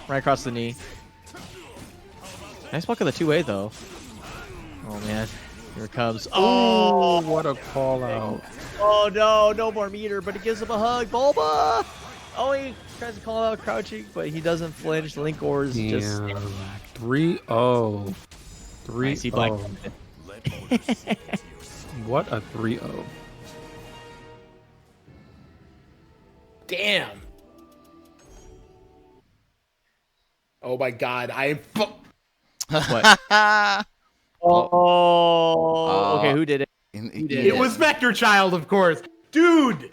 Right across the knee. Nice block of the 2-way though. Oh man. Here it comes. Oh, what a call out. Oh no, no more meter, but he gives him a hug. Bulba! Oh, he tries to call out crouching, but he doesn't flinch. Linkorz just. 3-0. 3-0. I see black. What a 3-0. Damn. Oh my god, What? Oh. Okay, who did it? It was Spectrechild, of course. Dude!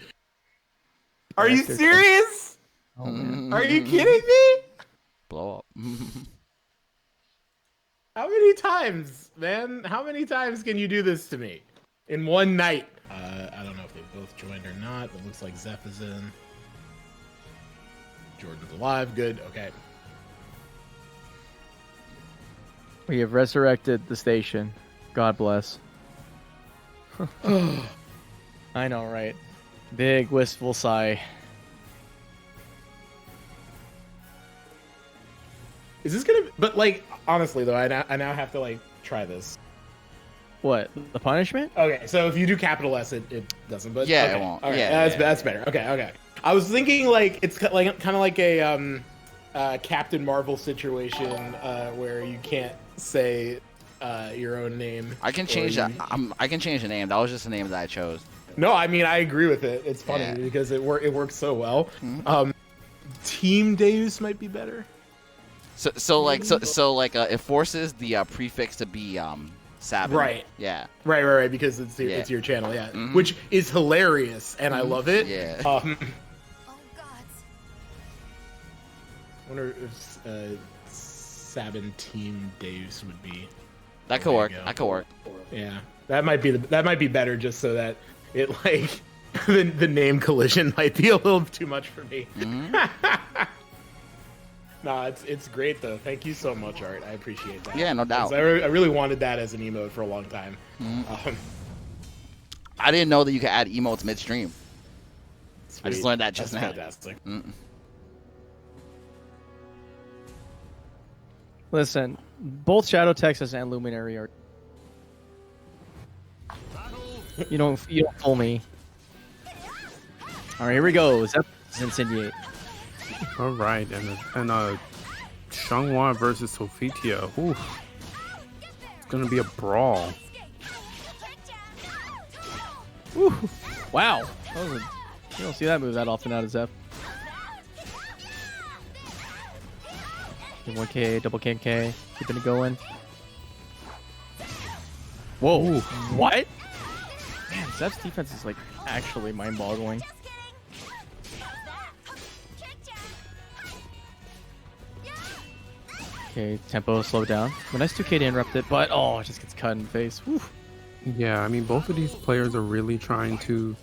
Are you Spectre- serious? Oh, man. Are you kidding me? Blow up. How many times, man? How many times can you do this to me? In one night? I don't know if they both joined or not. It looks like Zeph is in. Jordan's alive. Good. Okay. We have resurrected the station. God bless. I know, right? Big wistful sigh. Is this gonna? But like, honestly though, I now have to like try this. What? The punishment? Okay, so if you do capital S, it doesn't. But Yeah, okay. it won't. Okay, Yeah, that's better. Okay. I was thinking like it's like kind of like a Captain Marvel situation where you can't say your own name. I can change that. I can change the name. That was just the name that I chose. No, I mean I agree with it. It's funny Yeah. because it works so well. Mhm. Team DEUS might be better. So it forces the prefix to be Sabin. Right. Yeah. Right. Because it's Yeah. it's your channel, yeah. Mhm. Which is hilarious, and I love it. Yeah. Oh gods. I wonder if Sabin Team DEUS would be. That could There you work. go. That could work. Yeah, that might be better, just so that it like the name collision might be a little too much for me. Mhm. Nah, it's great though. Thank you so much, Art. I appreciate that. Yeah, no doubt. 'Cause I really wanted that as an emote for a long time. I didn't know that you could add emotes midstream. I just Sweet. learned that just That's now. fantastic. Listen, both Shadow Texas and Luminary are. You don't fool me. All right, here we go. Zeph Incendiate. All right, and Xianghua versus Sophitia. Ooh, it's gonna be a brawl. Woo. Wow. You don't see that move that often out of Zeph. 1K, double K, keeping it going. Whoa. Ooh. What? Man, Zeph's defense is like actually mind-boggling. Okay, tempo slow down. A nice 2K to interrupt it, but oh, it just gets cut in the face. Woo. Yeah, I mean, both of these players are really trying to.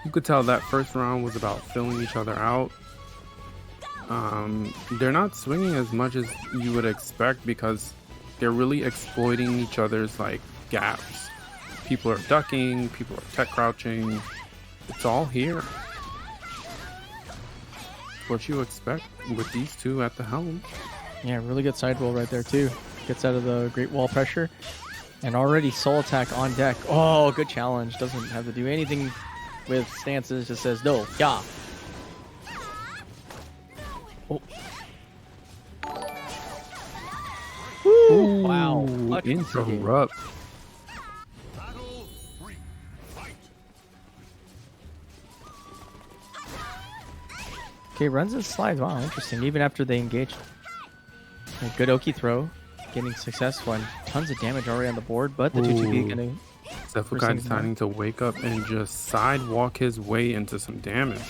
You could tell that first round was about filling each other out. They're not swinging as much as you would expect because they're really exploiting each other's like gaps. People are ducking, people are tech crouching. It's all here. What you expect with these two at the helm. Yeah, really good side roll right there too. Gets out of the great wall pressure. And already soul attack on deck. Oh, good challenge. Doesn't have to do anything with stances. Just says no. Yeah. Oh. Woo. Wow. Clutch execute. Interrupt. Okay, runs and slides. Wow, interesting. Even after they engage. A good Oki throw. getting successful and tons of damage already on the board, but the 2-2B getting... Xephukai deciding to wake up and just sidewalk his way into some damage.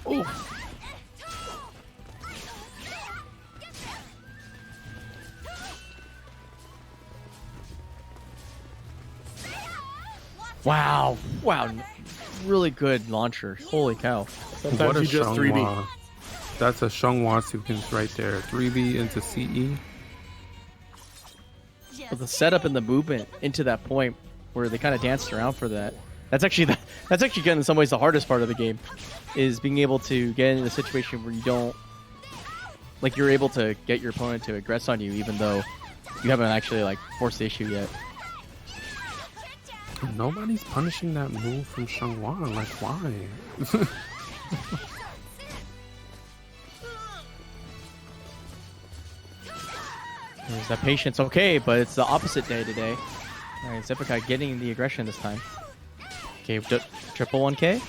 Ooh. Wow. Wow. Really good launcher. Holy cow. Sometimes What a you just 3B. Xianghua. That's a Xianghua sequence right there. 3B into CE. But the setup and the movement into that point where they kind of danced around for that. That's actually in some ways the hardest part of the game, is being able to get in a situation where you don't, like, you're able to get your opponent to aggress on you even though you haven't actually like forced the issue yet. Nobody's punishing that move from Xianghua. Like, why? There's that patience. Okay, but it's the opposite day today. All right, Xephukai getting the aggression this time. Okay, triple 1K.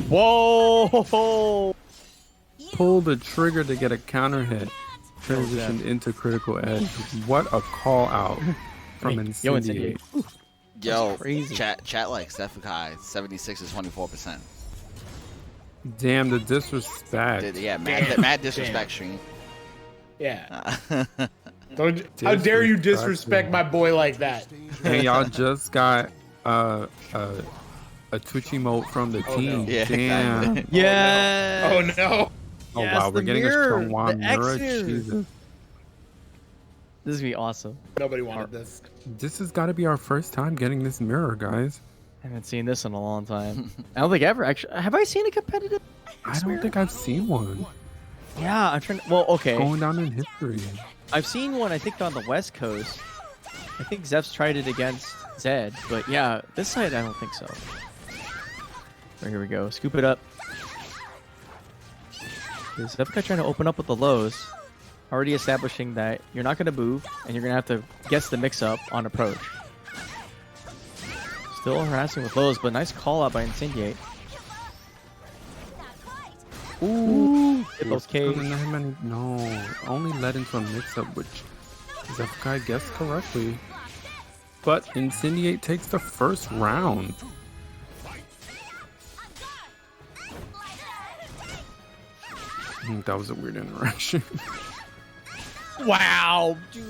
Whoa! Pull the trigger to get a counter hit. Transitioned into critical edge. What a call out from Incendiate. Yo, crazy. chat like Xephukai 76 to 24%. Damn, the disrespect. Yeah, mad disrespect stream. Yeah. How dare you disrespect my boy like that? Hey, y'all just got a Twitch emote from the team. no. Yeah, Damn. exactly. Yeah. Oh no. Oh Yes, wow, we're the getting mirror, a Xianghua the mirror. X mirror. Jesus. This is gonna be awesome. Nobody wanted this. This has got to be our first time getting this mirror, guys. I haven't seen this in a long time. I don't think ever actually. Have I seen a competitive? I don't think I've seen one Yeah, I'm trying. Well, okay. going down in history. I've seen one. I think on the West Coast. I think Zeph's tried it against Zed, but yeah, this side I don't think so. Right, here we go. Scoop it up. Is Xephukai trying to open up with the lows? Already establishing that you're not going to move, and you're going to have to guess the mix-up on approach. Still harassing with lows, but nice call out by Incendiate. Ooh, hit those Ks. No, only led into a mix-up, which Xephukai guessed correctly. But Incendiate takes the first round. That was a weird interaction. Wow, dude.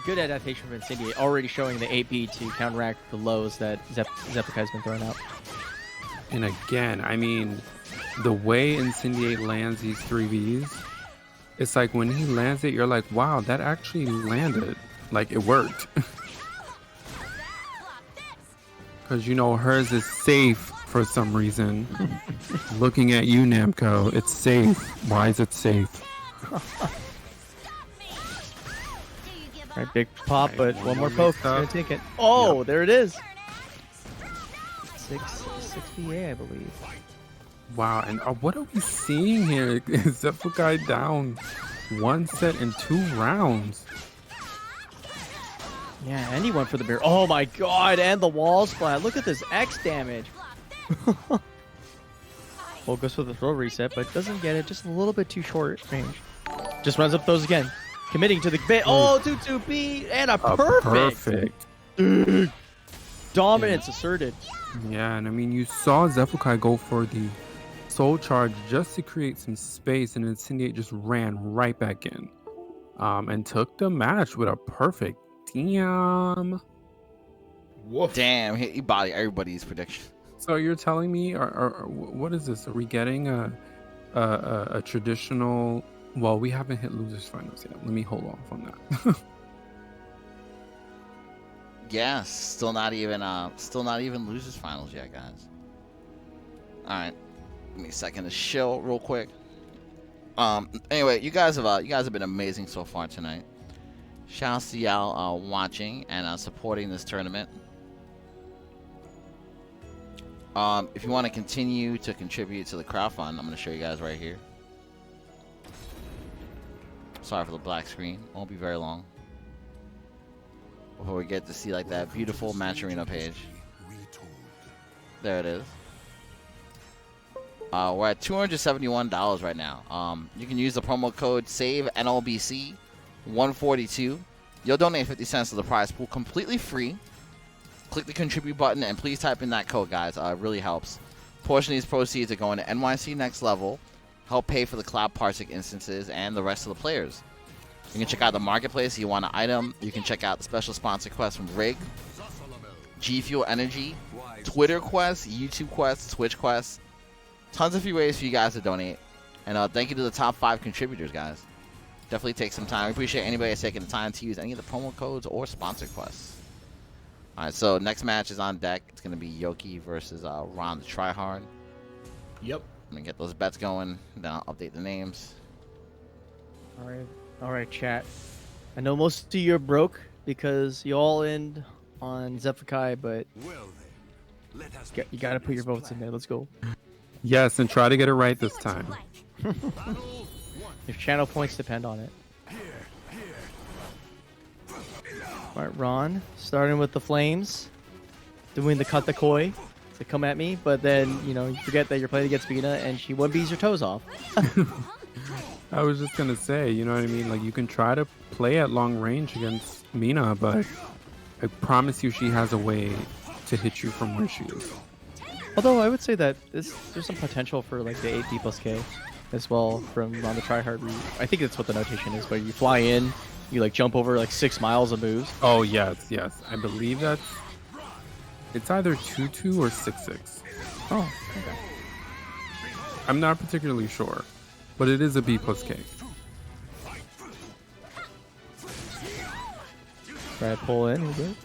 Good adaptation from Incendiate, already showing the AP to counteract the lows that Xephukai's been throwing out. And again, I mean, the way Incendiate lands these 3Vs, it's like when he lands it, you're like, wow, that actually landed. Like, it worked. Because, you know, hers is safe for some reason. Looking at you, Namco, it's safe. Why is it safe? Right, big pop, but one more poke. Gonna Gonna take it. Oh, there it is. 6 VA, I believe. Wow, and what are we seeing here? Is Xephukai down 1 set in 2 rounds? Yeah, and he went for the bear. Oh my god, and the wall splat. Look at this X damage. Well, goes for the throw reset, but doesn't get it. Just a little bit too short range. Just runs up those again. Committing to the bit. Oh, 2-2-B and a perfect. Dude. Dominance asserted. Yeah, and I mean, you saw Xephukai go for the soul charge just to create some space, and Incendiate just ran right back in and took the match with a perfect. Damn. Woof. Damn, he bodied everybody's prediction. So you're telling me, or what is this? Are we getting a traditional? Well, we haven't hit losers finals yet. Let me hold off on that. Yeah, still not even losers finals yet, guys. All right, give me a second to chill real quick. Anyway, you guys have been amazing so far tonight. Shout out to y'all watching and supporting this tournament. If you want to continue to contribute to the crowdfund, I'm going to show you guys right here. Sorry for the black screen. Won't be very long before we get to see like that beautiful Match Arena page. There it is. We're at $271 right now. You can use the promo code SAVE NLBC 142. You'll donate 50 cents to the prize pool completely free. Click the contribute button and please type in that code, guys. It really helps. Portion of these proceeds are going to NYC Next Level, help pay for the Cloud Parsec instances and the rest of the players. You can check out the marketplace if you want an item. You can check out the special sponsor quest from Rig, G Fuel Energy, Twitter quests, YouTube quests, Twitch quests. Tons of free ways for you guys to donate. And thank you to the top 5 contributors, guys. Definitely take some time. We appreciate anybody that's taking the time to use any of the promo codes or sponsor quests. All right, so next match is on deck. It's going to be Yoki versus RonTheTryHard. Yep. I'm going to get those bets going, then I'll update the names. All right, chat. I know most of you are broke because you all end on Xephukai, but you got to put your votes in there. Let's go. Yes, and try to get it right this time. If channel points depend on it. All right, Ron, starting with the flames, doing the cut the koi to come at me, but then, you know, you forget that you're playing against Mina and she 1Bs your toes off. I was just going to say, you know what I mean? Like, you can try to play at long range against Mina, but I promise you she has a way to hit you from where she is. Although I would say that there's some potential for like the 8D plus K as well from RonTheTryHard. I think that's what the notation is, but you fly in, you like jump over like 6 miles of moves. Oh, yes. I believe it's either 2-2 or 6-6. Oh, okay. I'm not particularly sure, but it is a B plus K. Try to pull in, we good.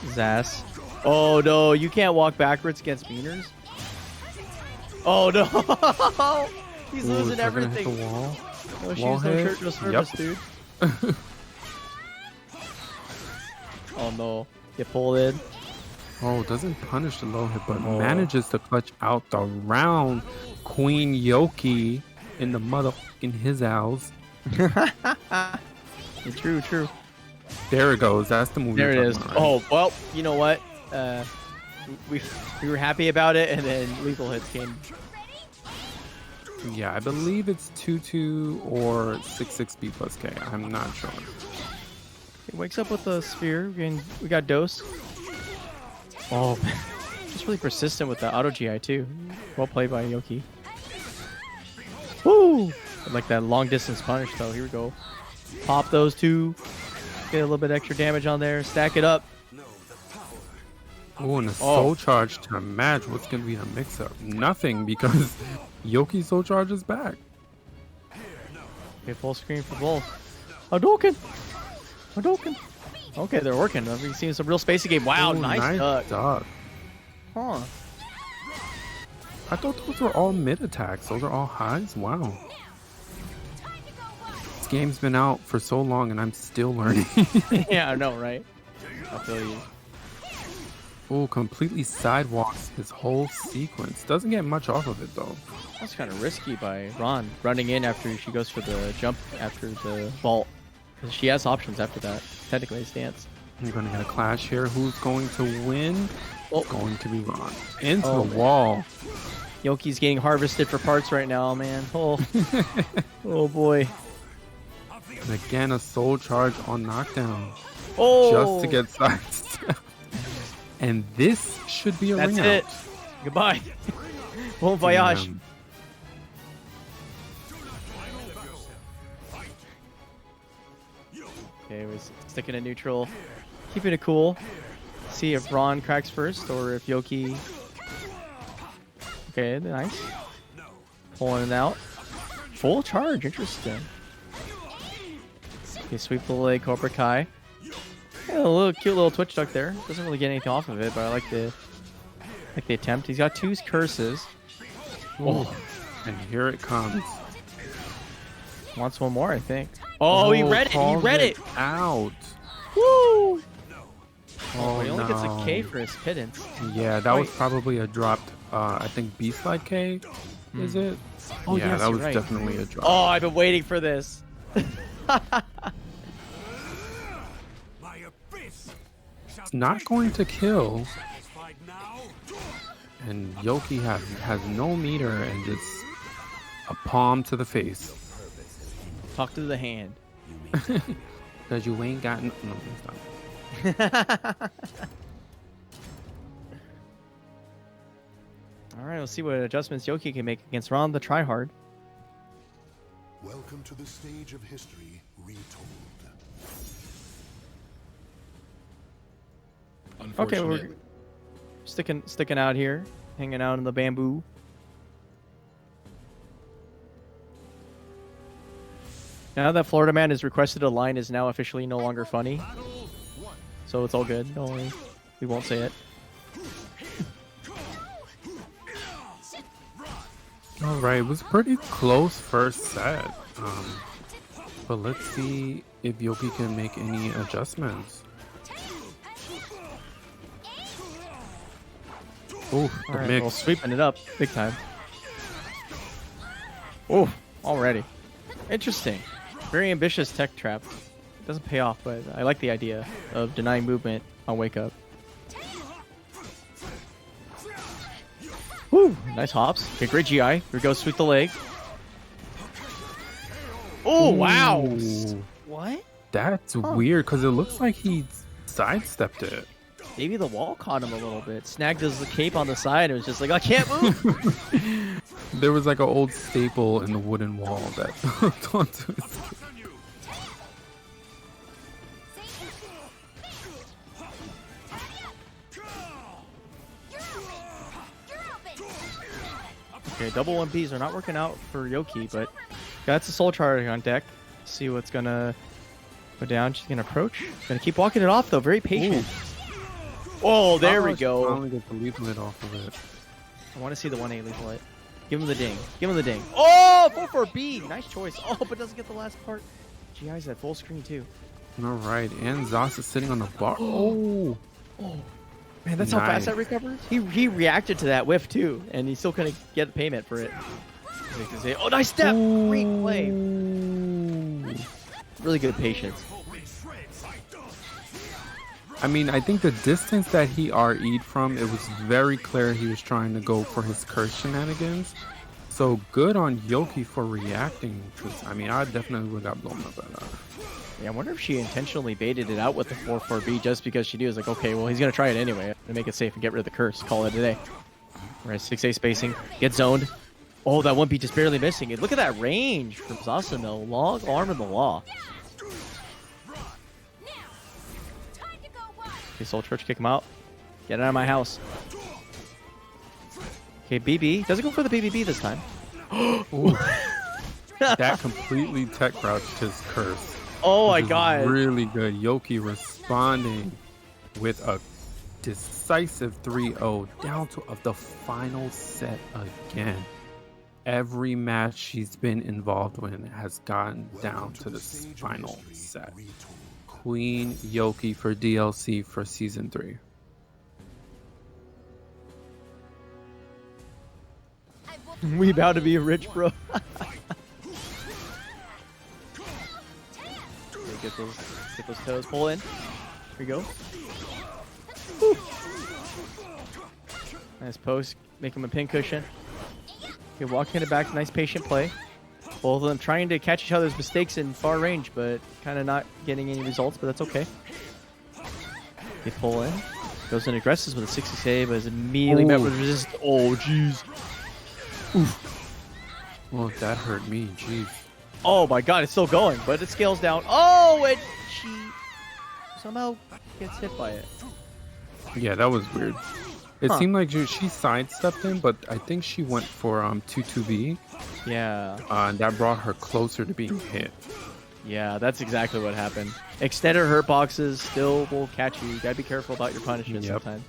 Zas. Oh no, you can't walk backwards against beaners. Oh no! He's losing they're gonna everything. hit the wall. No shoes, Wall no hit. shirt, no service, Yep. dude. Oh no, get pulled in. Oh, doesn't punish the low hit, but manages to clutch out the round Queen Yoki in the motherfucking his house. True. There it goes. That's the move. There it you're is. talking about, right? Oh well, you know what? We were happy about it, and then lethal hits came. Yeah, I believe it's 2-2 or 6-6 B plus K. I'm not sure. He wakes up with a sphere. We got DEUS. Oh, just really persistent with the auto GI too. Well played by Yoki. Woo! I like that long distance punish though. Here we go. Pop those two. Get a little bit extra damage on there. Stack it up. Oh, and a soul charge to match. What's going to be the mix-up? Nothing, because Yoki's soul charge is back. Okay, full screen for both. Hadouken! Okay, they're working. We've seen some real spacey game. Wow, Oh, nice duck. Huh. I thought those were all mid attacks. Those are all highs? Wow. This game's been out for so long and I'm still learning. Yeah, I know, right? I feel you. Oh, completely sidewalks his whole sequence. Doesn't get much off of it though. That's kind of risky by Ron, running in after she goes for the jump after the vault. Because she has options after that. Technically, stance. You're going to get a clash here. Who's going to win? Oh. Going to be Ron. Into Oh, the man. wall. Yoki's getting harvested for parts right now, man. Oh, oh boy. And again, a soul charge on knockdown. Oh, Just to get sidestep. And this should be a that's ring it. out. Goodbye. Bon voyage. Damn. Okay, we're sticking in neutral. Keeping it cool. See if Ron cracks first or if Yoki. Okay, nice. Pulling it out. Full charge, interesting. Okay, sweep the leg, Cobra Kai. Yeah, a little cute little twitch duck there. Doesn't really get anything off of it, but I like the attempt. He's got 2 curses. Oh, and here it comes. Wants one more, I think. Oh, he read it. He calls read it. Out. Woo! Oh, he only gets a no. K for his pittance. Yeah, that was Wait. probably a dropped, I think B-Slide K, is it? Oh, yeah, yes, that you're was right. definitely a drop. Oh, I've been waiting for this. It's not going to kill. And Yoki has no meter and just a palm to the face. Talk to the hand. Because you ain't got no, stop. All right, let's see what adjustments Yoki can make against RonTheTryHard. Welcome to the stage of history retold. Okay, Unfortunate. we're sticking out here, hanging out in the bamboo. Now that Florida Man has requested a line is now officially no longer funny. So it's all good. Don't worry. We won't say it. All right, it was pretty close first set. But let's see if Yoki can make any adjustments. Oh, the All right, mix. well, sweeping it up big time. Oh, already. Interesting. Very ambitious tech trap. It doesn't pay off, but I like the idea of denying movement on wake up. Woo! Nice hops. Okay, great GI. Here we go, sweep the leg. Oh, wow! Ooh, What? that's weird because it looks like he sidestepped it. Maybe the wall caught him a little bit. Snagged his cape on the side and was just like, I can't move! There was like an old staple in the wooden wall that hooked onto his cape. Okay, double 1Ps are not working out for Yoki, but got the Soul Charge on deck. See what's gonna go down. She's gonna approach. Gonna keep walking it off though. Very patient. Oh, there we She go. finally get the leaflet off of it. I want to see the 1A leaflet. Give him the ding. Give him the ding. Oh, 4-4-B. Nice choice. Oh, but doesn't get the last part. GI's at full screen too. All right, and Zas is sitting on the bar. Oh, Man, that's how fast Nice. that recovers. He reacted to that whiff too, and he still couldn't get payment for it. So he can say, oh, nice step. Great play. Really good patience. I mean, I think the distance that he RE'd from, it was very clear he was trying to go for his curse shenanigans. So good on Yoki for reacting. Because I mean, I definitely would have got blown up at that. Yeah, I wonder if she intentionally baited it out with the 4-4-B just because she knew it was like, okay, well, he's going to try it anyway to make it safe and get rid of the curse. Call it a day. All right, 6A spacing. Get zoned. Oh, that 1B just barely missing it. Look at that range from Zasalamel. Long arm in the law. Okay, Soul Church, kick him out. Get out of my house. Okay, BB. Doesn't go for the BBB this time. Ooh. That completely tech crouched his curse. Oh my Which is god. Really good. Yoki responding with a decisive 3-0 down to the final set again. Every match she's been involved with has gotten down to this final set. Queen Yoki for DLC for Season 3. We about to be rich, bro. Get those toes. Pull in. Here we go. Woo. Nice post. Make him a pin cushion. Okay, walking it back. Nice patient play. Both of them trying to catch each other's mistakes in far range, but kind of not getting any results, but that's okay. They pull in. Goes in aggressive with a 60 save, but is immediately met with resist. Oh, jeez. Well, that hurt me. Jeez. Oh my god, it's still going, but it scales down. Oh, and she somehow gets hit by it. Yeah, that was weird. It seemed like she sidestepped him, but I think she went for 2-2B. Yeah. And that brought her closer to being hit. Yeah, that's exactly what happened. Extended hurt boxes still will catch you. You gotta be careful about your punishment Yep. sometimes.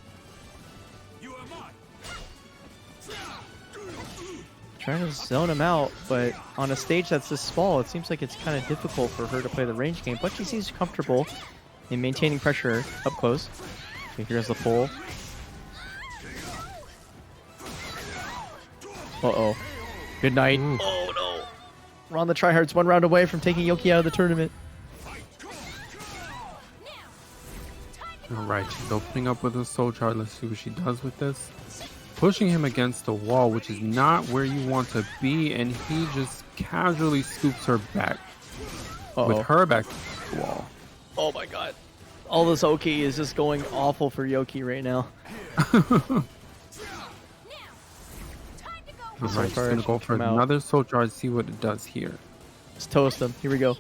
Trying to zone him out, but on a stage that's this small, it seems like it's kind of difficult for her to play the range game, but she seems comfortable in maintaining pressure up close. Okay, here's the pull. Uh-oh. Good night. Oh, no. RonTheTryHard's one round away from taking Yoki out of the tournament. All right, she's opening up with a soul charge. Let's see what she does with this. Pushing him against the wall, which is not where you want to be, and he just casually scoops her back with Uh-oh. her back to the wall. Oh my god. All this Oki is just going awful for Yoki right now. Alright, just gonna go for Come out. another soul charge, see what it does here. Let's toast them. Here we go.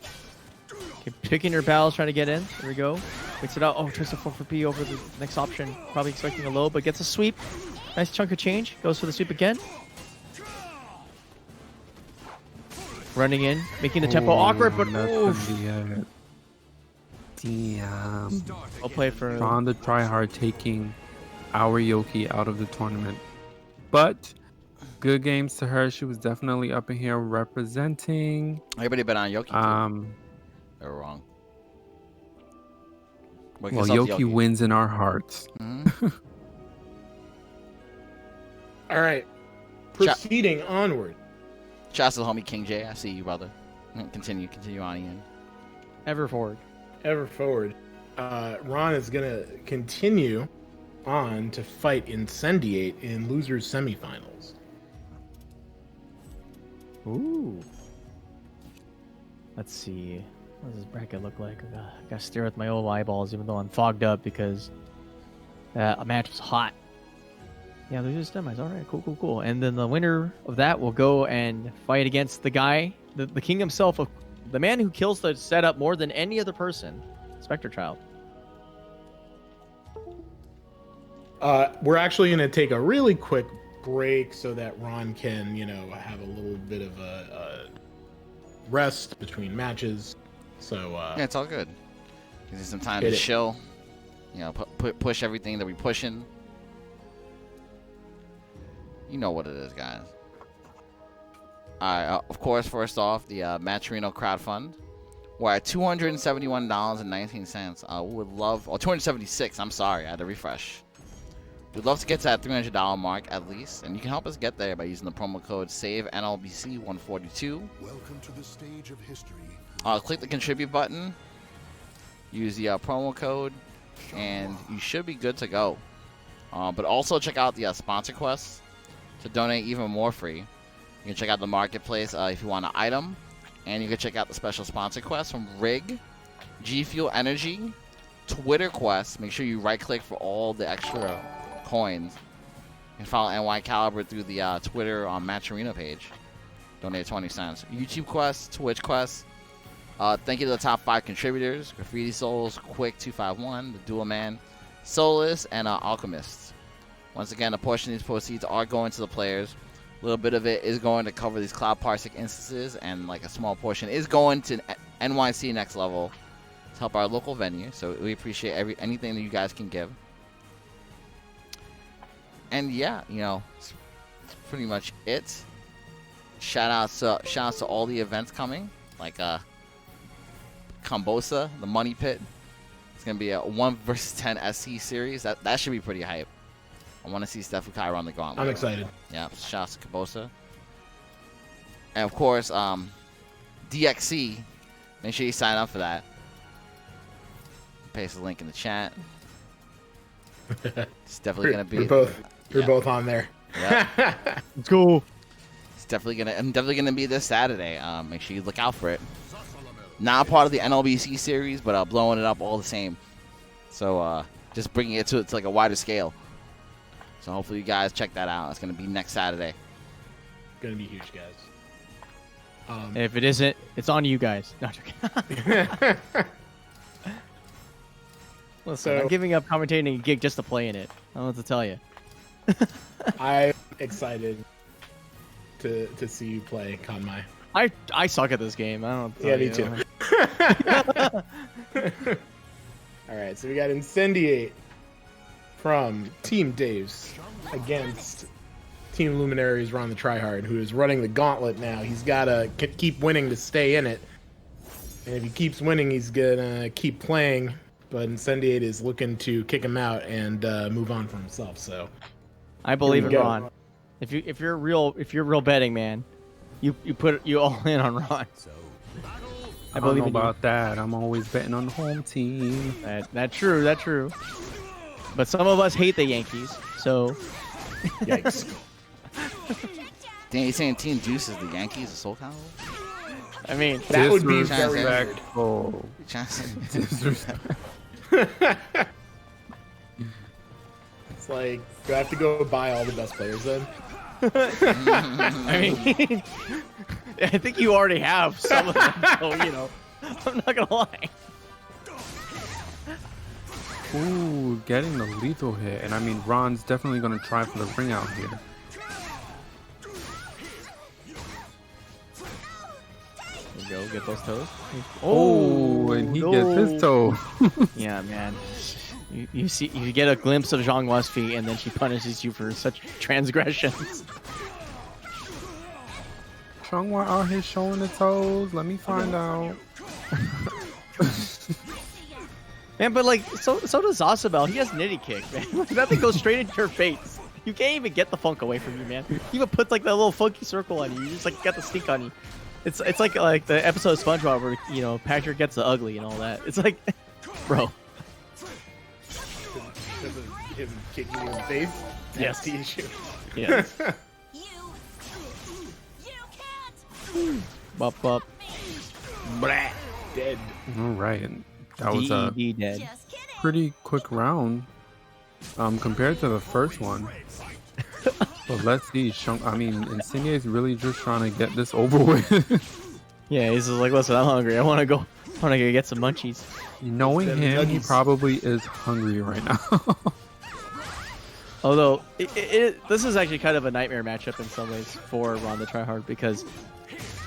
Okay, picking her battles, trying to get in. Here we go. Mix it out. Oh, tries to 4 for P over the next option. Probably expecting a low, but gets a sweep. Nice chunk of change. Goes for the sweep again. Running in, making the tempo awkward, but that's oof. gonna be it. Damn. I'll play for RonTheTryHard taking our Yoki out of the tournament. But good games to her. She was definitely up in here representing. Everybody bet on Yoki. Too. They were wrong. Well, Yoki wins in our hearts. Mm-hmm. All right. Proceeding onward. Shouts to the homie King J. I see you, brother. Continue on, Ian. ever forward. Ever forward. Ron is going to continue on to fight Incendiate in losers semifinals. Ooh. Let's see. What does this bracket look like? I gotta stare with my old eyeballs, even though I'm fogged up because a match was hot. Yeah, there's just semis. All right, cool. And then the winner of that will go and fight against the guy, the king himself, of the man who kills the setup more than any other person, Spectrechild. We're actually going to take a really quick break so that Ron can, have a little bit of a rest between matches. So Yeah, it's all good. Gives you some time Hit to it. chill. Push everything that we're pushing. You know what it is, guys. Alright, of course, first off, the Matcherino crowdfund. We're at $271.19. We would love... Oh, $276. I'm sorry. I had to refresh. We'd love to get to that $300 mark at least. And you can help us get there by using the promo code SAVENLBC142. Welcome to the stage of history. Click the contribute button. Use the promo code. And you should be good to go. But also check out the sponsor quests to donate even more free. You can check out the marketplace if you want an item. And you can check out the special sponsor quests from Rig, G Fuel Energy, Twitter quests. Make sure you right click for all the extra coins. You can follow NY Calibur through the Twitter on Matcherino page. Donate 20 cents. YouTube quests, Twitch quests. Thank you to the top 5 contributors: Graffiti Souls, Quick251, The Dual Man, Solus, and Alchemist. Once again, a portion of these proceeds are going to the players. A little bit of it is going to cover these Cloud Parsec instances, and like a small portion is going to NYC Next Level to help our local venue. So we appreciate anything that you guys can give. And yeah, it's pretty much it. Shout outs to all the events coming, like Combosa, the Money Pit. It's gonna be a 1 vs 10 SC series. That should be pretty hype. I want to see Xephukai run the gauntlet. I'm excited. Yeah, shout out to Combosa. And of course, DXC. Make sure you sign up for that. Paste the link in the chat. It's definitely gonna be. We're both on there. Yeah. Let's go. It's definitely gonna be this Saturday. Make sure you look out for it. Not part of the NLBC series, but blowing it up all the same. So just bringing it to like a wider scale. So hopefully you guys check that out. It's gonna be next Saturday. Gonna be huge, guys. And if it isn't, it's on you guys. No, I'm joking. Listen, I'm giving up commentating a gig just to play in it. I don't know what to tell you. I'm excited to see you play Kanmai. I suck at this game. I don't know. Yeah, me too. All right, so we got Incendiate from Team DEUS against Team Luminaries RonTheTryHard, who is running the gauntlet now. He's got to keep winning to stay in it. And if he keeps winning, he's going to keep playing. But Incendiate is looking to kick him out and move on for himself. So I believe in go. Ron. If you're real betting man, you all in on Ron. I don't know about that. I'm always betting on the home team. That's true. But some of us hate the Yankees, so. Yikes. Damn, you saying Team DEUS is the Yankees of Soul Calibur? I mean, That would be very disrespectful. Disrespect. It's like, do I have to go buy all the best players then? I mean, I think you already have some of them, so, you know, I'm not gonna lie. Ooh, getting the lethal hit. And I mean, Ron's definitely going to try for the ring out here. There you go, get those toes. Oh, and he gets his toe. Yeah, man. You see, you get a glimpse of Xianghua's feet, and then she punishes you for such transgressions. Xianghua out here showing the toes. Let me find out. Man, but like, so does Zasalamel. He has nitty kick, man. That thing goes straight into your face. You can't even get the funk away from you, man. He even puts like that little funky circle on you. You just like get the stink on you. It's like the episode of SpongeBob where, you know, Patrick gets the ugly and all that. It's like, bro. Him kicking you in the face? Yes. That's the issue. Yes. You can't. Bop bop. Blah. Dead. All right. And that was a DED dead. Just kidding. pretty quick round compared to the first one. But let's see. Incendiate's really just trying to get this over with. Yeah, he's just like, listen, I'm hungry. I want to go get some munchies. Knowing Them him, he nuggies. probably is hungry right now. Although, this is actually kind of a nightmare matchup in some ways for RonTheTryHard, because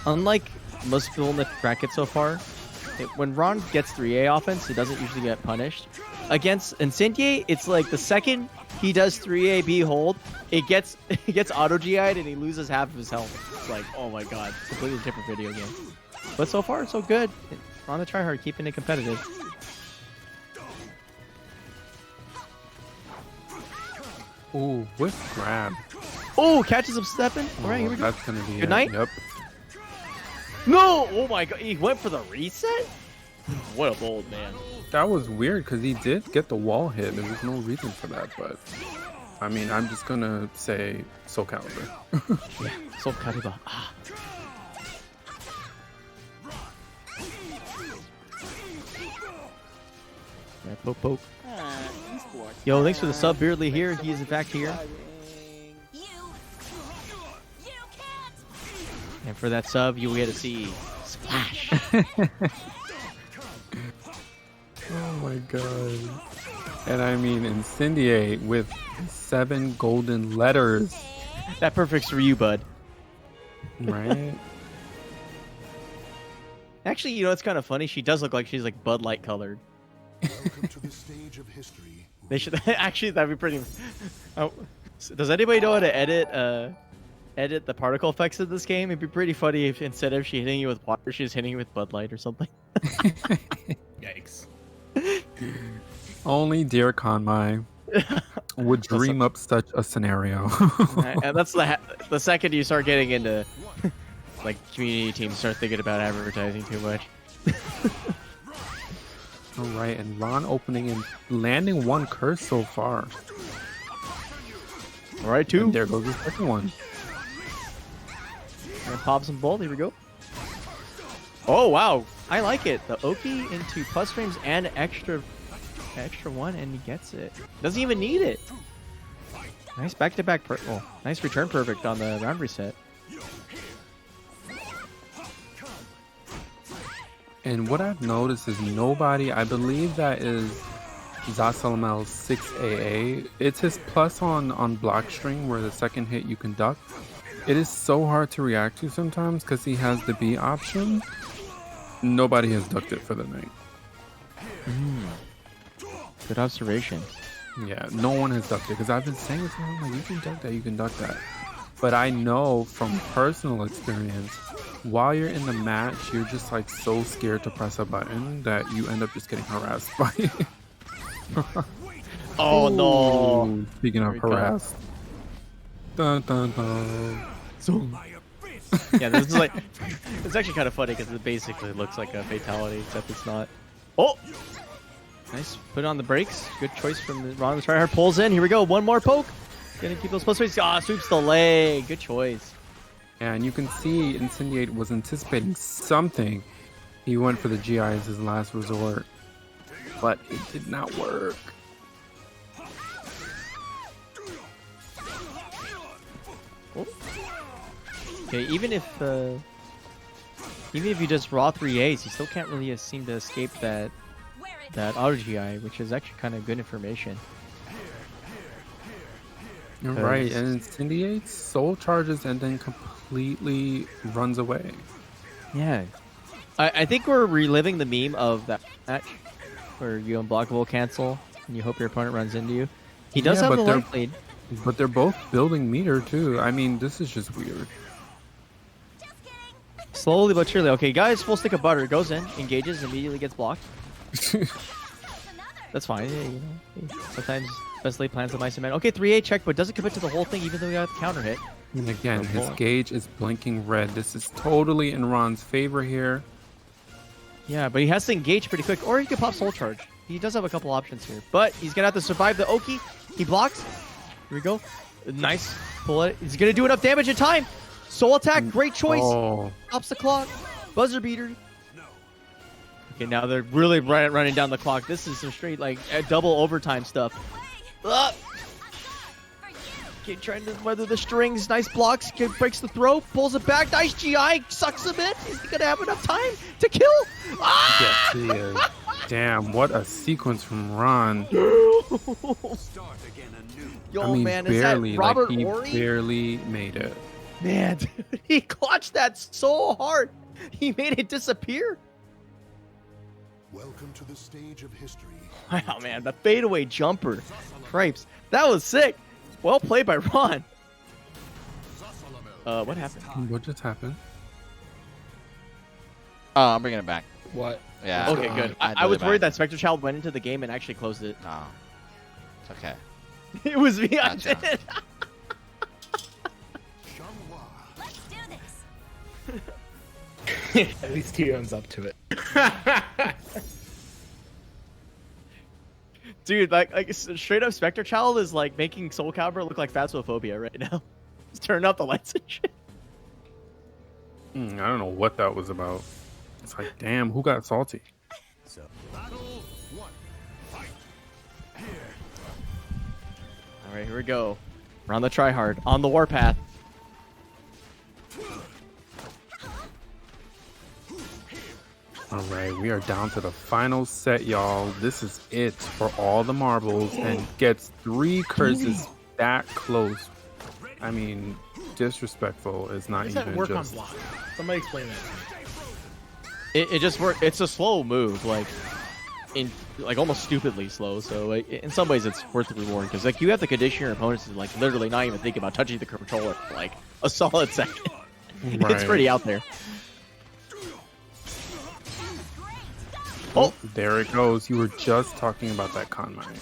unlike most people in the bracket so far, when Ron gets 3A offense, it doesn't usually get punished. Against Incendiate, it's like the second he does 3A B hold, it gets auto GI'd and he loses half of his health. It's like, oh my god, completely different video game. But so far, so good. RonTheTryHard keeping it competitive. Ooh, whiff grab. Oh, catches him stepping. All right, here we go. That's gonna be Good it. night. Yep. No! Oh my god, he went for the reset? What a bold man. That was weird because he did get the wall hit. There was no reason for that, but I mean, I'm just gonna say Soul Calibur. Yeah, so Calibur. Ah. Yeah, poke, poke. Yo, thanks for the sub, Beardly here. He is in fact here. You can't. And for that sub, you will get to see Splash. Oh my god. And I mean, Incendiate with 7 golden letters, That perfect's for you, bud. right? Actually, you know, it's kind of funny. She does look like she's like Bud Light colored. Welcome to the stage of history. They should actually, that'd be pretty. Oh, does anybody know how to edit the particle effects of this game? It'd be pretty funny if instead of she hitting you with water, she's hitting you with Bud Light or something. Yikes. Only dear Kanmai would dream up such a scenario. And that's the second you start getting into like community teams start thinking about advertising too much. All right, and Ron opening and landing 1 curse so far. All right, two. And there goes the second one. And pops them both. Here we go. Oh wow, I like it. The Oki into plus frames and extra 1, and he gets it. Doesn't even need it. Nice back-to-back. Nice return perfect on the round reset. And what I've noticed is nobody, I believe that is Zasalamel's 6AA. It's his plus on block string where the second hit you can duck. It is so hard to react to sometimes because he has the B option. Nobody has ducked it for the night. Good observation. Yeah, no one has ducked it because I've been saying it to him, like, you can duck that, you can duck that. But I know from personal experience, while you're in the match, you're just like so scared to press a button that you end up just getting harassed by it. Oh no! Ooh, speaking of Here we go. harassed. Dun, dun, dun. Yeah, this is like, it's actually kind of funny because it basically looks like a fatality, except it's not. Oh! Nice. Put on the brakes. Good choice from the RonTheTryHard. Pulls in. Here we go. One more poke. Gonna keep those plus rates. Ah, sweeps the leg. Good choice. And you can see Incendiate was anticipating something. He went for the GI as his last resort, but it did not work. Okay, even if you just raw 3As, you still can't really seem to escape that auto GI, which is actually kind of good information. You're right, and Incendiate soul charges and then completely runs away. Yeah. I think we're reliving the meme of that match where you unblockable cancel and you hope your opponent runs into you. He does have the life lead. But they're both building meter too. I mean, this is just weird. Slowly but surely. Okay, guys, full stick of butter. Goes in, engages, immediately gets blocked. That's fine. Yeah, you know, sometimes best laid plans of mice and men. Okay, 3A check, but doesn't commit to the whole thing even though we got the counter hit. And again, his gauge is blinking red. This is totally in Ron's favor here. Yeah, but he has to engage pretty quick, or he could pop Soul Charge. He does have a couple options here, but he's gonna have to survive the Oki. He blocks. Here we go. Nice. Pull it. He's gonna do enough damage in time. Soul attack, great choice. Oh. Stops the clock. Buzzer beater. Okay, now they're really running down the clock. This is some straight like double overtime stuff. Okay, trying to weather the strings. Nice blocks. Breaks the throw. Pulls it back. Nice GI. Sucks him in. Is he gonna have enough time to kill? Ah! Yes, he is. Damn, what a sequence from Ron. Yo, I mean, man, barely, is that Robert like, he Horry? barely made it. Man, dude, he clutched that so hard. He made it disappear. Welcome to the stage of history. Wow, man, the fadeaway jumper. Cripes. That was sick. Well played by Ron. What happened? What just happened? I'm bringing it back. What? Yeah. Okay, good. I was worried that Spectrechild went into the game and actually closed it. No. It's okay. It was me. Gotcha. I did it. Let's do this. At least he owns up to it. Dude, like straight up Spectrechild is like making Soul Calibur look like Phasmophobia right now. Just turn up the lights and shit. I don't know what that was about. It's like, damn, who got salty? So, battle one. Fight. All right, here we go. We're on the tryhard, on the warpath. All right, we are down to the final set, y'all. This is it for all the marbles and gets 3 curses that close. I mean, disrespectful is not Does that even work on just... block? Somebody explain that to me. It just worked. It's a slow move, like almost stupidly slow. So like, in some ways, it's worth the reward because like you have to condition your opponents to like literally not even think about touching the controller for like a solid second. Right. It's pretty out there. Oh, there it goes. You were just talking about that con mine.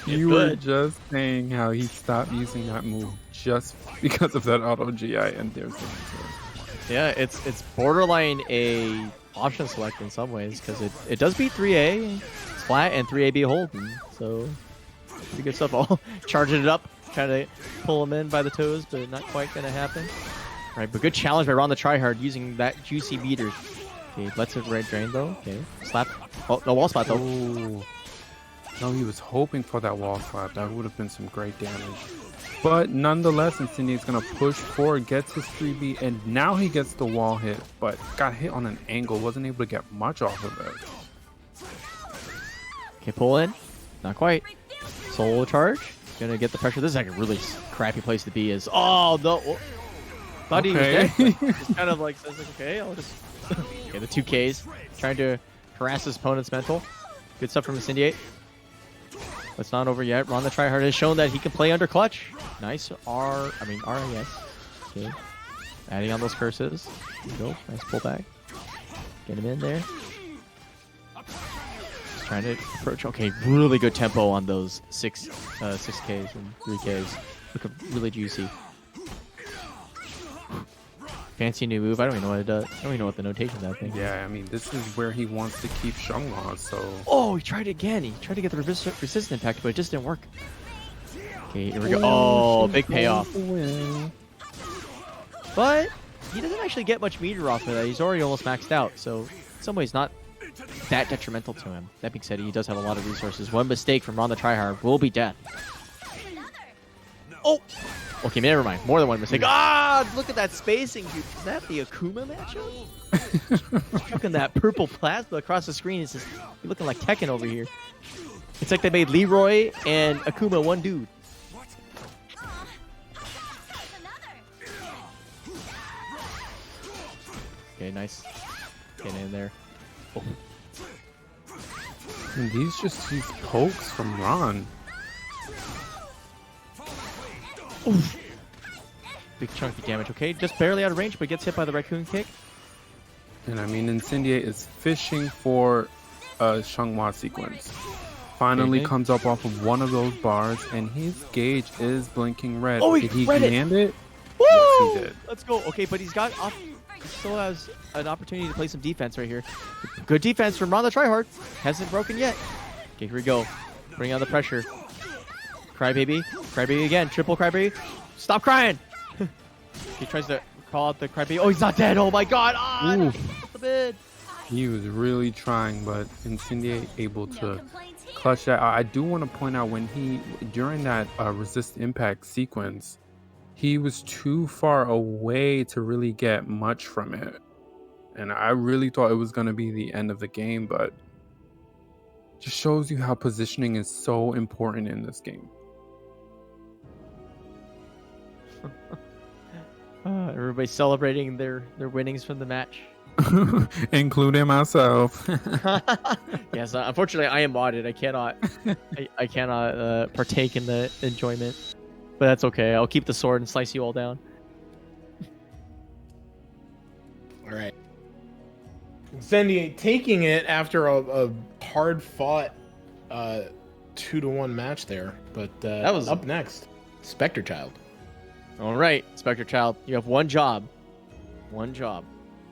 You were just saying how he stopped using that move just because of that auto GI, and there's the answer. Yeah, it's borderline a option select in some ways because it does beat 3A, it's flat, and 3A be Holden. So pretty good stuff. All charging it up, trying to pull him in by the toes, but not quite gonna happen. Right, but good challenge by RonTheTryHard using that juicy beater. Okay, lets it red drain though. Okay, slap. Oh, no wall spot though. Oh. No, he was hoping for that wall slap. That would have been some great damage. But nonetheless, Incendiate's going to push forward, gets his 3B, and now he gets the wall hit, but got hit on an angle, wasn't able to get much off of it. Okay, pull in. Not quite. Soul charge. Gonna get the pressure. This is like a really crappy place to be. Is oh no. Thought he was dead. Just kind of like says like, okay, I'll just okay, the 2Ks. Trying to harass his opponent's mental. Good stuff from Incendiate. It's not over yet. RonTheTryHard has shown that he can play under clutch. Nice RIS. Okay. Adding on those curses. There you go. Nice pullback. Get him in there. Just trying to approach. Okay, really good tempo on those 6Ks and 3Ks. Look really juicy. Fancy new move. I don't even know what it does. I don't even know what the notation of that thing is. Yeah, I mean, this is where he wants to keep Xianghua, so... Oh, he tried again. He tried to get the resistant impact, but it just didn't work. Okay, here we go. Oh, big payoff. But he doesn't actually get much meter off of that. He's already almost maxed out, so in some ways not that detrimental to him. That being said, he does have a lot of resources. One mistake from RonTheTryHard will be death. Oh! Okay, never mind. More than one mistake. Ah! Look at that spacing, dude. Is that the Akuma matchup? Chucking that purple plasma across the screen. It's just you're looking like Tekken over here. It's like they made Leroy and Akuma one dude. Okay, nice. Getting in there. Oh. And these pokes from Ron. Oof. Big chunky damage. Okay, just barely out of range, but gets hit by the raccoon kick. And I mean, Incendiate is fishing for a Xianghua sequence. Finally comes up off of one of those bars, and his gauge is blinking red. Oh, Did he read it. land it? Woo! Yes, he did. Let's go. Okay, but he still has an opportunity to play some defense right here. Good defense from RonTheTryHard. Hasn't broken yet. Okay, here we go. Bring on the pressure. Crybaby. Crybaby again. Triple Crybaby. Stop crying. He tries to call out the Crybaby. Oh, he's not dead. Oh my god. Ah, Ooh. the bid. He was really trying, but Incendiate able to clutch that. I do want to point out during that resist impact sequence, he was too far away to really get much from it. And I really thought it was going to be the end of the game, but just shows you how positioning is so important in this game. Everybody's celebrating their winnings from the match. Including myself. Yes, unfortunately, I am modded. I cannot partake in the enjoyment. But that's okay. I'll keep the sword and slice you all down. All right. Incendiate taking it after a hard-fought 2-1 match there. But that was up next. Spectrechild. All right, Spectrechild. You have one job. One job.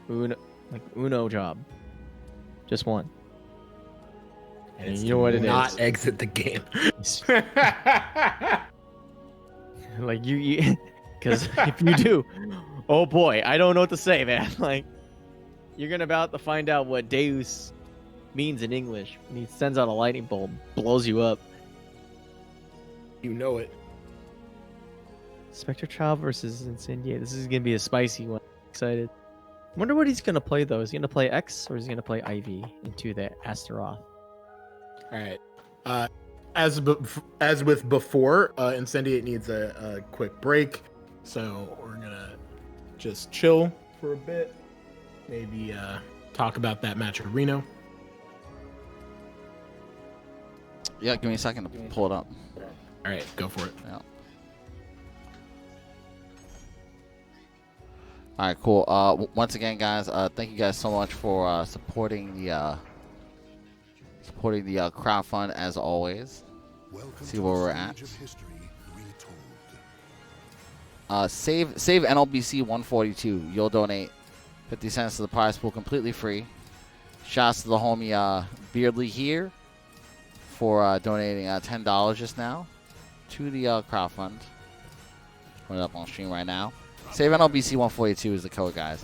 Uno job. Just one. And you know what it is. Not exit the game. Like you because if you do, oh boy, I don't know what to say, man. Like you're gonna about to find out what DEUS means in English when he sends out a lightning bolt, blows you up. You know it. Spectrechild versus Incendiate. This is gonna be a spicy one. Excited. Wonder what he's gonna play though. Is he gonna play X or is he gonna play Ivy into the Astaroth? All right. As with before, Incendiate needs a quick break, so we're gonna just chill for a bit. Maybe talk about that match with Reno. Yeah, give me a second to pull it up. All right, go for it. Yeah. All right, cool. Once again, guys, thank you guys so much for supporting the crowdfund as always. Welcome See to where the we're stage at. of history retold. Save NLBC 142. You'll donate 50 cents to the prize pool completely free. Shouts to the homie Beardly here for donating $10 just now to the crowdfund. Put it up on stream right now. Save NLBC 142 is the code, guys.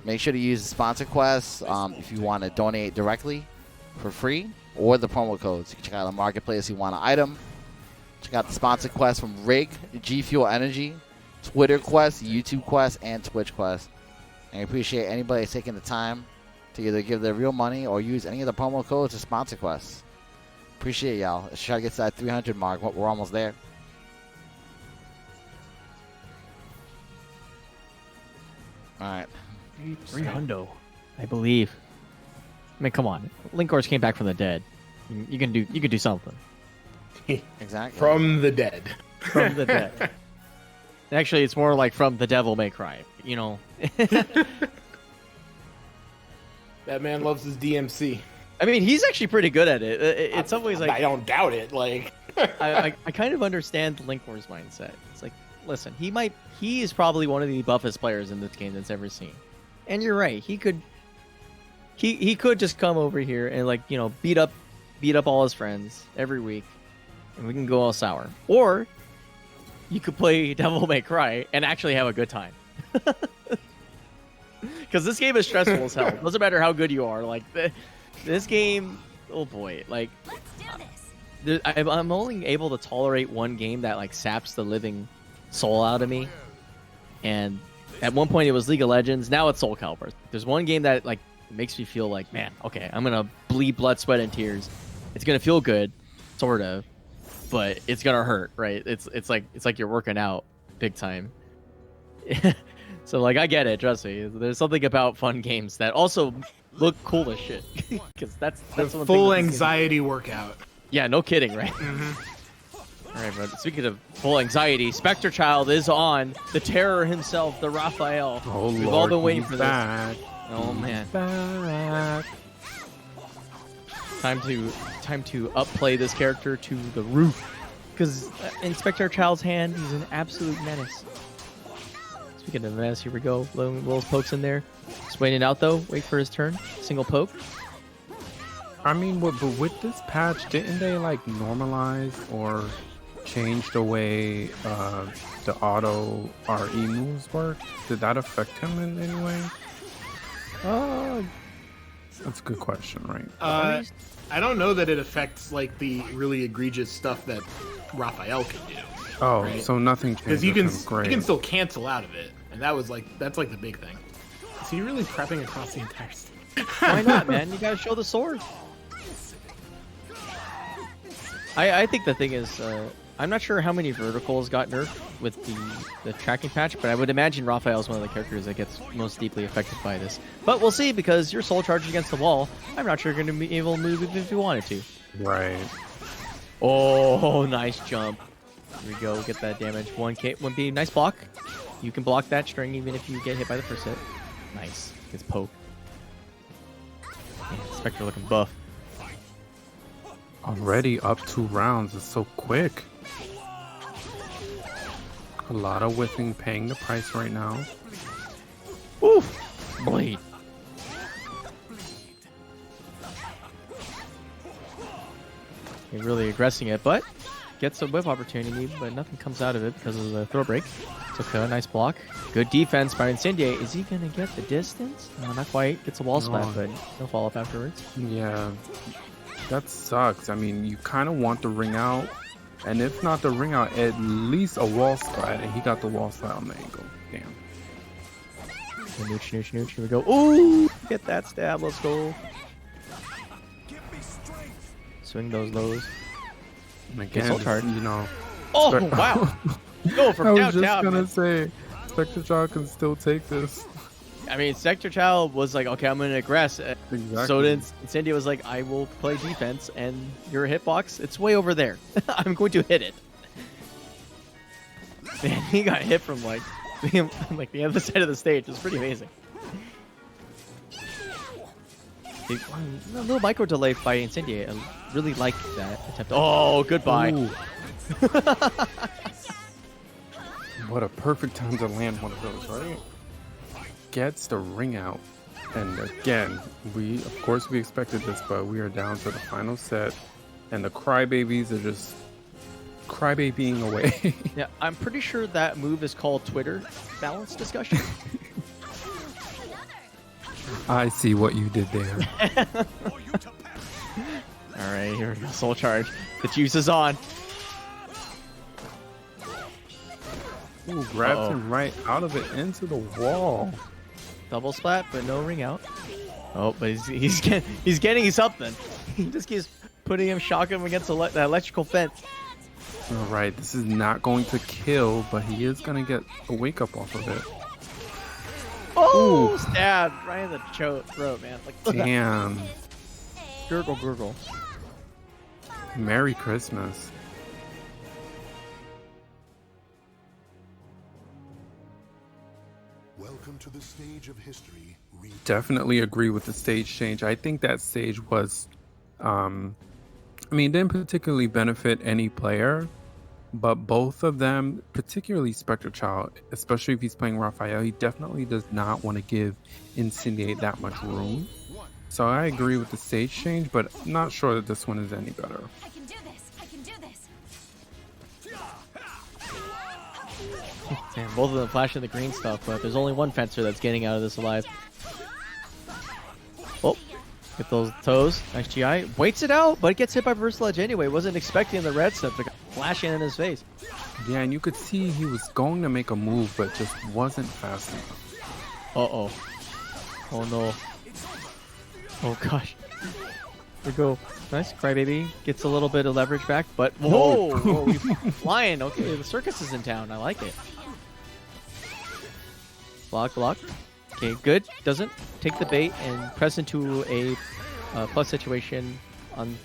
Make sure to use the sponsor quest if you want to donate directly for free, or the promo codes. You can check out the marketplace if you want an item. Check out the sponsor quest from Rig, G Fuel Energy, Twitter Quest, YouTube Quest, and Twitch Quest. And I appreciate anybody taking the time to either give their real money or use any of the promo codes to sponsor quests. Appreciate y'all. Let's try to get to that 300 mark. We're almost there. All right. 300, I believe. I mean, come on. Linkorz came back from the dead. You can do something Exactly. From the dead. from the dead. Actually, it's more like from the devil may cry. You know. That man loves his DMC. I mean, he's actually pretty good at it. In some ways, like I don't doubt it. Like, I kind of understand Linkor's mindset. It's like, listen, he is probably one of the buffest players in this game that's ever seen. And you're right, he could just come over here and, like, you know, beat up all his friends every week, and we can go all sour. Or you could play Devil May Cry and actually have a good time. Because this game is stressful as hell. Doesn't matter how good you are. Like this game, oh boy, like I'm only able to tolerate one game that like saps the living soul out of me. And at one point it was League of Legends. Now it's Soul Calibur. There's one game that like makes me feel like, man, okay, I'm gonna bleed blood, sweat, and tears. It's gonna feel good, sort of, but it's gonna hurt, right? It's like you're working out big time. So like I get it, trust me. There's something about fun games that also look cool as shit. Because that's The one full thing anxiety workout. Yeah, no kidding, right? All right, but speaking of full anxiety, Spectrechild is on. The terror himself, the Raphael. Oh, We've Lord, all been waiting he's for back. this. Oh man. Back. Time to upplay this character to the roof. Because in Spectrechild's hand, he's an absolute menace. Speaking of menace, here we go. Will's pokes in there. Just waiting out though. Wait for his turn. Single poke. I mean, but with this patch, didn't they like normalize or change the way the auto RE moves work? Did that affect him in any way? That's a good question, right? I don't know that it affects like the really egregious stuff that Raphael can do. Oh, right. so nothing changed. Because you Great. can still cancel out of it, and that's like the big thing. Is he really prepping across the entire stage? Why not, man? You gotta show the sword. I think the thing is, I'm not sure how many verticals got nerfed with the tracking patch, but I would imagine Raphael is one of the characters that gets most deeply affected by this. But we'll see, because you're soul charged against the wall. I'm not sure you're going to be able to move if you wanted to. Right. Oh, nice jump. Here we go, get that damage. 1B, nice block. You can block that string even if you get hit by the first hit. Nice. Gets poke. Man, Spectre looking buff. Already up 2 rounds. It's so quick. A lot of whiffing paying the price right now. Oof! Blade. You're really aggressing it, but gets a whip opportunity, but nothing comes out of it because of the throw break. Setsuka, nice block. Good defense by Incendiate. Is he going to get the distance? No, not quite. Gets a wall splat, but no follow-up afterwards. Yeah. That sucks. I mean, you kind of want the ring out, and if not the ring out, at least a wall splat, and he got the wall splat on the angle. Damn. Nooch. Here we go. Ooh! Get that stab. Let's go. Swing those lows. And again, Soul charge. you know. Oh, wow. Go from I was downtown. just gonna Man. say, Spectrechild can still take this. I mean, Spectrechild was like, okay, I'm going to aggress. Exactly. So then Incendiate was like, I will play defense, and your hitbox, it's way over there. I'm going to hit it. Man, he got hit from like the other side of the stage. It's pretty amazing. A little micro delay by Incendiate. I really like that attempt. Oh, goodbye. What a perfect time to land one of those, right? Gets the ring out. And again, of course we expected this, but we are down to the final set. And the crybabies are just crybabying away. Yeah, I'm pretty sure that move is called Twitter balance discussion. I see what you did there. All right, here we go. Soul charge. The juice is on. Ooh, grabs him right out of it into the wall. Double splat, but no ring out. Oh, but he's getting something. He just keeps putting him, shocking him against the electrical fence. All right, this is not going to kill, but he is going to get a wake up off of it. Oh, stabbed right in the throat, man. Like, damn. Gurgle. Merry Christmas. Welcome to the stage of history. Definitely agree with the stage change. I think that stage was, didn't particularly benefit any player, but both of them, particularly Spectrechild, especially if he's playing Raphael, he definitely does not want to give Incendiate that much room. So I agree with the stage change, but I'm not sure that this one is any better. I can do this. Man, both of them flashing the green stuff, but there's only one fencer that's getting out of this alive. Oh, get those toes. Nice GI. Waits it out, but gets hit by Reverse Ledge anyway. Wasn't expecting the red stuff to flash in his face. Yeah, and you could see he was going to make a move, but just wasn't fast enough. Uh-oh. Oh, no. Oh, gosh. There we go. Nice. Crybaby gets a little bit of leverage back, but... Whoa! Whoa, he's flying. Okay, the circus is in town. I like it. Block, block. Okay, good. Doesn't take the bait and press into a plus situation on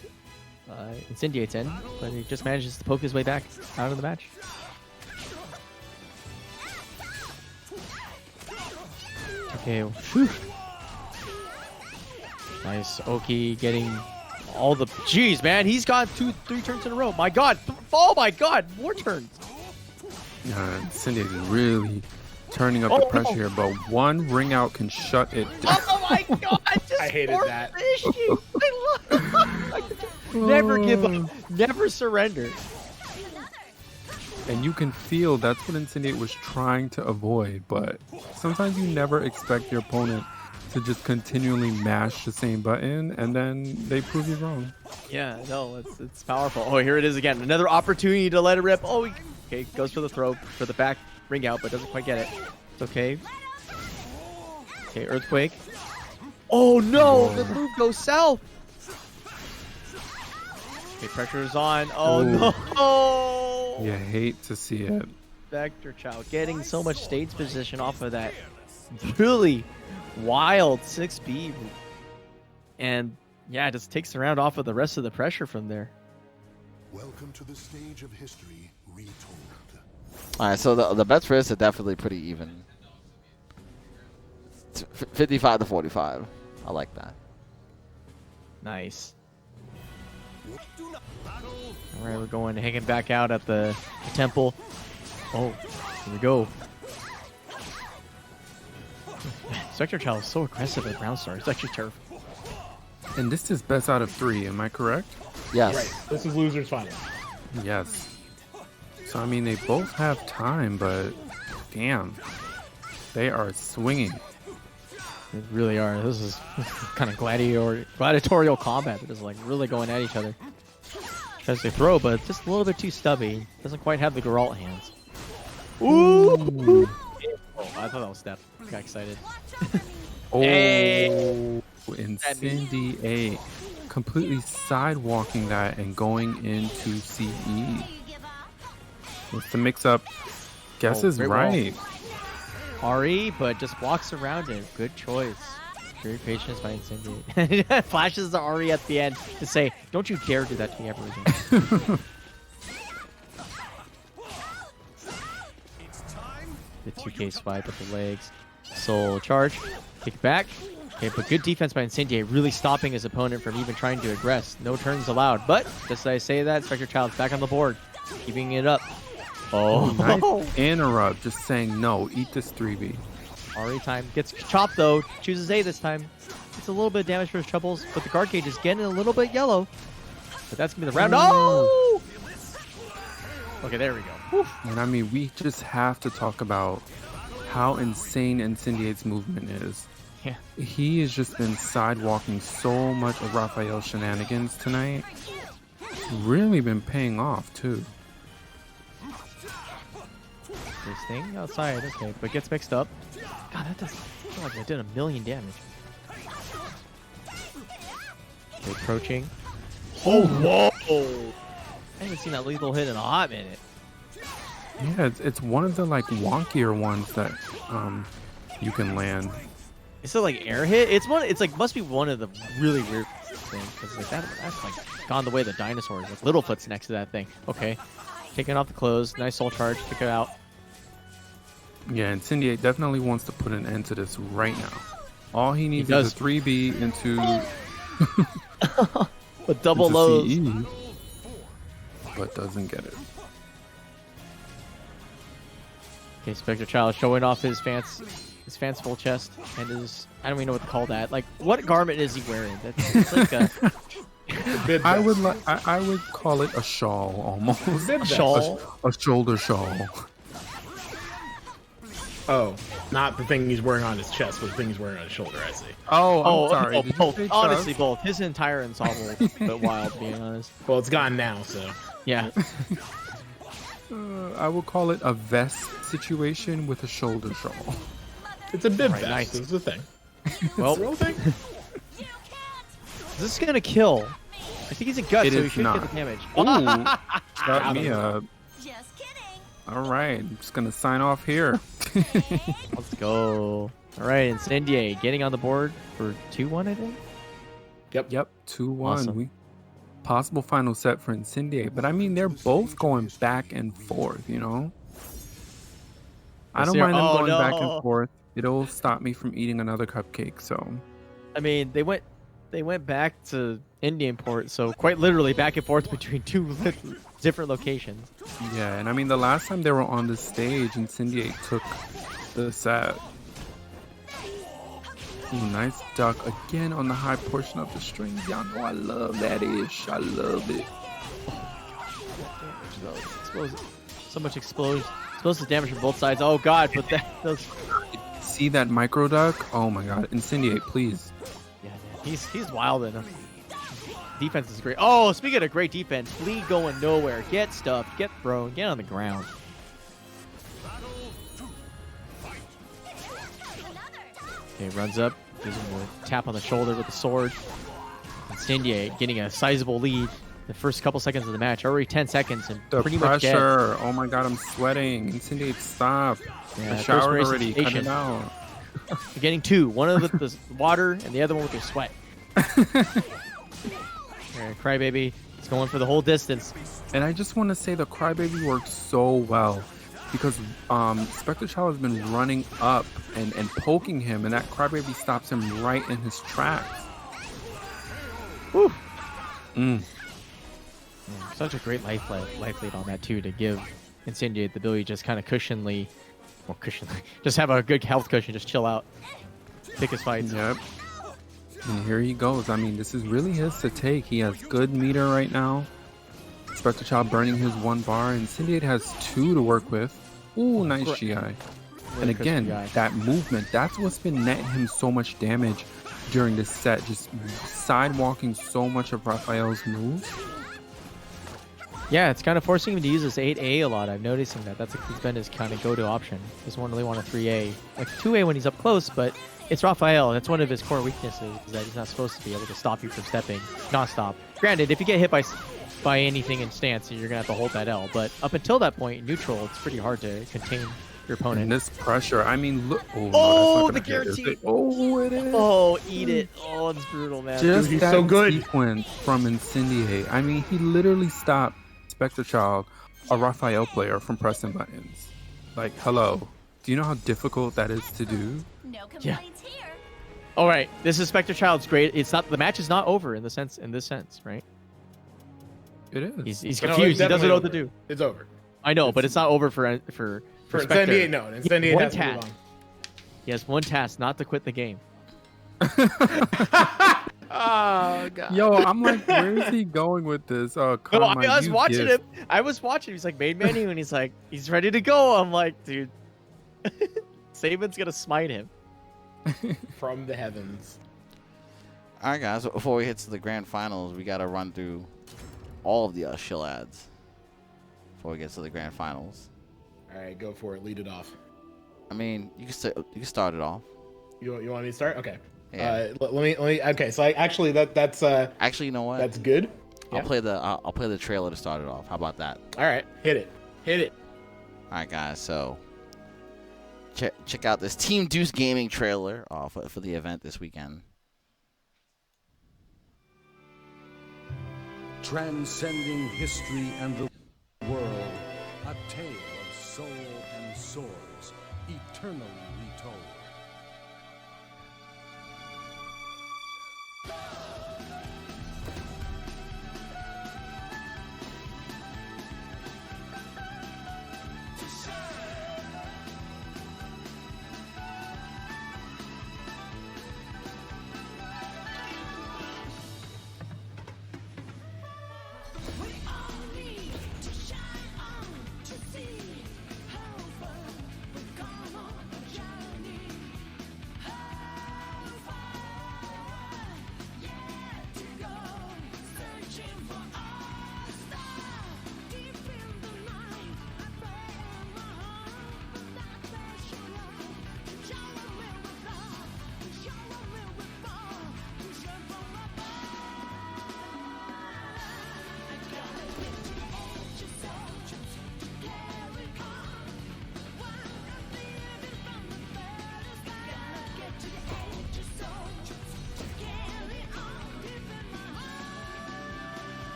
Incendiate's end, but he just manages to poke his way back out of the match. Okay. Whew. Nice. Oki getting all the... Jeez, man. He's got 3 turns in a row. My God. Oh, my God. More turns. Incendiate is really turning up the pressure here, but one ring out can shut it down. Oh, my God. I hated that. I love it. Never give up. Never surrender. And you can feel that's what Incendiate was trying to avoid, but sometimes you never expect your opponent to just continually mash the same button, and then they prove you wrong. Yeah, no, it's powerful. Oh, here it is again. Another opportunity to let it rip. Oh, okay, goes for the throw, for the back ring out, but doesn't quite get it. It's okay. Okay, Earthquake. Oh, no, the move goes south. Okay, pressure is on. Oh, no. You hate to see it. Spectrechild getting so much stage position off of that really wild 6B. And yeah, it just takes the round off of the rest of the pressure from there. Welcome to the stage of history retold. All right, so the bets for this are definitely pretty even. 55 to 45. I like that. Nice. All right, we're going hanging back out at the temple. Oh, here we go. Spectrechild is so aggressive at Brown Star. It's actually terrible. And this is best out of 3, am I correct? Yes. Right. This is losers final. Yes. So, I mean, they both have time, but damn. They are swinging. They really are. This is kind of gladiatorial combat. They're just like really going at each other. Tries to throw, but just a little bit too stubby. Doesn't quite have the Geralt hands. Ooh! Oh, I thought that was Steph. Got excited. Oh, Hey! Incendiate. Completely sidewalking that and going into CE. With the mix-up. Guess is great right. RE, but just walks around it. Good choice. Great patience by Incendiate. Flashes the RE at the end to say, don't you dare do that to me ever again. The 2K swipe with the legs. Soul charge. Kick back. Okay, but good defense by Incendiate, really stopping his opponent from even trying to aggress. No turns allowed. But, just as I say that, Spectrechild's back on the board. Keeping it up. Oh, Nice interrupt. Just saying, no, eat this 3B. RE time. Gets chopped, though. Chooses A this time. It's a little bit of damage for his troubles, but the guard cage is getting a little bit yellow. But that's going to be the round. No! Okay, there we go. Whew. And I mean, we just have to talk about how insane Incendiate's movement is. Yeah. He has just been sidewalking so much of Raphael's shenanigans tonight. Really been paying off, too. This thing outside, okay, but gets mixed up. God, that doesn't feel like it did 1,000,000 damage. Okay, approaching. Oh, whoa! I haven't seen that lethal hit in a hot minute. Yeah, it's one of the like wonkier ones that you can land. Is it like air hit? It's one. It's like must be one of the really weird things because like that's like gone the way of the dinosaurs. Like Littlefoot's next to that thing. Okay, taking off the clothes. Nice soul charge. Kick it out. Yeah, Incendiate definitely wants to put an end to this right now. All he needs is a 3B into With double into lows. CE, but doesn't get it. Okay, Spectrechild showing off his fanciful chest and his, I don't even know what to call that. Like, what garment is he wearing? That's like a I would call it a shawl almost. shawl. A shoulder shawl. Oh, not the thing he's wearing on his chest, but the thing he's wearing on his shoulder. I see. Oh, I'm sorry. Did you both. say Honestly, chest? both. His entire ensemble, but wild, being honest. Well, it's gone now, so. Yeah. I will call it a vest situation with a shoulder shawl. It's a bib Right, vest. nice. It's a thing. Well, It's a real thing. this is gonna kill. I think he's a gut, It so he is should not. get the damage. Ooh, got me up. Just kidding. All right, I'm just gonna sign off here. Let's go. All right, Incendiate getting on the board for 2-1, I think. Yep, 2-1. Awesome. We possible final set for Incendiate, but I mean they're both going back and forth. You know, I don't mind them going back and forth. It'll stop me from eating another cupcake. So, I mean, they went back to Indian Port, so quite literally back and forth between two different locations. yeah, and I mean the last time they were on the stage, Incendiate took the set. Ooh, nice duck again on the high portion of the strings. Y'all know I love that ish. I love it. So much explosive damage from both sides. Oh god, but those. See that micro duck? Oh my god, Incendiate, please. Yeah, he's wild enough. Defense is great. Oh, speaking of great defense, Flea going nowhere. Get stuffed, get thrown, get on the ground. Okay, runs up, gives him a tap on the shoulder with the sword. Incendiate getting a sizable lead the first couple seconds of the match. Already 10 seconds and The pretty much dead. pressure. Oh my god, I'm sweating. Incendiate, stop. Yeah, I showered first already. race Cut it station. out. You're getting two. One with the water and the other one with your sweat. Alright, Crybaby. It's going for the whole distance. And I just want to say the Crybaby worked so well because Spectrechild has been running up and poking him, and that Crybaby stops him right in his tracks. Whew. Mm. Such a great life lead on that too, to give Incendiate the ability to just kind of cushionly, just have a good health cushion, just chill out, pick his fights. Yep. And here he goes. I mean, this is really his to take. He has good meter right now. Spectrechild burning his 1 bar. Incendiate has 2 to work with. Ooh, nice GI. And Really again, crispy GI. that movement, that's what's been netting him so much damage during this set. Just sidewalking so much of Raphael's moves. Yeah, it's kind of forcing him to use this 8A a lot. I'm noticing that. That's been his kind of go-to option. He doesn't really want a 3A. Like 2A when he's up close, but it's Raphael. That's one of his core weaknesses, is that he's not supposed to be able to stop you from stepping. Not stop. Granted, if you get hit by anything in stance, you're going to have to hold that L. But up until that point, neutral, it's pretty hard to contain your opponent. And this pressure, I mean, look. Oh, Oh, no, that's not the gonna hit, is guarantee. it? Oh, it is. Oh, eat it. Oh, it's brutal, man. Just he's that so good. sequence from Incendiate. I mean, he literally stopped Spectrechild, a Raphael player, from pressing buttons. Like, hello. Do you know how difficult that is to do? No complaints here. All right, this is Spectrechild's great. It's not, the match is not over in this sense, right? It is. He's No, it's confused. He doesn't definitely know what over. to do. It's over. I know, but it's not over for For Spectre. Incendiate, no. Incendiate One has to move task. on. He has one task: not to quit the game. Oh, God. Yo, I'm like, where is he going with this? Oh, come No, on. I was you watching gift. him. I was watching. He's like main menu, and he's like, he's ready to go. I'm like, dude, Saban's gonna smite him. From the heavens. All right, guys. Before we hit to the grand finals, we gotta run through all of the shill ads before we get to the grand finals. All right, go for it. Lead it off. I mean, you can start it off. You want me to start? Okay. Yeah. Let me. Okay, so actually that's Actually, you know what? that's good. I'll Yeah. play the trailer to start it off. How about that? All right, hit it. All right, guys. So check out this Team DEUS Gaming trailer for the event this weekend. Transcending history and the world, a tale of soul and swords, eternally retold.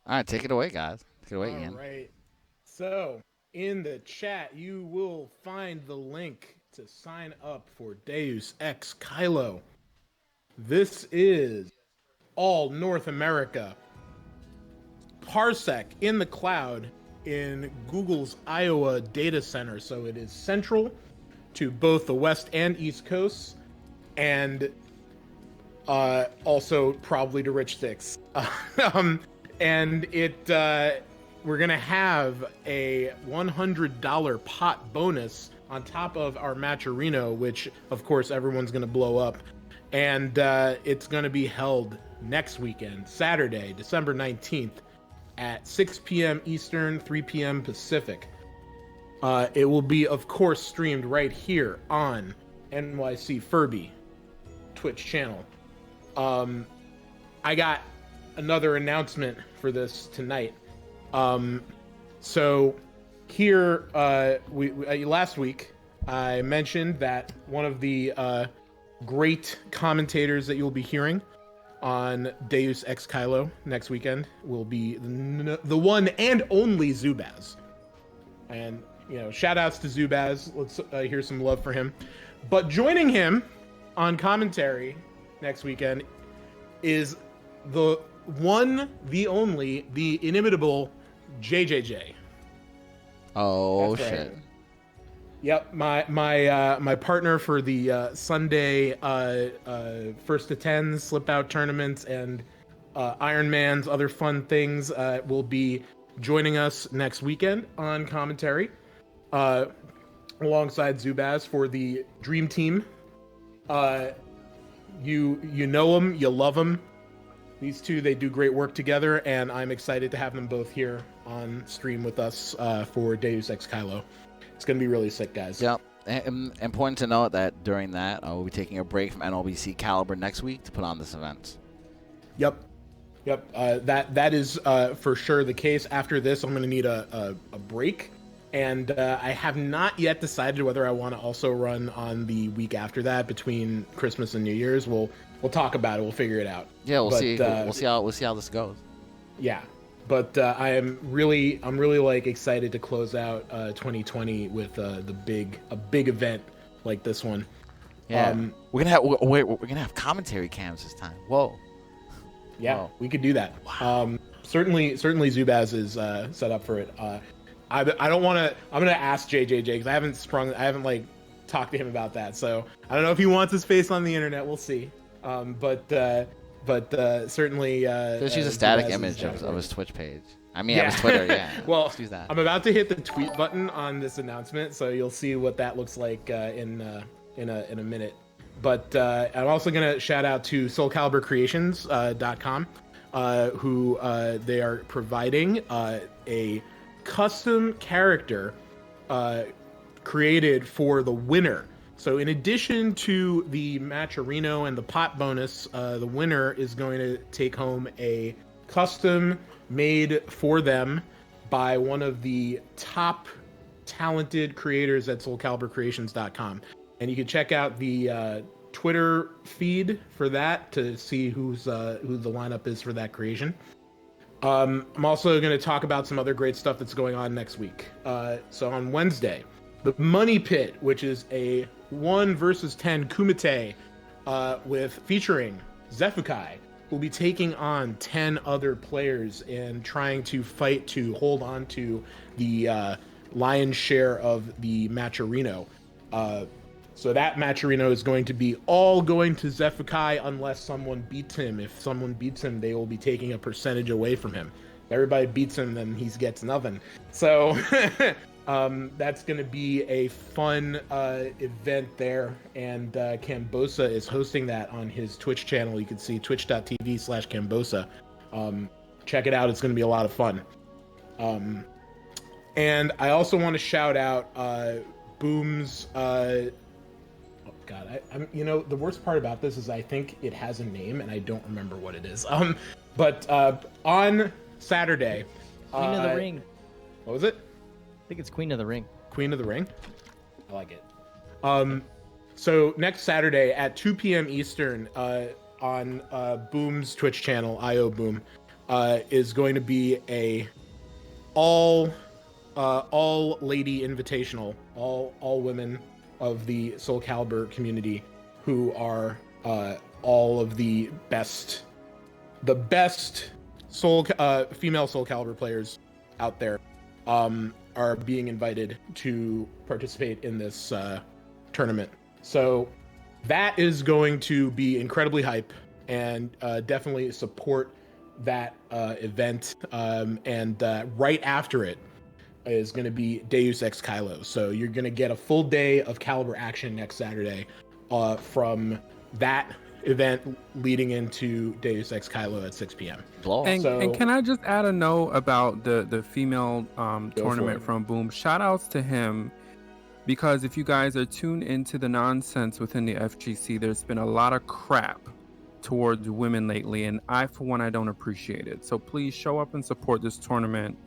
All right, take it away, guys. Take it away, Ian. All right. So, in the chat, you will find the link to sign up for Deus Ex Kylo. This is all North America. Parsec in the cloud in Google's Iowa data center. So it is central to both the West and East Coasts, and also probably to Rich Six. And we're gonna have a $100 pot bonus on top of our Matcherino, which of course everyone's gonna blow up, and it's gonna be held next weekend, Saturday, December 19th, at 6 p.m. Eastern, 3 p.m. Pacific. It will be, of course, streamed right here on NYC Furby Twitch channel. I got another announcement for this tonight. So here, we last week I mentioned that one of the great commentators that you'll be hearing on Deus Ex Kylo next weekend will be the one and only Zubaz. And, shout outs to Zubaz. Let's hear some love for him. But joining him on commentary next weekend is the one, the only, the inimitable JJJ. Oh, That's shit. right. Yep, my partner for the Sunday first to 10 slip out tournaments and Iron Man's other fun things will be joining us next weekend on commentary alongside Zubaz for the Dream Team. You know them, you love them. These two, they do great work together, and I'm excited to have them both here on stream with us for Deus Ex Kylo. It's going to be really sick, guys. Yep. Important to note that during that, we'll be taking a break from NLBC Calibur next week to put on this event. Yep. That is for sure the case. After this, I'm going to need a break. And I have not yet decided whether I want to also run on the week after that between Christmas and New Year's. We'll talk about it. We'll figure it out. Yeah, we'll see. We'll see how this goes. Yeah. But I'm really like excited to close out 2020 with a big event like this one. Yeah, we're gonna have commentary cams this time. Whoa. Yeah, Whoa. We could do that. Wow. Certainly Zubaz is set up for it. I don't want to. I'm gonna ask JJJ because I haven't like talked to him about that. So I don't know if he wants his face on the internet. We'll see. But certainly. Just use a static image of his Twitch page. I mean, of his Twitter. Yeah. Well, let's use that. I'm about to hit the tweet button on this announcement, so you'll see what that looks like in a minute. But I'm also gonna shout out to SoulCaliburCreations.com, who they are providing a custom character created for the winner. So in addition to the Matcherino and the pot bonus, the winner is going to take home a custom made for them by one of the top talented creators at SoulCaliburCreations.com. And you can check out the Twitter feed for that to see who the lineup is for that creation. I'm also going to talk about some other great stuff that's going on next week. So on Wednesday, the Money Pit, which is a 1 versus 10 Kumite featuring Xephukai, will be taking on 10 other players and trying to fight to hold on to the lion's share of the Matcherino. So that Matcherino is going to be all going to Xephukai unless someone beats him. If someone beats him, they will be taking a percentage away from him. If everybody beats him, then he gets nothing. So that's going to be a fun event there. And Cambosa is hosting that on his Twitch channel. You can see twitch.tv/Cambosa. Check it out. It's going to be a lot of fun. And I also want to shout out Boom's... God, I'm the worst part about this is I think it has a name and I don't remember what it is. But on Saturday, Queen of the Ring. What was it? I think it's Queen of the Ring. Queen of the Ring. I like it. So next Saturday at 2 p.m. Eastern on Boom's Twitch channel, IO Boom, is going to be a all lady invitational, all women of the Soul Calibur community who are all of the best female Soul Calibur players out there are being invited to participate in this tournament. So that is going to be incredibly hype, and definitely support that event. And right after it is going to be Deus Ex Kylo. So you're going to get a full day of Calibur action next Saturday from that event leading into Deus Ex Kylo at 6 p.m. And can I just add a note about the female tournament from Boom? Shout outs to him, because if you guys are tuned into the nonsense within the FGC, there's been a lot of crap towards women lately, and I, for one, I don't appreciate it. So please show up and support this tournament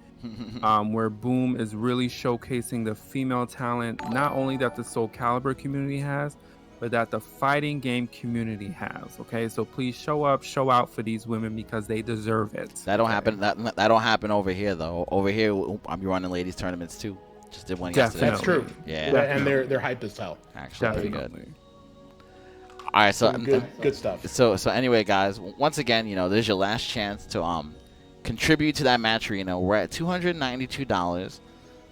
where Boom is really showcasing the female talent, not only that the Soul Calibur community has, but that the fighting game community has. Okay, so please show up, show out for these women, because they deserve it. That don't happen. That don't happen over here though. Over here, I'm running ladies tournaments too. Just did one yesterday. That's true. Yeah, and they're hype as hell. Actually, pretty good. All right, so good stuff. So anyway, guys, once again, this is your last chance to contribute to that match arena. We're at $292.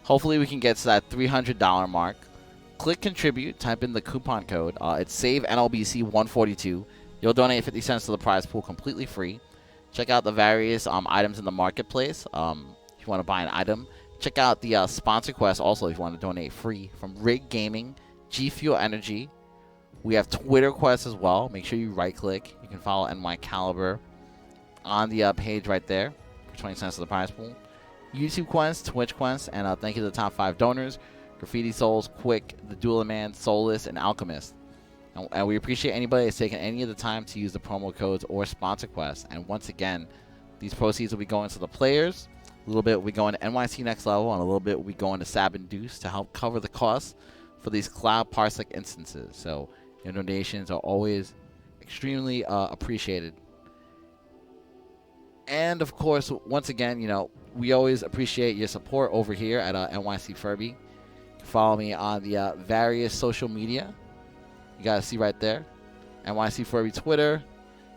Hopefully, we can get to that $300 mark. Click contribute, type in the coupon code. It's save NLBC 142. You'll donate 50 cents to the prize pool completely free. Check out the various items in the marketplace. If you want to buy an item, check out the sponsor quest also if you want to donate free from Rig Gaming, G Fuel Energy. We have Twitter quests as well. Make sure you right click. You can follow NY Calibur on the page right there for 20 cents to the prize pool. YouTube quests, Twitch quests, and thank you to the top 5 donors: Graffiti Souls, Quick, The Dueler Man, Soulless, and Alchemist. And we appreciate anybody that's taken any of the time to use the promo codes or sponsor quests. And once again, these proceeds will be going to the players. A little bit will be going to NYC Next Level, and a little bit will be going to Sab and DEUS to help cover the costs for these Cloud Parsec instances. So your donations are always extremely appreciated. And of course, once again, we always appreciate your support over here at NYC Furby. Follow me on the various social media. You guys see right there. NYC Furby Twitter,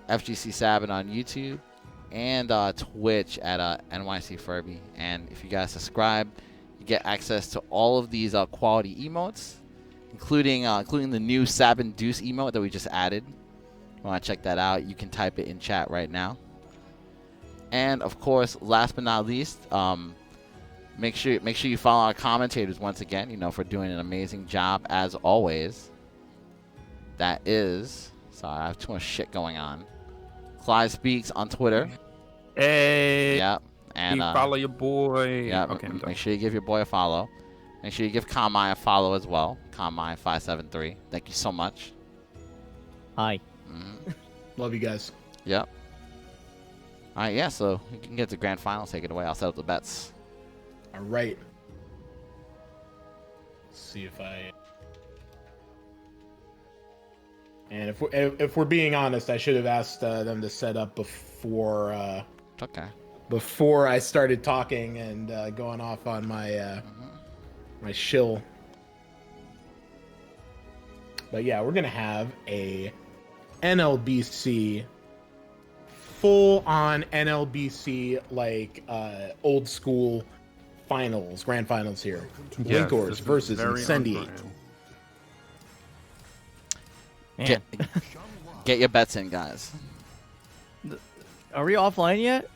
FGC Sabin on YouTube, and Twitch at NYC Furby. And if you guys subscribe, you get access to all of these quality emotes, including the new Sabin DEUS emote that we just added. If you want to check that out, you can type it in chat right now. And of course, last but not least, make sure you follow our commentators once again, for doing an amazing job as always. That is, sorry, I have too much shit going on. Clyde Speaks on Twitter. Hey. Yep. And follow your boy. Yeah. Okay, make sure you give your boy a follow. Make sure you give Kamai a follow as well. Kamai573. Thank you so much. Hi. Love you guys. Yep. All right, yeah, so you can get to grand finals. Take it away. I'll set up the bets. All right. Let's see if I... And if we're being honest, I should have asked them to set up before... okay. Before I started talking and going off on my my shill. But yeah, we're going to have a NLBC... full-on NLBC, like, old school finals, grand finals here. Yes, Linkorz versus Incendiate. Get your bets in, guys. Are we offline yet?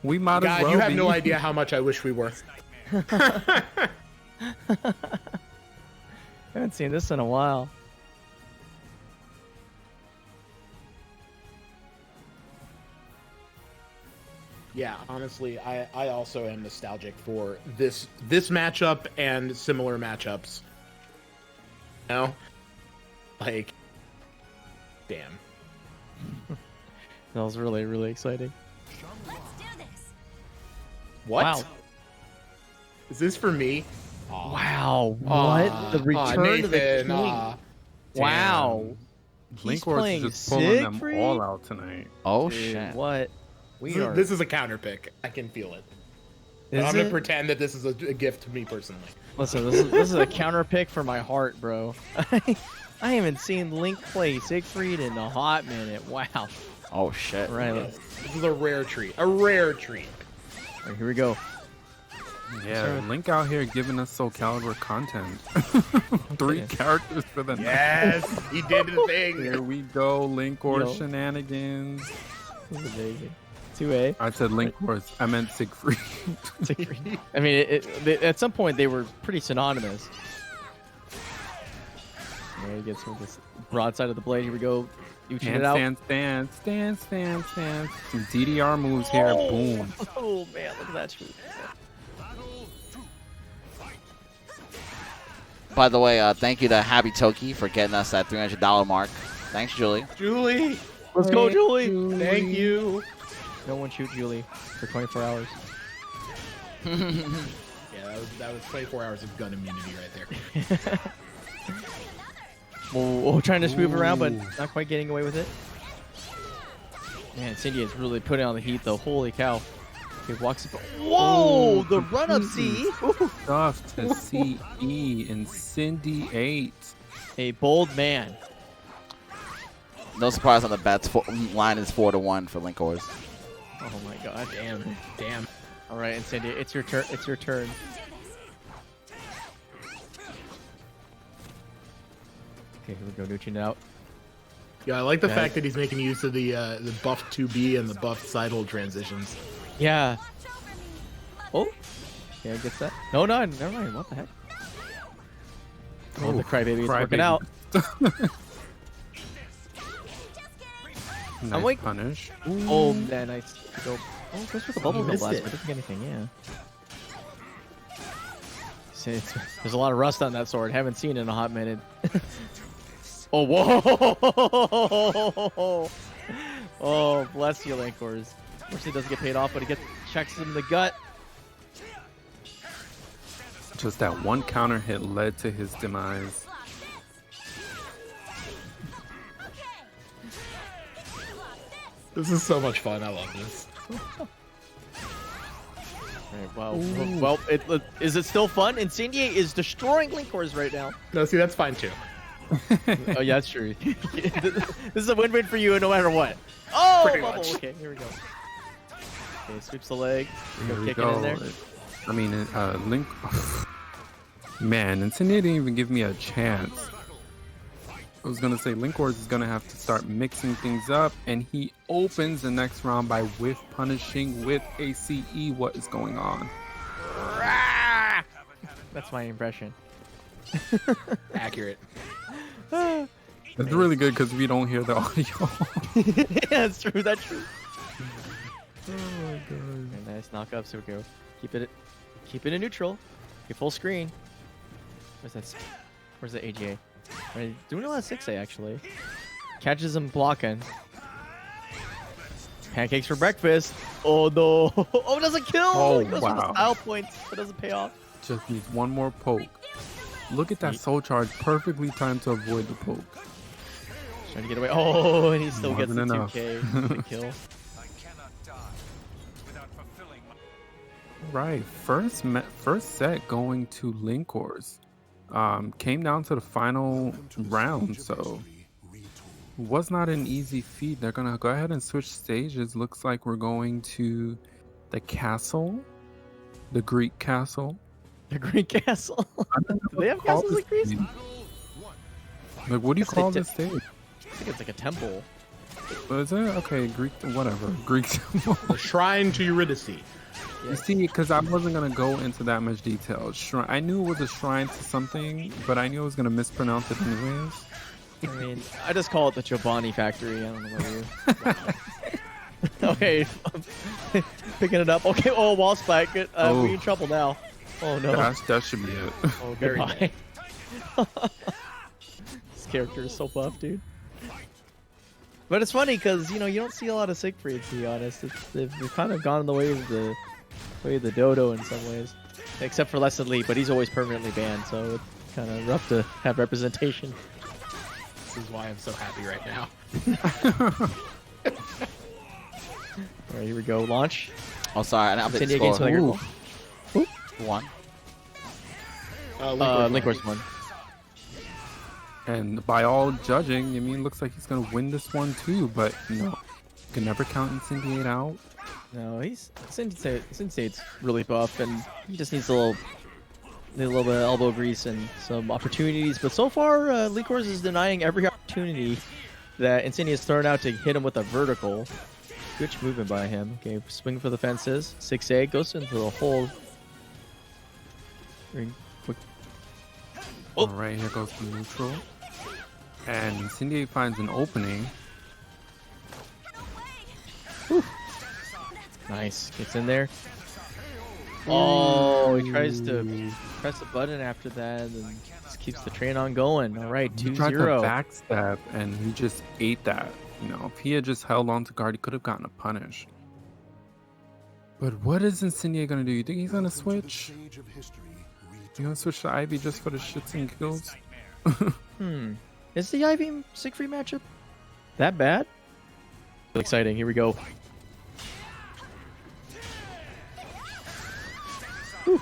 We might as God, well you have be. no idea how much I wish we were. I haven't seen this in a while. Yeah, honestly, I also am nostalgic for this matchup and similar matchups. Like, damn. That was really, really exciting. Let's do this. What? Wow. Is this for me? Wow. What? The return to the Nathan, king. Wow. He's Linkorz playing is just pulling Siegfried? them all out tonight. Oh, Dude, shit. what? This is a counter pick. I can feel it. Is I'm gonna it? pretend that this is a gift to me personally. Listen, this is a counter pick for my heart, bro. I haven't seen Link play Siegfried in a hot minute. Wow. Oh shit. Right. Yes. This is a rare treat. A rare treat. All right, here we go. Yeah, Link out here giving us Soul Calibur content. 3 characters for the Yes, he did the thing. Here we go, Linkorz Yo. shenanigans. This is amazing. 2A. I said Linkorz. I meant Siegfried. Siegfried. I mean, at some point they were pretty synonymous. There he gets with this broadside of the blade. Here we go. You cheat it out. Stand. Some DDR moves here. Boom. Oh man, look at that shoot. By the way, thank you to Happy Toki for getting us that $300 mark. Thanks, Julie. Julie, Let's go, Julie. thank you. No one shoot Julie for 24 hours. Yeah, that was 24 hours of gun immunity right there. We're trying to swoop around, but not quite getting away with it. Man, Cindy is really putting on the heat, though. Holy cow. He walks up. Whoa! The run-up C! Stuff to CE Incendiate. A bold man. No surprise on the bets. Line is 4-1 for Linkorz. Oh my god, damn. All right, Incendiate, it's your turn. It's your turn. Okay, here we go, Nuchin out. Yeah, I like the Yeah. fact that he's making use of the buff 2B and the buff side hold transitions. Yeah. Oh. Yeah, gets that. No, never mind. What the heck? Oh, the crybaby is working out. Nice like- punish. Oh, man, nice. Go. Oh, goes for the bubble missed blast, it. but doesn't get anything. Yeah. See, there's a lot of rust on that sword. Haven't seen it in a hot minute. Oh, whoa! Oh, bless you, Linkorz. Unfortunately, doesn't get paid off, but he checks him in the gut. Just that one counter hit led to his demise. This is so much fun. I love this. Right, well, is it still fun? Incendiate is destroying Linkorz right now. No, see, that's fine too. Oh, yeah, that's true. This is a win-win for you no matter what. Oh, Pretty bubble. much. Okay, here we go. Okay, sweeps the leg. Here we Kicking in there. go. I mean, Link. Man, Incendiate didn't even give me a chance. I was gonna say Linkorz is gonna have to start mixing things up, and he opens the next round by whiff punishing with ACE. What is going on? That's my impression. Accurate. It's really good because we don't hear the audio. Yeah, that's true. That's true. Oh my god. Nice knock up. So we go. Keep it in neutral. Get full screen. Where's the AGA? Right, doing a lot of 6A actually. Catches him blocking. Pancakes for breakfast. Oh no! Oh, doesn't kill. Oh, He goes for the wow. style points, but doesn't pay off. Just needs one more poke. Look at that soul charge, perfectly timed to avoid the poke. Trying to get away. Oh, and he still gets the Wasn't enough. 2K the kill. Right, first set going to Linkorz. Came down to the final round, so was not an easy feat. They're gonna go ahead and switch stages. Looks like we're going to the castle, the Greek castle. The Greek castle. Do they have castles in Greece? Like, what do you Guess they call did. this stage? I think it's like a temple. What is it? Okay, Greek, whatever. Greek temple. The shrine to Eurydice. You see, because I wasn't gonna go into that much detail. I knew it was a shrine to something, but I knew I was gonna mispronounce it anyways. I mean, I just call it the Giovanni factory. I don't know about you. Okay, picking it up. Okay, oh, wall spike. Good. Oh. We're in trouble now. Oh no. That should be it. Oh, goodbye. This character is so buff, dude. But it's funny because you don't see a lot of Siegfried, to be honest. They've kind of gone the way of the dodo in some ways, except for Lesson Lee, but he's always permanently banned, so it's kind of rough to have representation. This is why I'm so happy right now. All right, here we go. Launch. Oh, sorry. And update Incendiate score. against Linkorz. 1. Linkorz won. And by all judging, I mean, looks like he's gonna win this one too. But no, you can never count Incendiate out. No, Incendiate's really buff, and he just needs a little bit of elbow grease and some opportunities. But so far, Linkorz is denying every opportunity that Incendiate's thrown out to hit him with a vertical. Good movement by him. Okay, swing for the fences. 6A goes into the hole. Quick. All right, here goes the neutral. And Incendiate finds an opening. Nice. Gets in there. Oh, he tries to press the button after that and just keeps the train on going. All right, He 2-0. tried to backstab and he just ate that. You know, if he had just held on to guard, he could have gotten a punish. But what is Incendiate gonna do? You think he's gonna switch? You gonna switch to Ivy just for the shits and giggles? Is the Ivy Siegfried matchup that bad? Exciting. Here we go. Whew.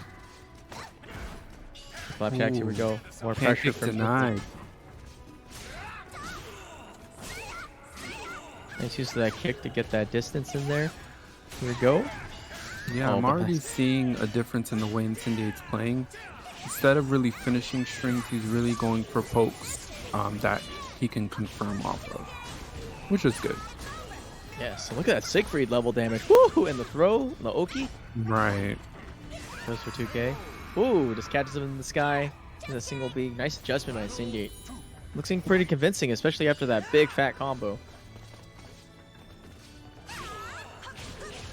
Flapjacks. Here we go. More pressure Pancake from denied. Nice use of that kick to get that distance in there. Here we go. Yeah, Oh, I'm but already that's- seeing a difference in the way Incendiate's playing. Instead of really finishing strings, he's really going for pokes that he can confirm off of, which is good. Yeah, so look at that Siegfried level damage. Woo! And the throw, the Oki. Right. Goes for 2K. Ooh, just catches him in the sky. He's a single beam. Nice adjustment by Incendiate. Looking pretty convincing, especially after that big fat combo.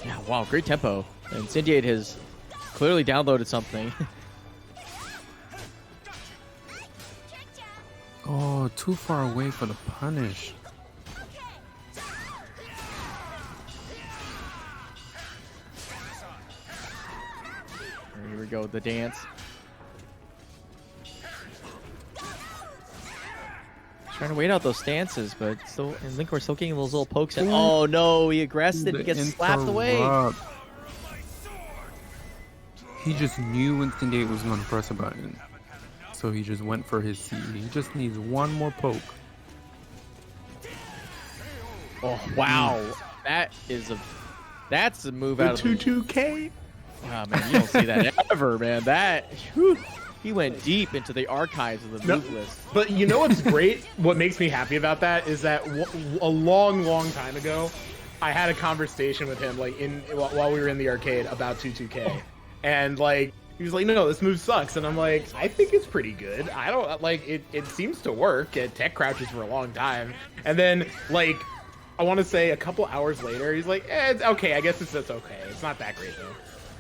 Yeah, wow, great tempo. Incendiate has clearly downloaded something. Oh, too far away for the punish. Here we go, the dance. Trying to wait out those stances, but still, and Linkorz still getting those little pokes in. Oh no, he aggressed it, he gets slapped away. Interrupt. He just knew Incendiate was going to press a button. So he just went for his C. He just needs one more poke. Oh wow, that's a move out of the 2K. Oh man, you don't see that ever, man. He went deep into the archives of the move list. But you know what's great? What makes me happy about that is that a long time ago, I had a conversation with him like while we were in the arcade about 2K, and like he was like, "No, this move sucks," and I'm like, "I think it's pretty good. I don't like it. It seems to work at tech crouches for a long time." And then like I want to say a couple hours later, he's like, "It's okay. I guess it's okay. It's not that great though."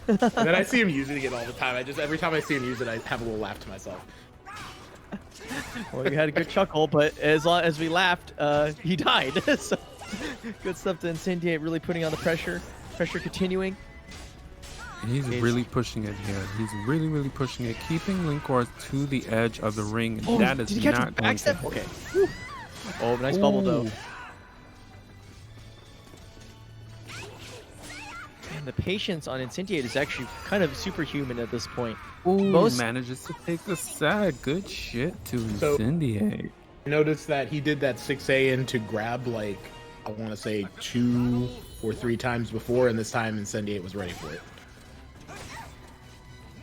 And then I see him using it all the time. Every time I see him use it, I have a little laugh to myself. Well, we had a good chuckle, but as long as we laughed, he died. So good stuff to Incendiate, really putting on the pressure. Pressure continuing. He's really pushing it here. He's really pushing it, keeping Linkorz to the edge of the ring. And that is did he catch not a going to backstep? Okay. Whew. Oh, nice bubble though. And the patience on Incendiate is actually kind of superhuman at this point. Ooh, manages to take the side. Good shit to Incendiate. I noticed that he did that 6A in to grab like, I want to say 2 or 3 times before, and this time Incendiate was ready for it.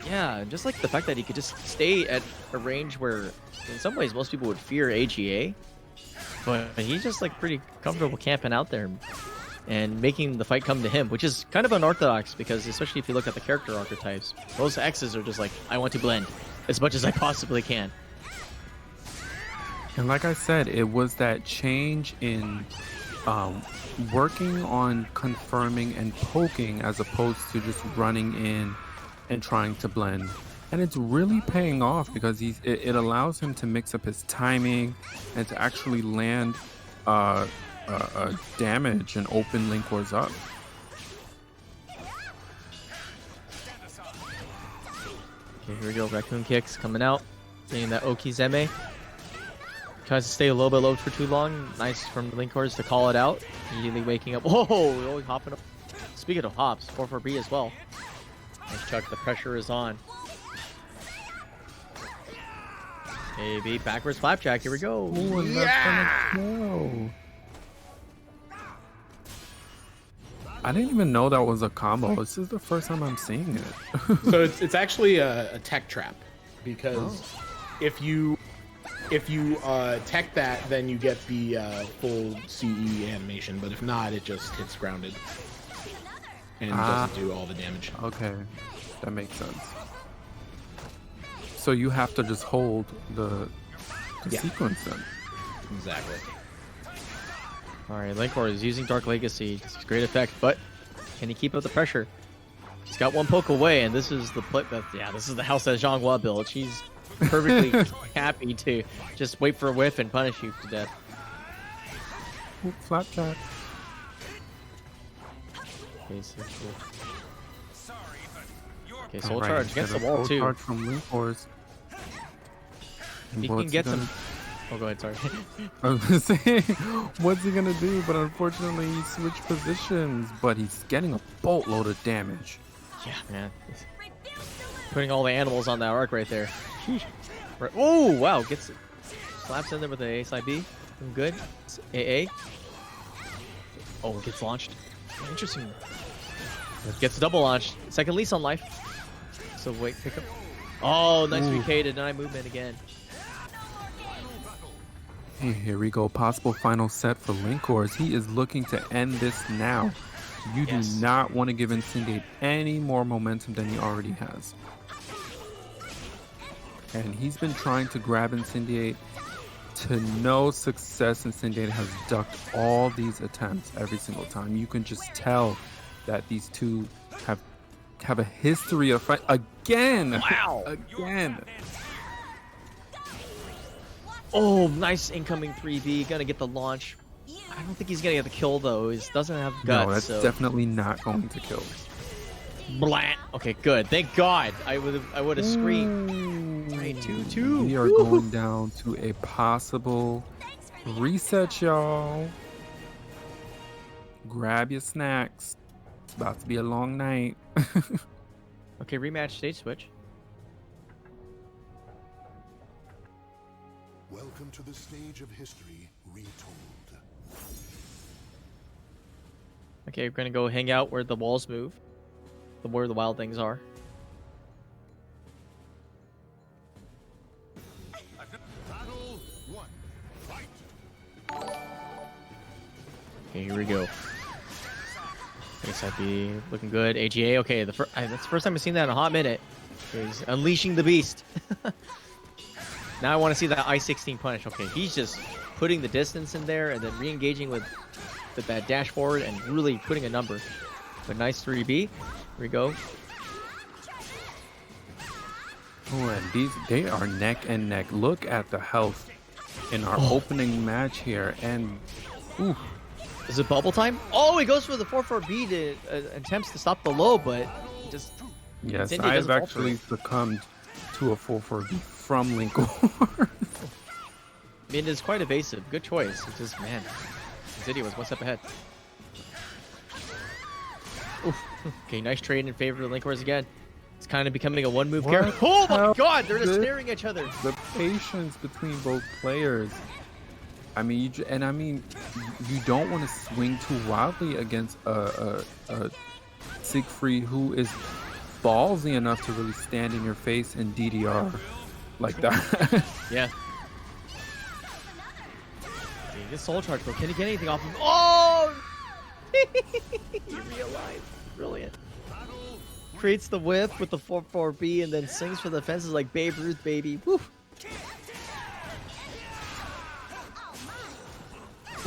Yeah, just like the fact that he could just stay at a range where in some ways most people would fear AGA, but he's just like pretty comfortable camping out there and making the fight come to him, which is kind of unorthodox because especially if you look at the character archetypes, most X's are just like, I want to blend as much as I possibly can. And like I said, it was that change in working on confirming and poking as opposed to just running in and trying to blend. And it's really paying off because it allows him to mix up his timing and to actually land damage and open Linkorz up. Okay, here we go. Raccoon kicks coming out. Getting that Oki Zeme. Tries to stay a little bit low for too long. Nice from Linkorz to call it out. Immediately waking up. Whoa! Really hopping up. speaking of hops, 4-4-B as well. Nice Chuck, the pressure is on. AB backwards flapjack, here we go. Ooh, and that's gonna kill. I didn't even know that was a combo. This is the first time I'm seeing it. So it's actually a tech trap, because if you tech that, then you get the full CE animation, but if not, it just hits grounded and doesn't do all the damage. Okay, that makes sense. So you have to just hold the sequence then. Exactly. All right, Linkorz is using Dark Legacy. It's great effect, but can he keep up the pressure? She's got one poke away, and this is the this is the house that Xianghua built. She's perfectly happy to just wait for a whiff and punish you to death. Ooh, flapjack. Basically. Okay, Soul Alright, Charge he's against got the a wall Soul too. Charge from Linkorz. He can get some. Oh, go ahead. Sorry. I was gonna say, what's he gonna do? But unfortunately, he switched positions. But he's getting a boatload of damage. Yeah, man. Putting all the animals on that arc right there. Oh, wow. Gets it. Slaps in there with the A side B. Good. It's AA. Oh, it gets launched. Interesting. Gets double launched. Second lease on life. So wait, pick up. Oh, nice VK to deny movement again. Here we go. Possible final set for Linkorz. He is looking to end this now. You do not want to give Incendiate any more momentum than he already has. And he's been trying to grab Incendiate to no success. Incendiate has ducked all these attempts every single time. You can just tell that these two have a history of fight again. Wow. Again. Oh, nice incoming 3B. Gonna get the launch. I don't think he's gonna get the kill though. He doesn't have guts. No, that's so. definitely not going to kill. Blat. Okay, good. Thank God. I would have screamed. Right, 2-2. We are going down to a possible reset, y'all. Grab your snacks. It's about to be a long night. Okay, rematch stage switch. Welcome to the stage of history retold. Okay, we're gonna go hang out where the walls move, where the wild things are. Battle 1. Fight. Okay, here we go. ASIP looking good. AGA. Okay, that's the first time I've seen that in a hot minute. He's unleashing the beast. Now I want to see that I-16 punish. Okay, he's just putting the distance in there and then re-engaging with that dash forward and really putting a number. But nice 3B. Here we go. Oh, and they are neck and neck. Look at the health in our opening match here. And, ooh. Is it bubble time? Oh, he goes for the 4-4-B to attempts to stop the low, but just... Yes, Incendiate I've doesn't actually falter. succumbed to a 4-4-B from Linkorz. I mean, it's quite evasive. Good choice. It's just, man, Incendiate was one step ahead. Oof. Okay, nice trade in favor of Linkorz again. It's kind of becoming a one-move character. Oh my God, they're just staring at each other. The patience between both players. I mean, you don't want to swing too wildly against a Siegfried who is ballsy enough to really stand in your face and DDR like that. Yeah. This soul charge, bro. Can he get anything off him? Oh! He realized. Brilliant. Creates the whiff with the 4-4-B and then swings for the fences like Babe Ruth, baby. Woo!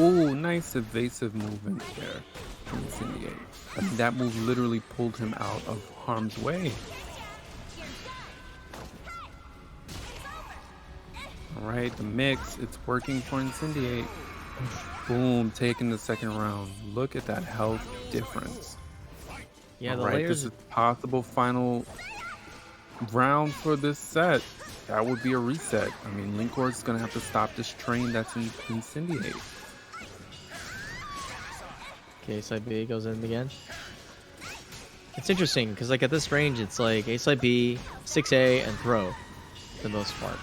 Ooh, nice evasive movement there from Incendiate. I mean, that move literally pulled him out of harm's way. Alright, the mix, it's working for Incendiate. Boom, taking the second round. Look at that health difference. Yeah, the Alright, layers. this is possible final round for this set. That would be a reset. I mean, Linkorz is going to have to stop this train that's in Incendiate. Okay, side B goes in again. It's interesting because like at this range, it's like A side B, 6A, and throw, for the most part.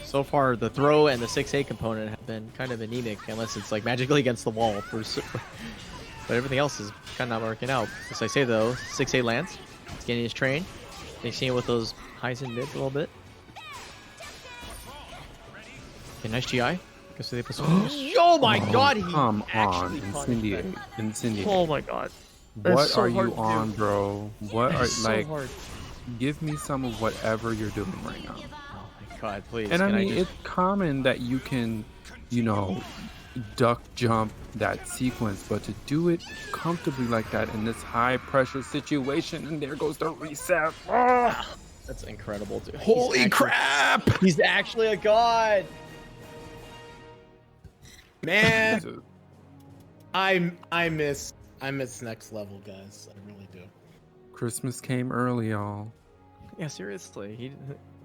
So far, the throw and the 6A component have been kind of anemic, unless it's like magically against the wall. But everything else is kind of not working out. As I say though, 6A lands. It's getting his train. Mixing it with those highs and mids a little bit. Okay, nice GI. Guess they put oh my god, he Come on, actually Incendiate. punished that. Incendiate. Oh my god. What That's so are hard you to on, do. bro? What are That's so like? hard. Give me some of whatever you're doing right now. Oh my god, please. And I can mean, just... it's common that you can, you know, duck jump that sequence, but to do it comfortably like that in this high pressure situation, and there goes the reset. Ah! That's incredible, dude. Holy crap! He's actually a god. Man, Jesus. I miss next level, guys. I really do. Christmas came early, y'all. Yeah, seriously.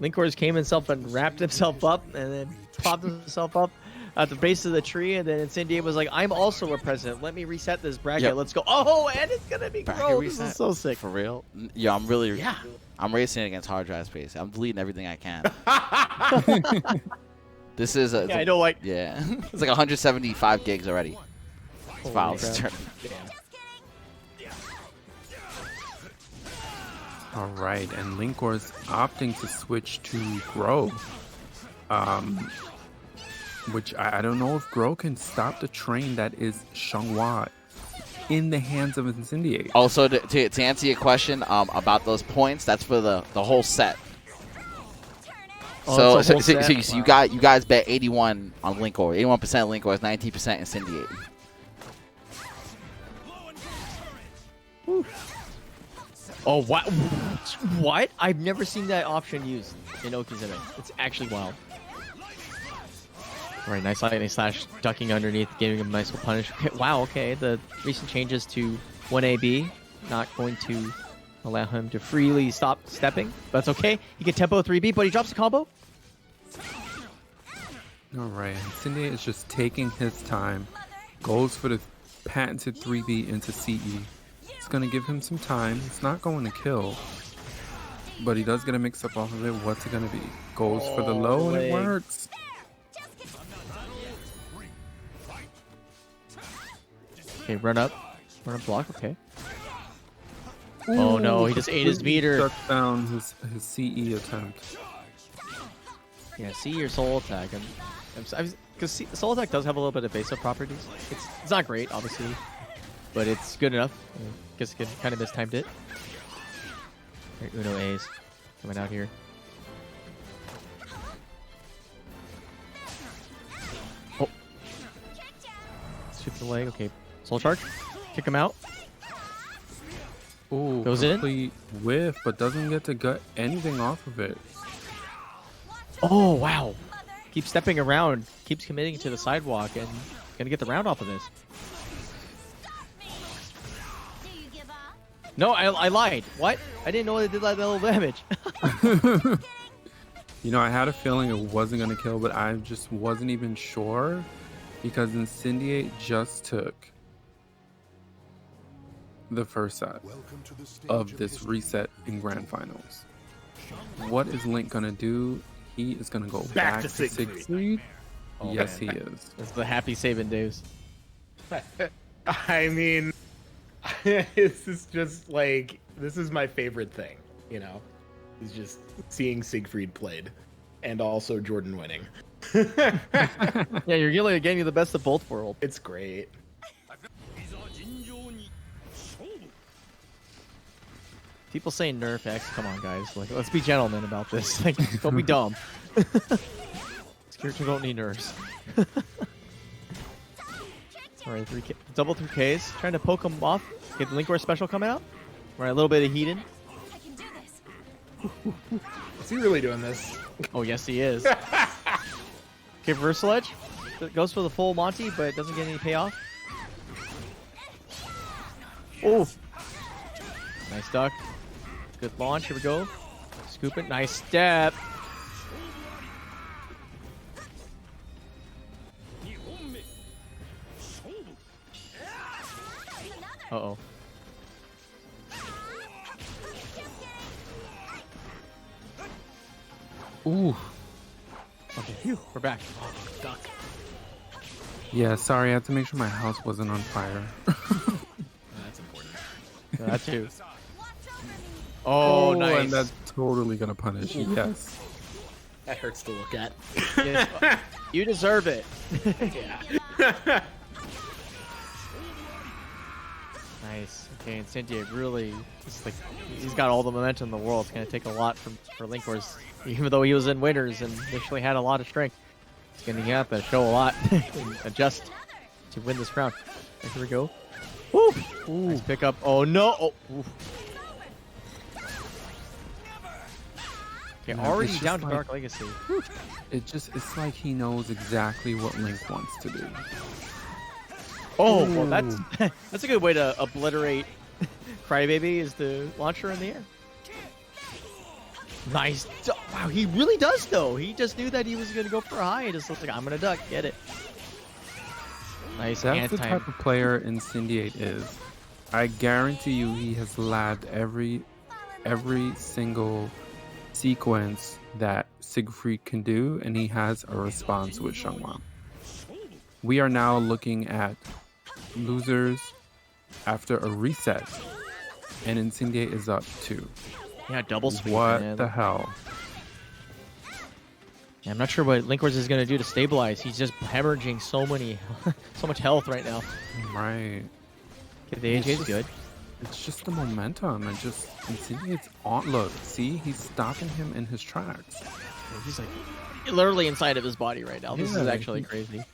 Linkorz came himself and wrapped himself up and then popped himself up at the base of the tree, and then Incendiate was like, I'm also a president. Let me reset this bracket. Yep. Let's go. Oh, and it's gonna be Bracket Groh. This reset. is so sick. For real? Yeah, I'm racing against hard drive space. I'm deleting everything I can. This is Yeah, I know, like... yeah. It's like 175 gigs already. It's Holy files. crap. All right, and Linkorz opting to switch to Groh, which I don't know if Groh can stop the train that is Xianghua in the hands of Incendiate. Also, to answer your question about those points, that's for the whole set. Oh, So, it's a whole set? so you guys bet 81 on Linkorz, 81% Linkorz, 19% Incendiate. Oh, what? What? I've never seen that option used in Okizeme. It's actually wild. All right, nice lightning slash, ducking underneath, giving him a nice little punish. Okay, wow, okay. The recent changes to 1AB, not going to allow him to freely stop stepping. But that's okay. He can tempo 3B, but he drops the combo. All right, Incendiate is just taking his time, goes for the patented 3B into CE. It's going to give him some time. It's not going to kill, but he does get a mix-up off of it. What's it going to be? Goes for the low, and it leg. works. Okay, run up block, okay. Oh no, he just ate his meter. Shut down his CE attempt. Yeah, see your soul attack. Because soul attack does have a little bit of base up properties. It's not great, obviously, but it's good enough. I guess it kind of mistimed it. Right, Uno A's coming out here. Oh, shoot the leg. Okay, soul charge. Kick him out. Ooh, Goes in? complete whiff, but doesn't get to gut anything off of it. Oh wow! Keeps stepping around. Keeps committing to the sidewalk, and gonna get the round off of this. No, I lied. What? I didn't know it did that little damage. You know, I had a feeling it wasn't going to kill, but I just wasn't even sure because Incendiate just took the first set Welcome to the stage of this history. reset in Grand Finals. What is Link going to do? He is going to go back to Siegfried. Oh, Yes, man. he is. It's the happy saving days. I mean, this is just like, this is my favorite thing, you know? Is just seeing Siegfried played and also Jordan winning. Yeah, you're getting you the best of both worlds. It's great. People saying nerf X. Come on, guys. Like, let's be gentlemen about this. Like, don't be dumb. This character don't need nerfs. All right, 3K, double 3Ks. Trying to poke him off. Get the Linkorz special coming out. All right, a little bit of heated. I can do this. Is he really doing this? Oh, yes, he is. Okay, reversal edge. Goes for the full Monty, but doesn't get any payoff. Oh. Nice duck. Good launch. Here we go. Scoop it. Nice step. Uh-oh. Ooh. Okay, phew, we're back. Duck. Yeah, sorry, I had to make sure my house wasn't on fire. That's important. Yeah, that too. Oh, nice. And that's totally gonna punish you. Yes. That hurts to look at. Yes, you deserve it. Yeah. Nice. Okay, Incendiate really, it's like, he's got all the momentum in the world. It's gonna take a lot for Linkorz, even though he was in winners and initially had a lot of strength. He's gonna have to show a lot and adjust to win this round. Here we go. Woo! Nice pick up. Oh no! Oh. Oof. Okay, Yeah, already it's down just to like- Dark Legacy. It's like he knows exactly what Link wants to do. Oh, well, that's a good way to obliterate Crybaby, is the launcher in the air. Nice. Wow, he really does, though. He just knew that he was going to go for a high. It just looked like, I'm going to duck. Get it. Nice. That's the anti. type of player Incendiate is. I guarantee you he has labbed every single sequence that Siegfried can do, and he has a response with Xianghua. We are now looking at losers after a reset, and Incendiate is up 2. Yeah, double sweep. What man. the hell? Yeah, I'm not sure what Linkorz is going to do to stabilize. He's just hemorrhaging so much health right now. Right. Okay, the AJ is just- good. It's just the momentum, and just Incendiate's on. Look, see, he's stopping him in his tracks. He's like literally inside of his body right now. This is Yeah, actually crazy.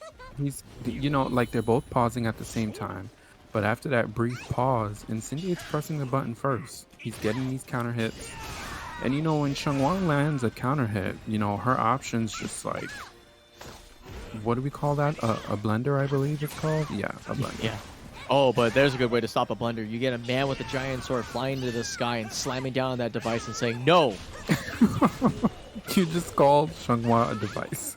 He's, you know, like they're both pausing at the same time. But after that brief pause, Incendiate's pressing the button first. He's getting these counter hits. And you know, when Xianghua lands a counter hit, you know, her options just like, what do we call that? A blender, I believe it's called? Yeah, a blender. Yeah. Oh, but there's a good way to stop a blender. You get a man with a giant sword flying into the sky and slamming down on that device and saying, no! You just called Xianghua a device.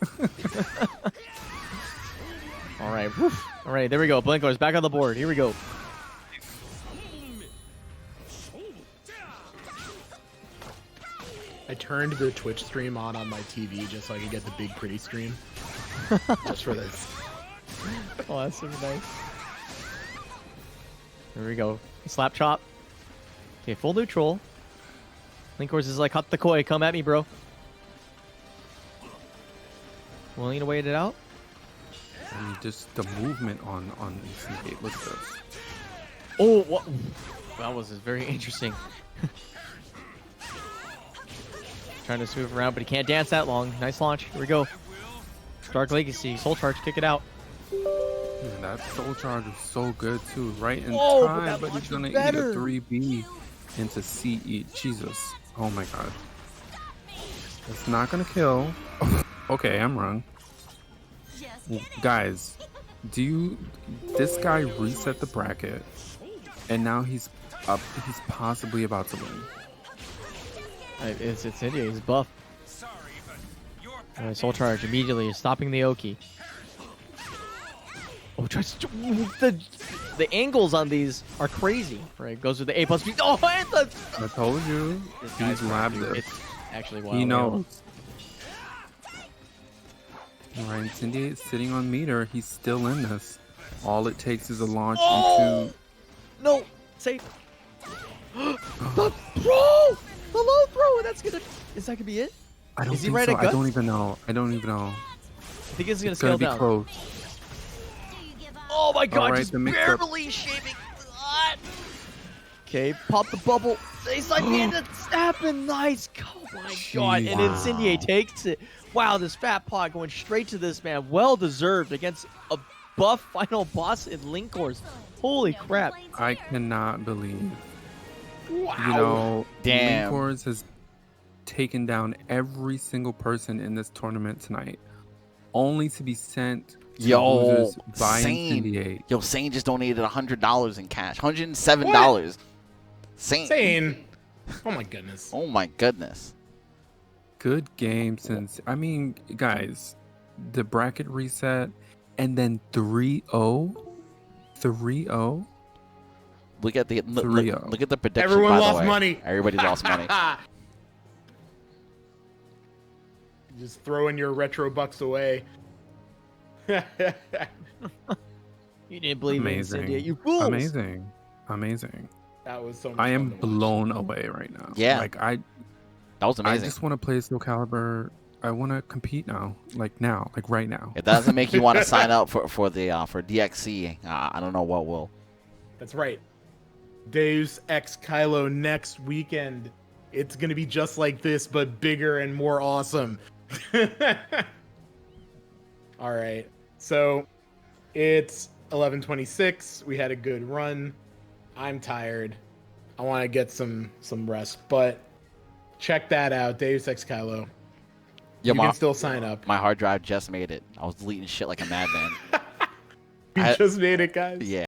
All right. Woof. All right, there we go. Linkorz back on the board. Here we go. I turned the Twitch stream on my TV just so I could get the big pretty stream. Just for this. Oh, that's super nice. There we go. Slap chop. Okay, full neutral. Linkorz is like, hot the koi. Come at me, bro. Willing to wait it out? I mean, just the movement on Incendiate. Look at this. Oh, what? That was very interesting. Trying to smooth around, but he can't dance that long. Nice launch. Here we go. Dark Legacy. Soul Charge. Kick it out. Man, that soul charge is so good too, right in Whoa, but time, that but he's launch gonna was eat a better. 3B into CE. Jesus. Oh my god. It's not gonna kill. Okay, I'm wrong. Guys, this guy reset the bracket and now he's possibly about to win. It's India. He's buff. Soul Charge immediately stopping the Yoki. Oh, the angles on these are crazy. Right, goes with the A plus B. Oh, and the... I told you, This he's guy's labbed dude, it. It's actually wild. He knows. Alright, Incendiate sitting on meter. He's still in this. All it takes is a launch into... No, safe. The throw, the low throw, and that's gonna. Is that gonna be it? I don't Is he think right so. at I guts? don't even know. I think it's gonna It's scale gonna be down. close. Oh my god, Alright, just the mix-up. barely shaving. Okay, pop the bubble. He's like, man, that's happened. Nice. Oh my god, and Wow. Incendiate takes it. Wow, this fat pot going straight to this man. Well deserved against a buff final boss in Linkorz. Holy crap. I cannot believe. Wow. You know, Damn. Linkorz has taken down every single person in this tournament tonight, only to be sent to Yo, losers by Sane. Incendiate. Yo, Sane just donated $100 in cash. $107. Sane. Sane. Oh my goodness. Oh my goodness. Good game since, I mean, guys, the bracket reset and then 3-0. 3-0. Look at the 3-0. look at the prediction. Everyone by the lost way. money. Everybody lost money. Just throwing your retro bucks away. You didn't believe in Incendiate, you fools! Amazing. That was so much I fun am to watch. blown away right now. Yeah. Like That was I amazing. just want to play Soul Calibur. I want to compete now. Like right now. It doesn't make you want to sign up for DXC. I don't know what will. That's right. Deus Ex Kylo next weekend. It's gonna be just like this, but bigger and more awesome. All right. So it's 11:26. We had a good run. I'm tired. I want to get some rest, but check that out. Deus Ex Kylo. Yeah, You can still sign up. My hard drive just made it. I was deleting shit like a madman. We just made it, guys. Yeah.